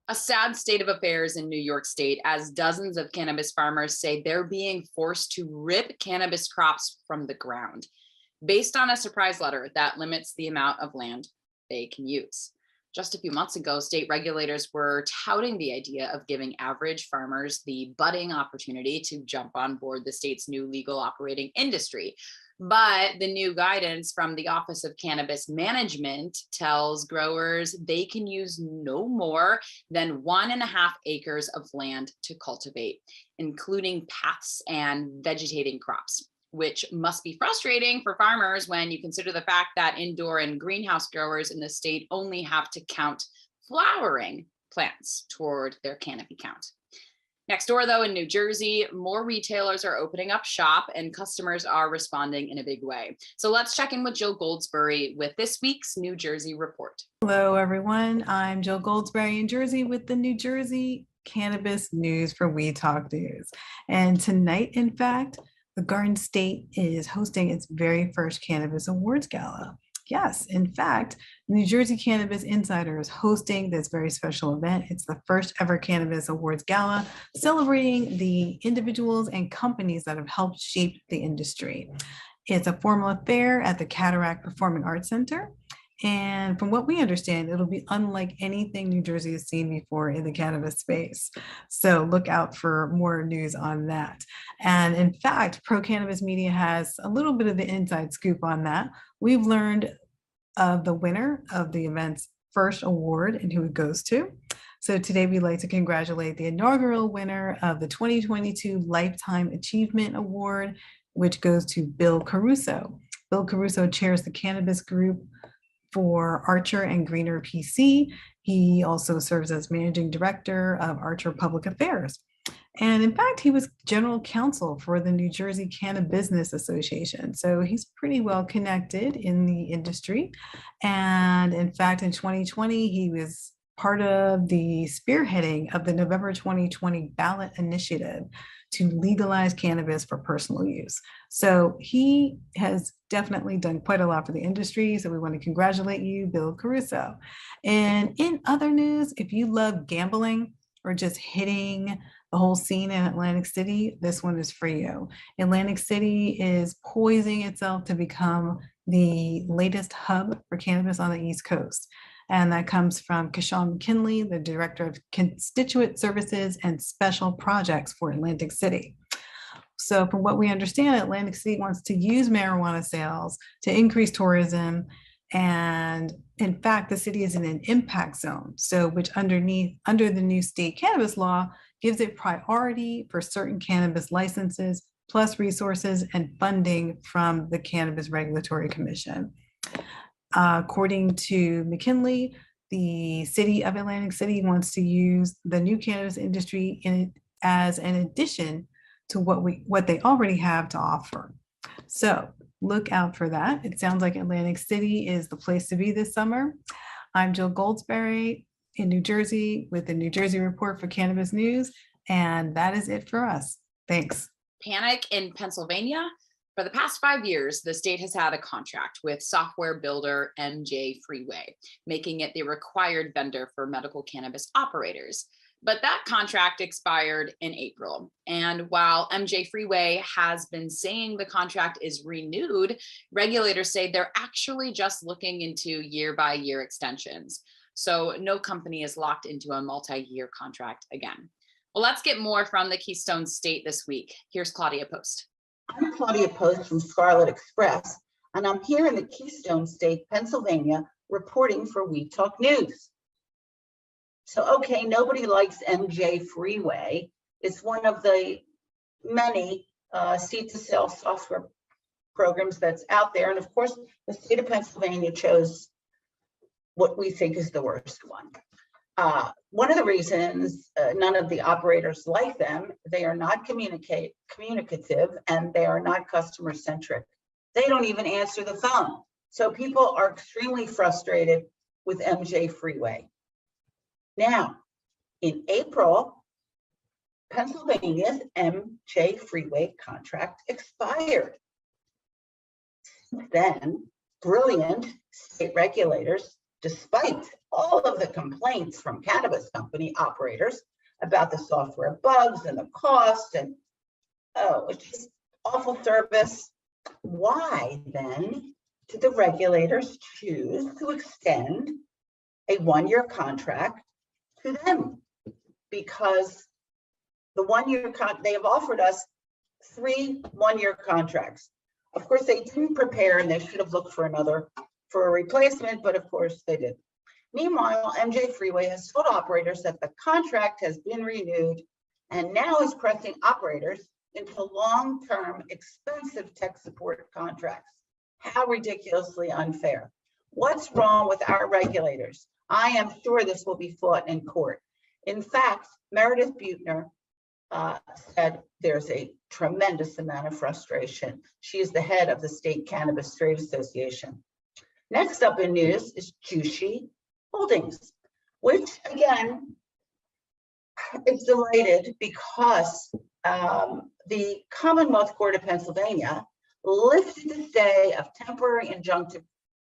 A sad state of affairs in New York State as dozens of cannabis farmers say they're being forced to rip cannabis crops from the ground, based on a surprise letter that limits the amount of land they can use. Just a few months ago, state regulators were touting the idea of giving average farmers the budding opportunity to jump on board the state's new legal operating industry. But the new guidance from the Office of Cannabis Management tells growers they can use no more than 1.5 acres of land to cultivate, including paths and vegetating crops, which must be frustrating for farmers when you consider the fact that indoor and greenhouse growers in the state only have to count flowering plants toward their canopy count. Next door, though, in New Jersey, more retailers are opening up shop and customers are responding in a big way. So let's check in with Jill Goldsberry with this week's New Jersey report. Hello, everyone. I'm Jill Goldsberry in Jersey with the New Jersey Cannabis News for Weed Talk News. And tonight, in fact, the Garden State is hosting its very first Cannabis Awards Gala. Yes, in fact, New Jersey Cannabis Insider is hosting this very special event. It's the first ever Cannabis Awards Gala, celebrating the individuals and companies that have helped shape the industry. It's a formal affair at the Cataract Performing Arts Center. And from what we understand, it'll be unlike anything New Jersey has seen before in the cannabis space. So look out for more news on that. And in fact, Pro Cannabis Media has a little bit of the inside scoop on that. We've learned of the winner of the event's first award and who it goes to. So today we'd like to congratulate the inaugural winner of the 2022 Lifetime Achievement Award, which goes to Bill Caruso. Bill Caruso chairs the cannabis group for Archer and Greener PC. He also serves as managing director of Archer Public Affairs. And in fact, he was general counsel for the New Jersey Cannabis Association. So he's pretty well connected in the industry. And in fact, in 2020, he was part of the spearheading of the November 2020 ballot initiative to legalize cannabis for personal use. So he has definitely done quite a lot for the industry. So we want to congratulate you, Bill Caruso. And in other news, if you love gambling or just hitting the whole scene in Atlantic City, this one is for you. Atlantic City is poising itself to become the latest hub for cannabis on the East Coast. And that comes from Kashawn McKinley, the Director of Constituent Services and Special Projects for Atlantic City. So from what we understand, Atlantic City wants to use marijuana sales to increase tourism. And in fact, the city is in an impact zone, so which under the new state cannabis law gives it priority for certain cannabis licenses, plus resources and funding from the Cannabis Regulatory Commission. According to McKinley, the city of Atlantic City wants to use the new cannabis industry as an addition to what they already have to offer. So look out for that. It sounds like Atlantic City is the place to be this summer. I'm Jill Goldsberry in New Jersey with the New Jersey Report for Cannabis News, and that is it for us. Thanks. Panic in Pennsylvania. For the past 5 years, the state has had a contract with software builder MJ Freeway, making it the required vendor for medical cannabis operators. But that contract expired in April. And while MJ Freeway has been saying the contract is renewed, regulators say they're actually just looking into year-by-year extensions. So no company is locked into a multi-year contract again. Well, let's get more from the Keystone State this week. Here's Claudia Post. I'm Claudia Post from Scarlet Express, and I'm here in the Keystone State, Pennsylvania, reporting for We Talk News. So, okay, nobody likes MJ Freeway. It's one of the many seed-to-sale software programs that's out there. And of course, the state of Pennsylvania chose what we think is the worst one. One of the reasons none of the operators like them, they are not communicative and they are not customer-centric. They don't even answer the phone. So people are extremely frustrated with MJ Freeway. Now, in April, Pennsylvania's MJ Freeway contract expired. Since then, brilliant state regulators, despite all of the complaints from cannabis company operators about the software bugs and the cost and, it's just awful service. Why then did the regulators choose to extend a one-year contract to them? Because the one-year they have offered us 3 one-year contracts. Of course, they didn't prepare and they should have looked for a replacement, but of course they did. Meanwhile, MJ Freeway has told operators that the contract has been renewed and now is pressing operators into long-term, expensive tech support contracts. How ridiculously unfair. What's wrong with our regulators? I am sure this will be fought in court. In fact, Meredith Buettner said there's a tremendous amount of frustration. She is the head of the State Cannabis Trade Association. Next up in news is Jushi Holdings, which again is delighted because the Commonwealth Court of Pennsylvania lifted the stay of temporary injunctive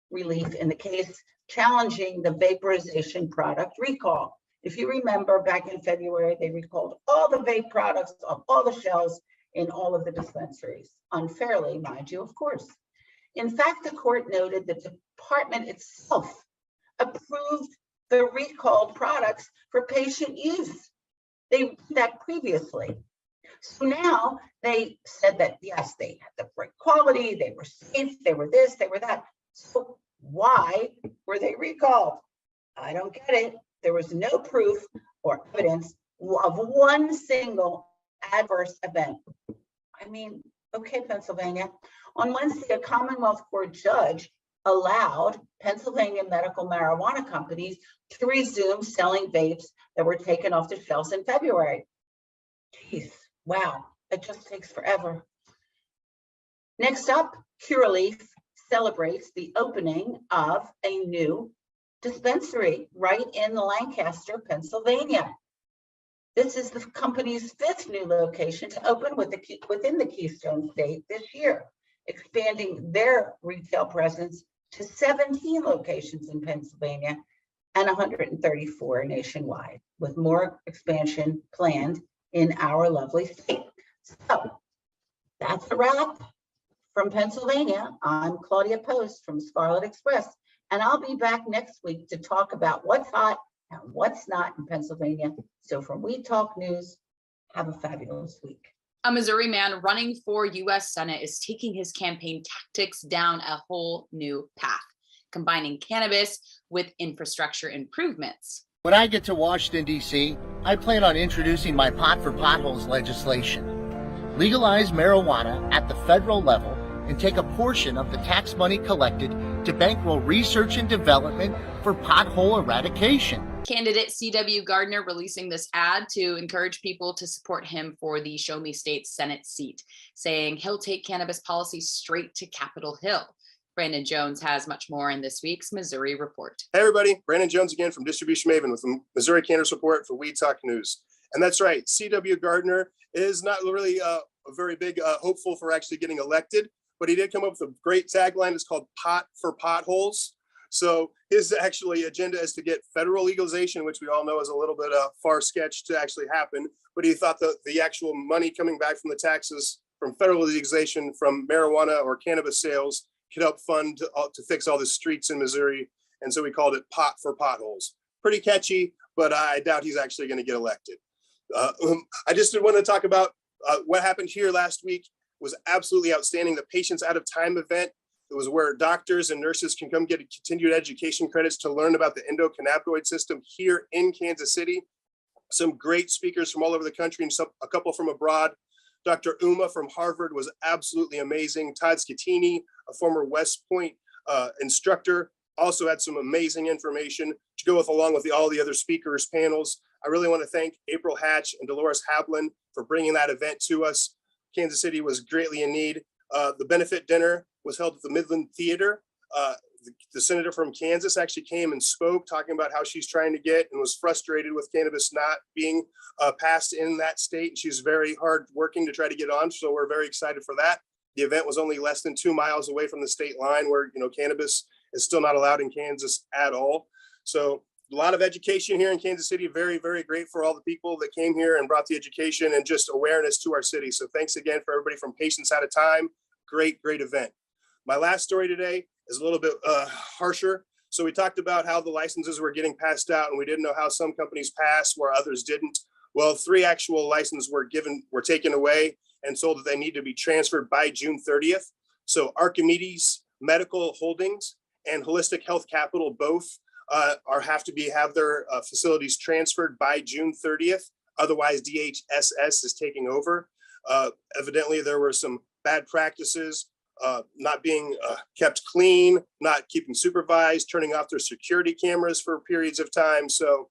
relief in the case challenging the vaporization product recall. If you remember, back in February, they recalled all the vape products on all the shelves in all of the dispensaries, unfairly, mind you, of course. In fact, the court noted that the department itself approved the recalled products for patient use. They did that previously. So now they said that, yes, they had the great quality, they were safe, they were this, they were that. So why were they recalled? I don't get it. There was no proof or evidence of one single adverse event. I mean, okay, Pennsylvania. On Wednesday, a Commonwealth Court judge allowed Pennsylvania medical marijuana companies to resume selling vapes that were taken off the shelves in February. Jeez, wow, it just takes forever. Next up, Curaleaf celebrates the opening of a new dispensary right in Lancaster, Pennsylvania. This is the company's 5th new location to open within the Keystone State this year, expanding their retail presence to 17 locations in Pennsylvania and 134 nationwide, with more expansion planned in our lovely state. So that's a wrap from Pennsylvania. I'm Claudia Post from Scarlet Express, and I'll be back next week to talk about what's hot and what's not in Pennsylvania. So from We Talk News, have a fabulous week. A Missouri man running for U.S. Senate is taking his campaign tactics down a whole new path, combining cannabis with infrastructure improvements. When I get to Washington, D.C., I plan on introducing my Pot for Potholes legislation. Legalize marijuana at the federal level and take a portion of the tax money collected to bankroll research and development for pothole eradication. Candidate C.W. Gardner releasing this ad to encourage people to support him for the Show Me State Senate seat, saying he'll take cannabis policy straight to Capitol Hill. Brandon Jones has much more in this week's Missouri Report. Hey everybody, Brandon Jones again from Distribution Maven with the Missouri Cannabis Report for Weed Talk News. And that's right, C.W. Gardner is not really a very big hopeful for actually getting elected, but he did come up with a great tagline. It's called Pot for Potholes. So his actually agenda is to get federal legalization, which we all know is a little bit far-fetched to actually happen. But he thought that the actual money coming back from the taxes from federal legalization from marijuana or cannabis sales could help fund to fix all the streets in Missouri. And so we called it Pot for Potholes. Pretty catchy, but I doubt he's actually going to get elected. I just want to talk about what happened here last week. Was absolutely outstanding. The Patients Out of Time event. It was where doctors and nurses can come get continued education credits to learn about the endocannabinoid system here in Kansas City. Some great speakers from all over the country and a couple from abroad. Dr. Uma from Harvard was absolutely amazing. Todd Scatini, a former West Point instructor, also had some amazing information to go along with all the other speakers panels. I really want to thank April Hatch and Dolores Hablin for bringing that event to us. Kansas City was greatly in need. The benefit dinner was held at the Midland Theater. The senator from Kansas actually came and spoke, talking about how she's trying to get and was frustrated with cannabis not being passed in that state. She's very hard working to try to get on, so we're very excited for that. The event was only less than 2 miles away from the state line, where cannabis is still not allowed in Kansas at all. So a lot of education here in Kansas City. Very, very great for all the people that came here and brought the education and just awareness to our city. So thanks again for everybody from Patients Out of Time. Great event. My last story today is a little bit harsher. So we talked about how the licenses were getting passed out, and we didn't know how some companies passed where others didn't. Well, 3 actual licenses were taken away and told that they need to be transferred by June 30th. So Archimedes Medical Holdings and Holistic Health Capital both have their facilities transferred by June 30th. Otherwise, DHSS is taking over. Evidently, there were some bad practices, not being kept clean, not keeping supervised, turning off their security cameras for periods of time. So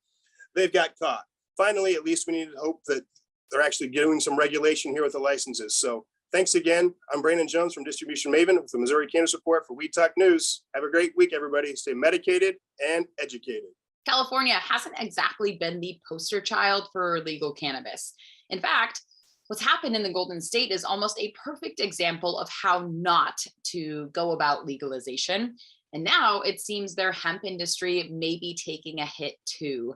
they've got caught. Finally, at least we need to hope that they're actually doing some regulation here with the licenses. So thanks again. I'm Brandon Jones from Distribution Maven with the Missouri Cannabis Report for Weed Talk News. Have a great week, everybody. Stay medicated and educated. California hasn't exactly been the poster child for legal cannabis. In fact, what's happened in the Golden State is almost a perfect example of how not to go about legalization. And now it seems their hemp industry may be taking a hit too,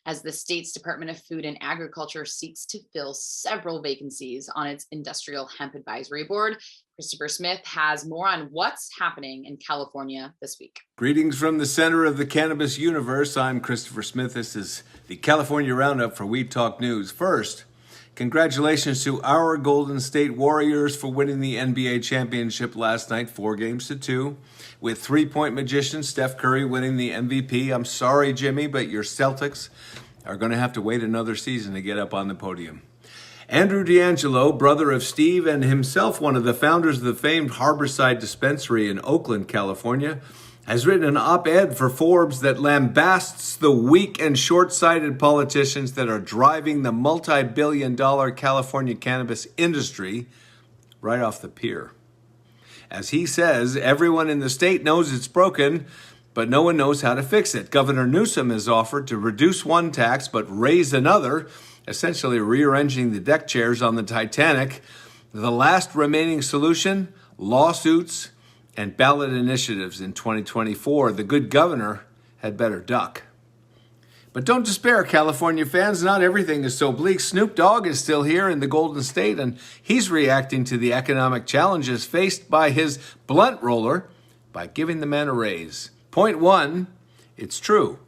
as the state's Department of Food and Agriculture seeks to fill several vacancies on its Industrial Hemp Advisory Board. Christopher Smith has more on what's happening in California this week. Greetings from the center of the cannabis universe. I'm Christopher Smith. This is the California Roundup for Weed Talk News. First, congratulations to our Golden State Warriors for winning the NBA championship last night, 4-2, with three-point magician Steph Curry winning the MVP. I'm sorry, Jimmy, but your Celtics are going to have to wait another season to get up on the podium. Andrew D'Angelo, brother of Steve and himself one of the founders of the famed Harborside Dispensary in Oakland, California, has written an op-ed for Forbes that lambasts the weak and short-sighted politicians that are driving the multi-billion-dollar California cannabis industry right off the pier. As he says, everyone in the state knows it's broken, but no one knows how to fix it. Governor Newsom has offered to reduce one tax but raise another, essentially rearranging the deck chairs on the Titanic. The last remaining solution, lawsuits and ballot initiatives in 2024. The good governor had better duck. But don't despair, California fans. Not everything is so bleak. Snoop Dogg is still here in the Golden State, and he's reacting to the economic challenges faced by his blunt roller by giving the man a raise. Point 1, it's true.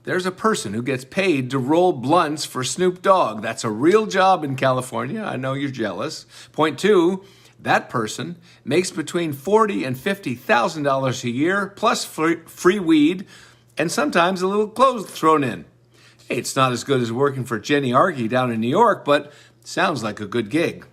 There's a person who gets paid to roll blunts for Snoop Dogg. That's a real job in California. I know you're jealous. Point 2, that person makes between $40,000 and $50,000 a year, plus free weed, and sometimes a little clothes thrown in. Hey, it's not as good as working for Jenny Argy down in New York, but sounds like a good gig.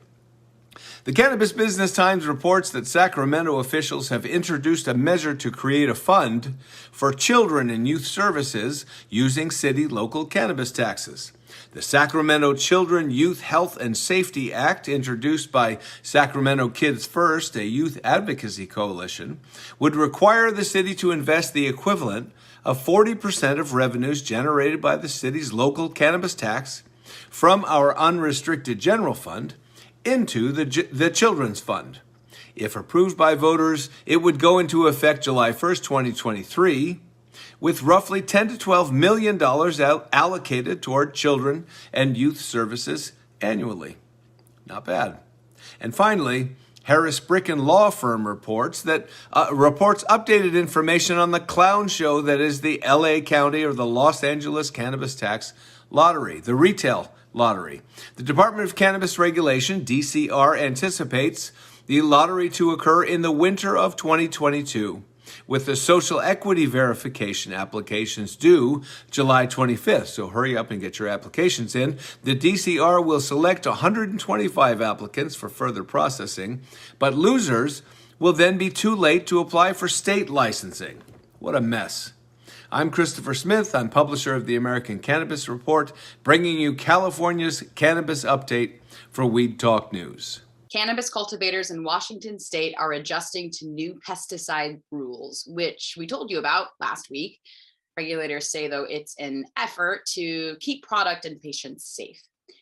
The Cannabis Business Times reports that Sacramento officials have introduced a measure to create a fund for children and youth services using city local cannabis taxes. The Sacramento Children, Youth, Health, and Safety Act, introduced by Sacramento Kids First, a youth advocacy coalition, would require the city to invest the equivalent of 40% of revenues generated by the city's local cannabis tax from our unrestricted general fund into the Children's Fund. If approved by voters, it would go into effect July 1st, 2023, with roughly $10 to $12 million allocated toward children and youth services annually. Not bad. And finally, Harris Bricken Law Firm reports updated information on the clown show that is the LA County or the Los Angeles Cannabis Tax Lottery, the retail lottery. The Department of Cannabis Regulation, DCR, anticipates the lottery to occur in the winter of 2022, with the social equity verification applications due July 25th. So hurry up and get your applications in. The DCR will select 125 applicants for further processing, but losers will then be too late to apply for state licensing. What a mess. I'm Christopher Smith. I'm publisher of the American Cannabis Report, bringing you California's cannabis update for Weed Talk News. Cannabis cultivators in Washington state are adjusting to new pesticide rules, which we told you about last week. Regulators say, though, it's an effort to keep product and patients safe.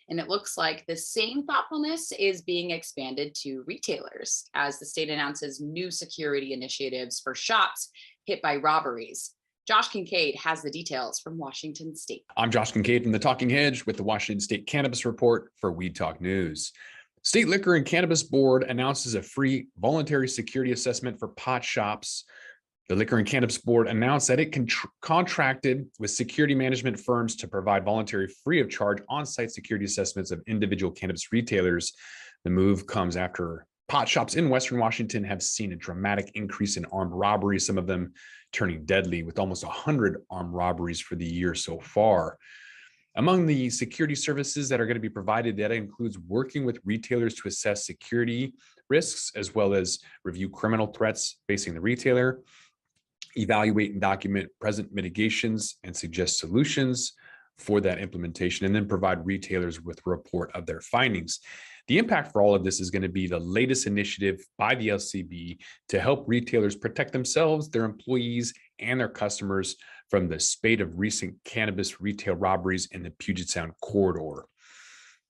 And it looks like the same thoughtfulness is being expanded to retailers as the state announces new security initiatives for shops hit by robberies. Josh Kincaid has the details from Washington State. I'm Josh Kincaid from the Talking Hedge with the Washington State Cannabis Report for Weed Talk News. State Liquor and Cannabis Board announces a free voluntary security assessment for pot shops. The Liquor and Cannabis Board announced that it contracted with security management firms to provide voluntary free of charge on-site security assessments of individual cannabis retailers. The move comes after pot shops in Western Washington have seen a dramatic increase in armed robberies, some of them turning deadly, with almost 100 armed robberies for the year so far. Among the security services that are going to be provided, that includes working with retailers to assess security risks, as well as review criminal threats facing the retailer, evaluate and document present mitigations and suggest solutions for that implementation, and then provide retailers with a report of their findings. The impact for all of this is going to be the latest initiative by the LCB to help retailers protect themselves, their employees, and their customers from the spate of recent cannabis retail robberies in the Puget Sound corridor.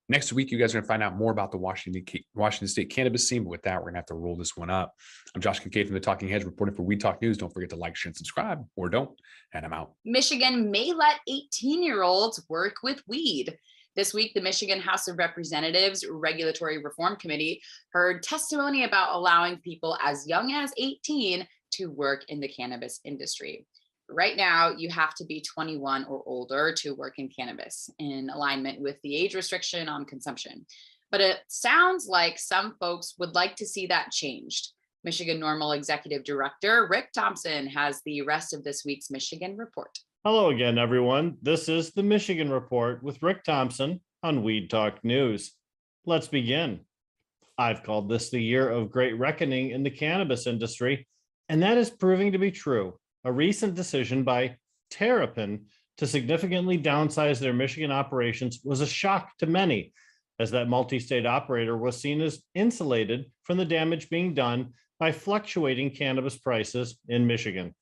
Next week, you guys are going to find out more about the Washington State cannabis scene. But with that, we're going to have to roll this one up. I'm Josh Kincaid from the Talking Hedge, reporting for Weed Talk News. Don't forget to like, share, and subscribe, or don't. And I'm out. Michigan may let 18-year-olds work with weed. This week, the Michigan House of Representatives Regulatory Reform Committee heard testimony about allowing people as young as 18 to work in the cannabis industry. Right now, you have to be 21 or older to work in cannabis, in alignment with the age restriction on consumption. But it sounds like some folks would like to see that changed. Michigan NORML Executive Director Rick Thompson has the rest of this week's Michigan Report. Hello again, everyone. This is the Michigan Report with Rick Thompson on Weed Talk News. Let's begin. I've called this the year of great reckoning in the cannabis industry, and that is proving to be true. A recent decision by Terrapin to significantly downsize their Michigan operations was a shock to many, as that multi-state operator was seen as insulated from the damage being done by fluctuating cannabis prices in Michigan.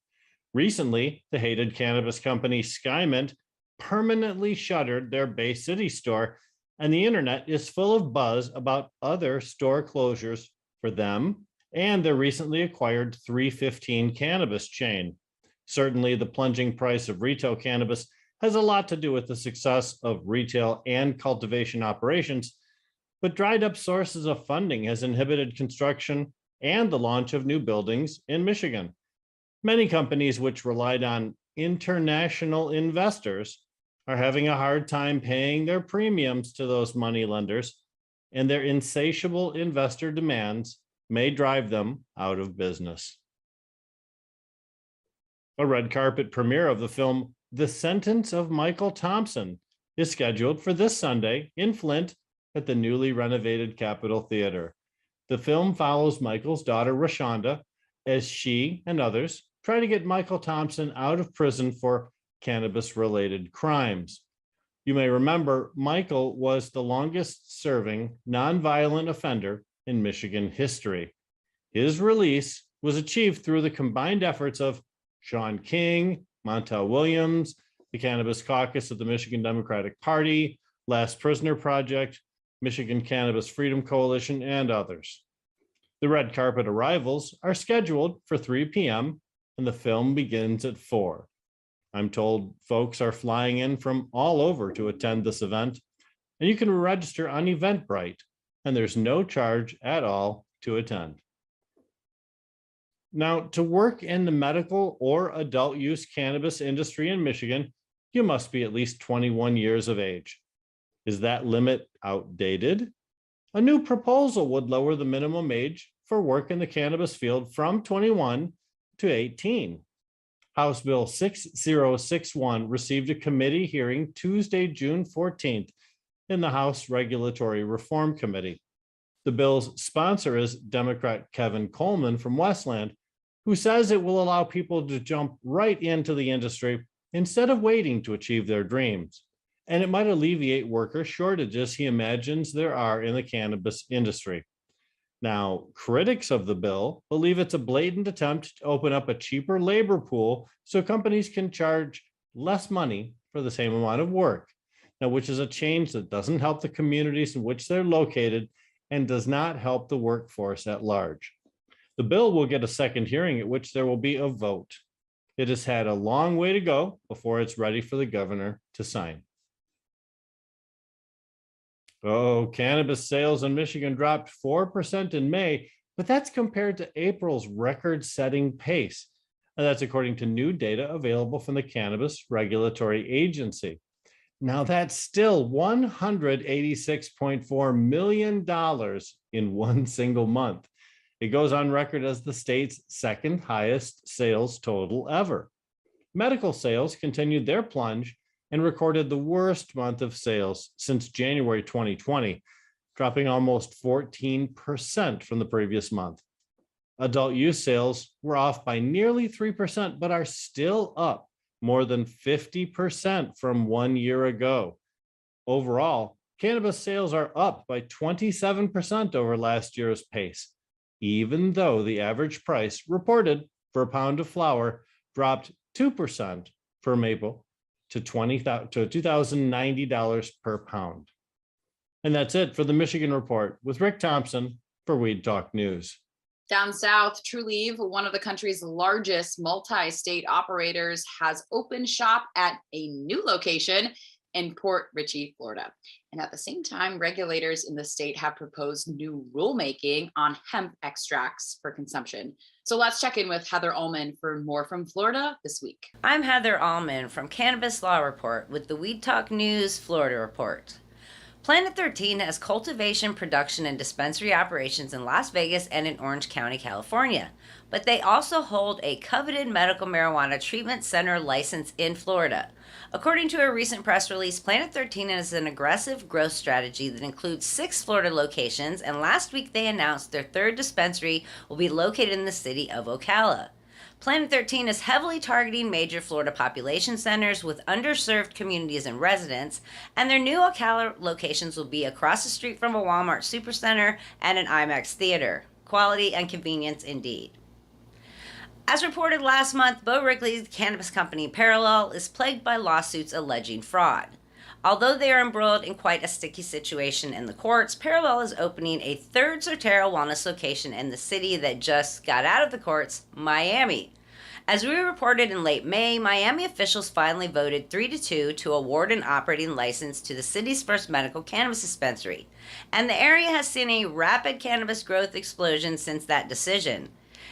Recently, the hated cannabis company Skymint permanently shuttered their Bay City store, and the internet is full of buzz about other store closures for them and their recently acquired 315 Cannabis chain. Certainly, the plunging price of retail cannabis has a lot to do with the success of retail and cultivation operations, but dried up sources of funding has inhibited construction and the launch of new buildings in Michigan. Many companies which relied on international investors are having a hard time paying their premiums to those money lenders, and their insatiable investor demands may drive them out of business. A red carpet premiere of the film The Sentence of Michael Thompson is scheduled for this Sunday in Flint at the newly renovated Capitol Theater. The film follows Michael's daughter, Rashonda, as she and others try to get Michael Thompson out of prison for cannabis-related crimes. You may remember Michael was the longest-serving nonviolent offender in Michigan history. His release was achieved through the combined efforts of Sean King, Montel Williams, the Cannabis Caucus of the Michigan Democratic Party, Last Prisoner Project, Michigan Cannabis Freedom Coalition, and others. The red carpet arrivals are scheduled for 3 p.m. and the film begins at 4. I'm told folks are flying in from all over to attend this event, and you can register on Eventbrite, and there's no charge at all to attend. Now, to work in the medical or adult use cannabis industry in Michigan, you must be at least 21 years of age. Is that limit outdated? A new proposal would lower the minimum age for work in the cannabis field from 21 to 18. House Bill 6061 received a committee hearing Tuesday, June 14th in the House Regulatory Reform Committee. The bill's sponsor is Democrat Kevin Coleman from Westland, who says it will allow people to jump right into the industry instead of waiting to achieve their dreams. And it might alleviate worker shortages he imagines there are in the cannabis industry. Now, critics of the bill believe it's a blatant attempt to open up a cheaper labor pool so companies can charge less money for the same amount of work. Now, which is a change that doesn't help the communities in which they're located and does not help the workforce at large. The bill will get a second hearing at which there will be a vote. It has had a long way to go before it's ready for the governor to sign. Oh, cannabis sales in Michigan dropped 4% in May, but that's compared to April's record-setting pace. And that's according to new data available from the Cannabis Regulatory Agency. Now that's still $186.4 million in one single month. It goes on record as the state's second highest sales total ever. Medical sales continued their plunge and recorded the worst month of sales since January 2020, dropping almost 14% from the previous month. Adult use sales were off by nearly 3%, but are still up more than 50% from 1 year ago. Overall, cannabis sales are up by 27% over last year's pace, even though the average price reported for a pound of flower dropped 2% from April to $2,090 per pound. And that's it for the Michigan Report with Rick Thompson for Weed Talk News. Down south, Trulieve, one of the country's largest multi-state operators, has opened shop at a new location in Port Richey, Florida. And at the same time, regulators in the state have proposed new rulemaking on hemp extracts for consumption. So let's check in with Heather Ullman for more from Florida this week. I'm Heather Ullman from Cannabis Law Report with the Weed Talk News Florida Report. Planet 13 has cultivation, production, and dispensary operations in Las Vegas and in Orange County, California. But they also hold a coveted medical marijuana treatment center license in Florida. According to a recent press release, Planet 13 has an aggressive growth strategy that includes 6 Florida locations, and last week they announced their third dispensary will be located in the city of Ocala. Planet 13 is heavily targeting major Florida population centers with underserved communities and residents, and their new Ocala locations will be across the street from a Walmart Supercenter and an IMAX theater. Quality and convenience indeed. As reported last month, Bo Wrigley's cannabis company Parallel is plagued by lawsuits alleging fraud. Although they are embroiled in quite a sticky situation in the courts, Parallel is opening a third Sotero Wellness location in the city that just got out of the courts, Miami. As we reported in late May, Miami officials finally voted 3-2 to award an operating license to the city's first medical cannabis dispensary, and the area has seen a rapid cannabis growth explosion since that decision.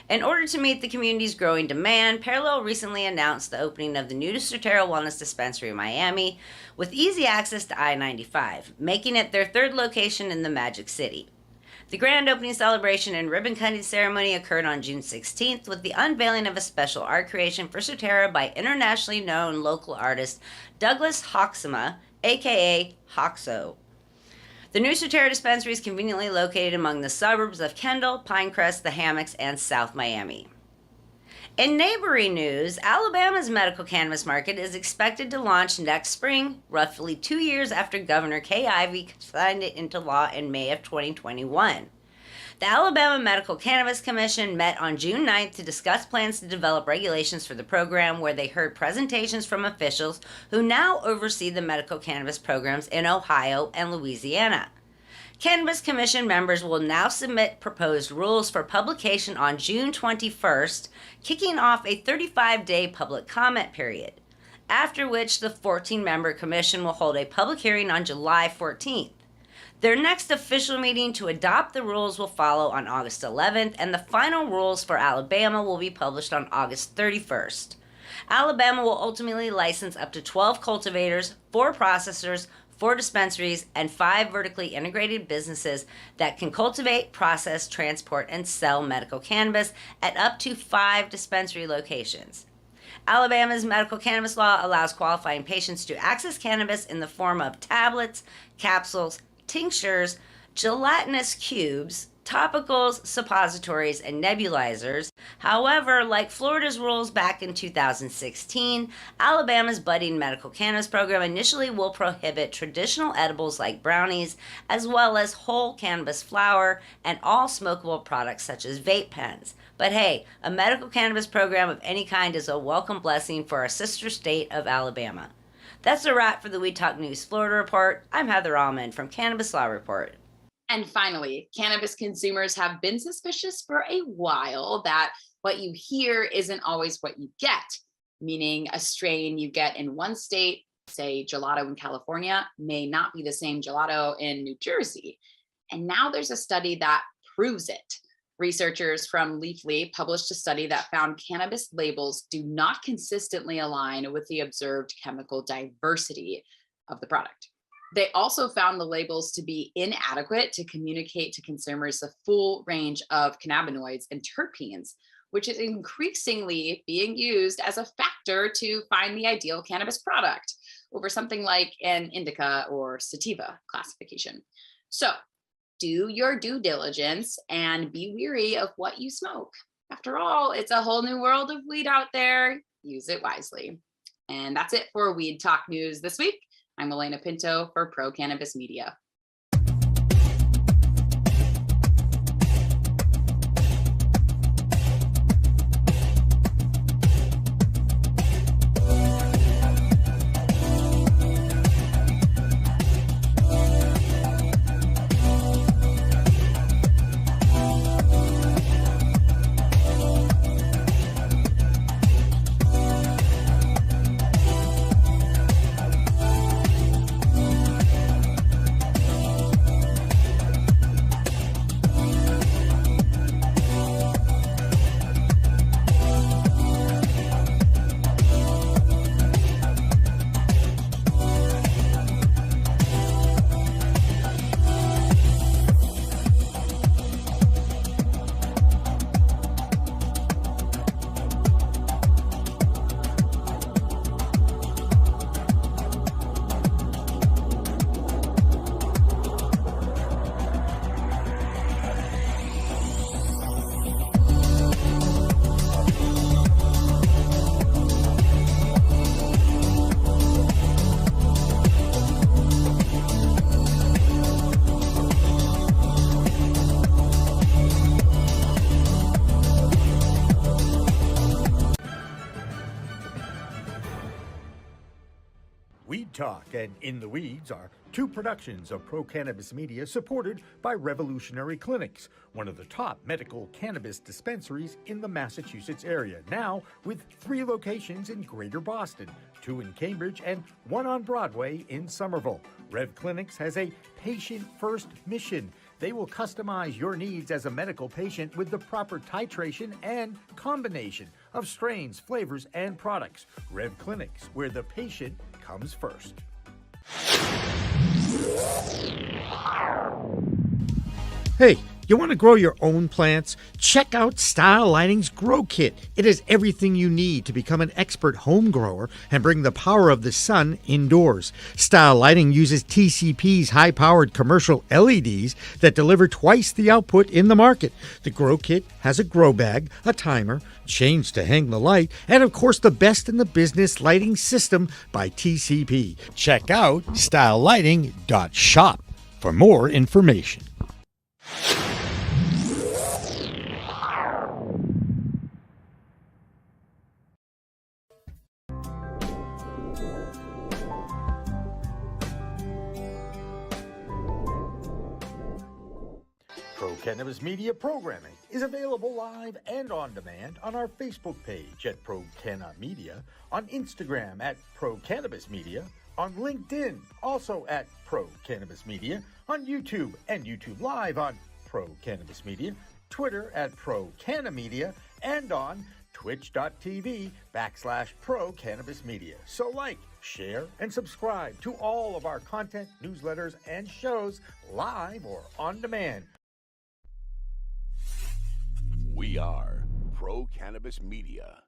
In order to meet the community's growing demand, Parallel recently announced the opening of the new Sotero Wellness Dispensary in Miami with easy access to I-95, making it their third location in the Magic City. The grand opening celebration and ribbon cutting ceremony occurred on June 16th with the unveiling of a special art creation for Sotero by internationally known local artist Douglas Hoxema, aka Hoxo. The new Sotera dispensary is conveniently located among the suburbs of Kendall, Pinecrest, the Hammocks, and South Miami. In neighboring news, Alabama's medical cannabis market is expected to launch next spring, roughly 2 years after Governor Kay Ivey signed it into law in May of 2021. The Alabama Medical Cannabis Commission met on June 9th to discuss plans to develop regulations for the program, where they heard presentations from officials who now oversee the medical cannabis programs in Ohio and Louisiana. Cannabis Commission members will now submit proposed rules for publication on June 21st, kicking off a 35-day public comment period, after which the 14-member commission will hold a public hearing on July 14th. Their next official meeting to adopt the rules will follow on August 11th, and the final rules for Alabama will be published on August 31st. Alabama will ultimately license up to 12 cultivators, 4 processors, 4 dispensaries, and 5 vertically integrated businesses that can cultivate, process, transport, and sell medical cannabis at up to 5 dispensary locations. Alabama's medical cannabis law allows qualifying patients to access cannabis in the form of tablets, capsules, tinctures, gelatinous cubes, topicals, suppositories, and nebulizers. However, like Florida's rules back in 2016, Alabama's budding medical cannabis program initially will prohibit traditional edibles like brownies, as well as whole cannabis flower and all smokable products such as vape pens. But hey, a medical cannabis program of any kind is a welcome blessing for our sister state of Alabama. That's a wrap for the Weed Talk News Florida Report. I'm Heather Allman from Cannabis Law Report. And finally, cannabis consumers have been suspicious for a while that what you hear isn't always what you get, meaning a strain you get in one state, say gelato in California, may not be the same gelato in New Jersey. And now there's a study that proves it. Researchers from Leafly published a study that found cannabis labels do not consistently align with the observed chemical diversity of the product. They also found the labels to be inadequate to communicate to consumers the full range of cannabinoids and terpenes, which is increasingly being used as a factor to find the ideal cannabis product over something like an indica or sativa classification. So do your due diligence and be wary of what you smoke. After all, it's a whole new world of weed out there. Use it wisely. And that's it for Weed Talk News this week. I'm Elena Pinto for Pro Cannabis Media. Weed Talk and In the Weeds are two productions of Pro Cannabis Media supported by Revolutionary Clinics, one of the top medical cannabis dispensaries in the Massachusetts area, now with 3 locations in Greater Boston, 2 in Cambridge and 1 on Broadway in Somerville. Rev Clinics has a patient-first mission. They will customize your needs as a medical patient with the proper titration and combination of strains, flavors, and products. Rev Clinics, where the patient comes first. Hey, You want to grow your own plants? Check out Style Lighting's Grow Kit. It has everything you need to become an expert home grower and bring the power of the sun indoors. Style Lighting uses TCP's high-powered commercial LEDs that deliver twice the output in the market. The Grow Kit has a grow bag, a timer, chains to hang the light, and of course the best in the business lighting system by TCP. Check out stylelighting.shop for more information. Cannabis Media programming is available live and on demand on our Facebook page at Pro Canna Media, on Instagram at Pro Cannabis Media, on LinkedIn also at Pro Cannabis Media, on YouTube and YouTube Live on Pro Cannabis Media, Twitter at Pro Canna Media, and on twitch.tv/Pro Cannabis Media. So like, share, and subscribe to all of our content, newsletters, and shows live or on demand. We are Pro Cannabis Media.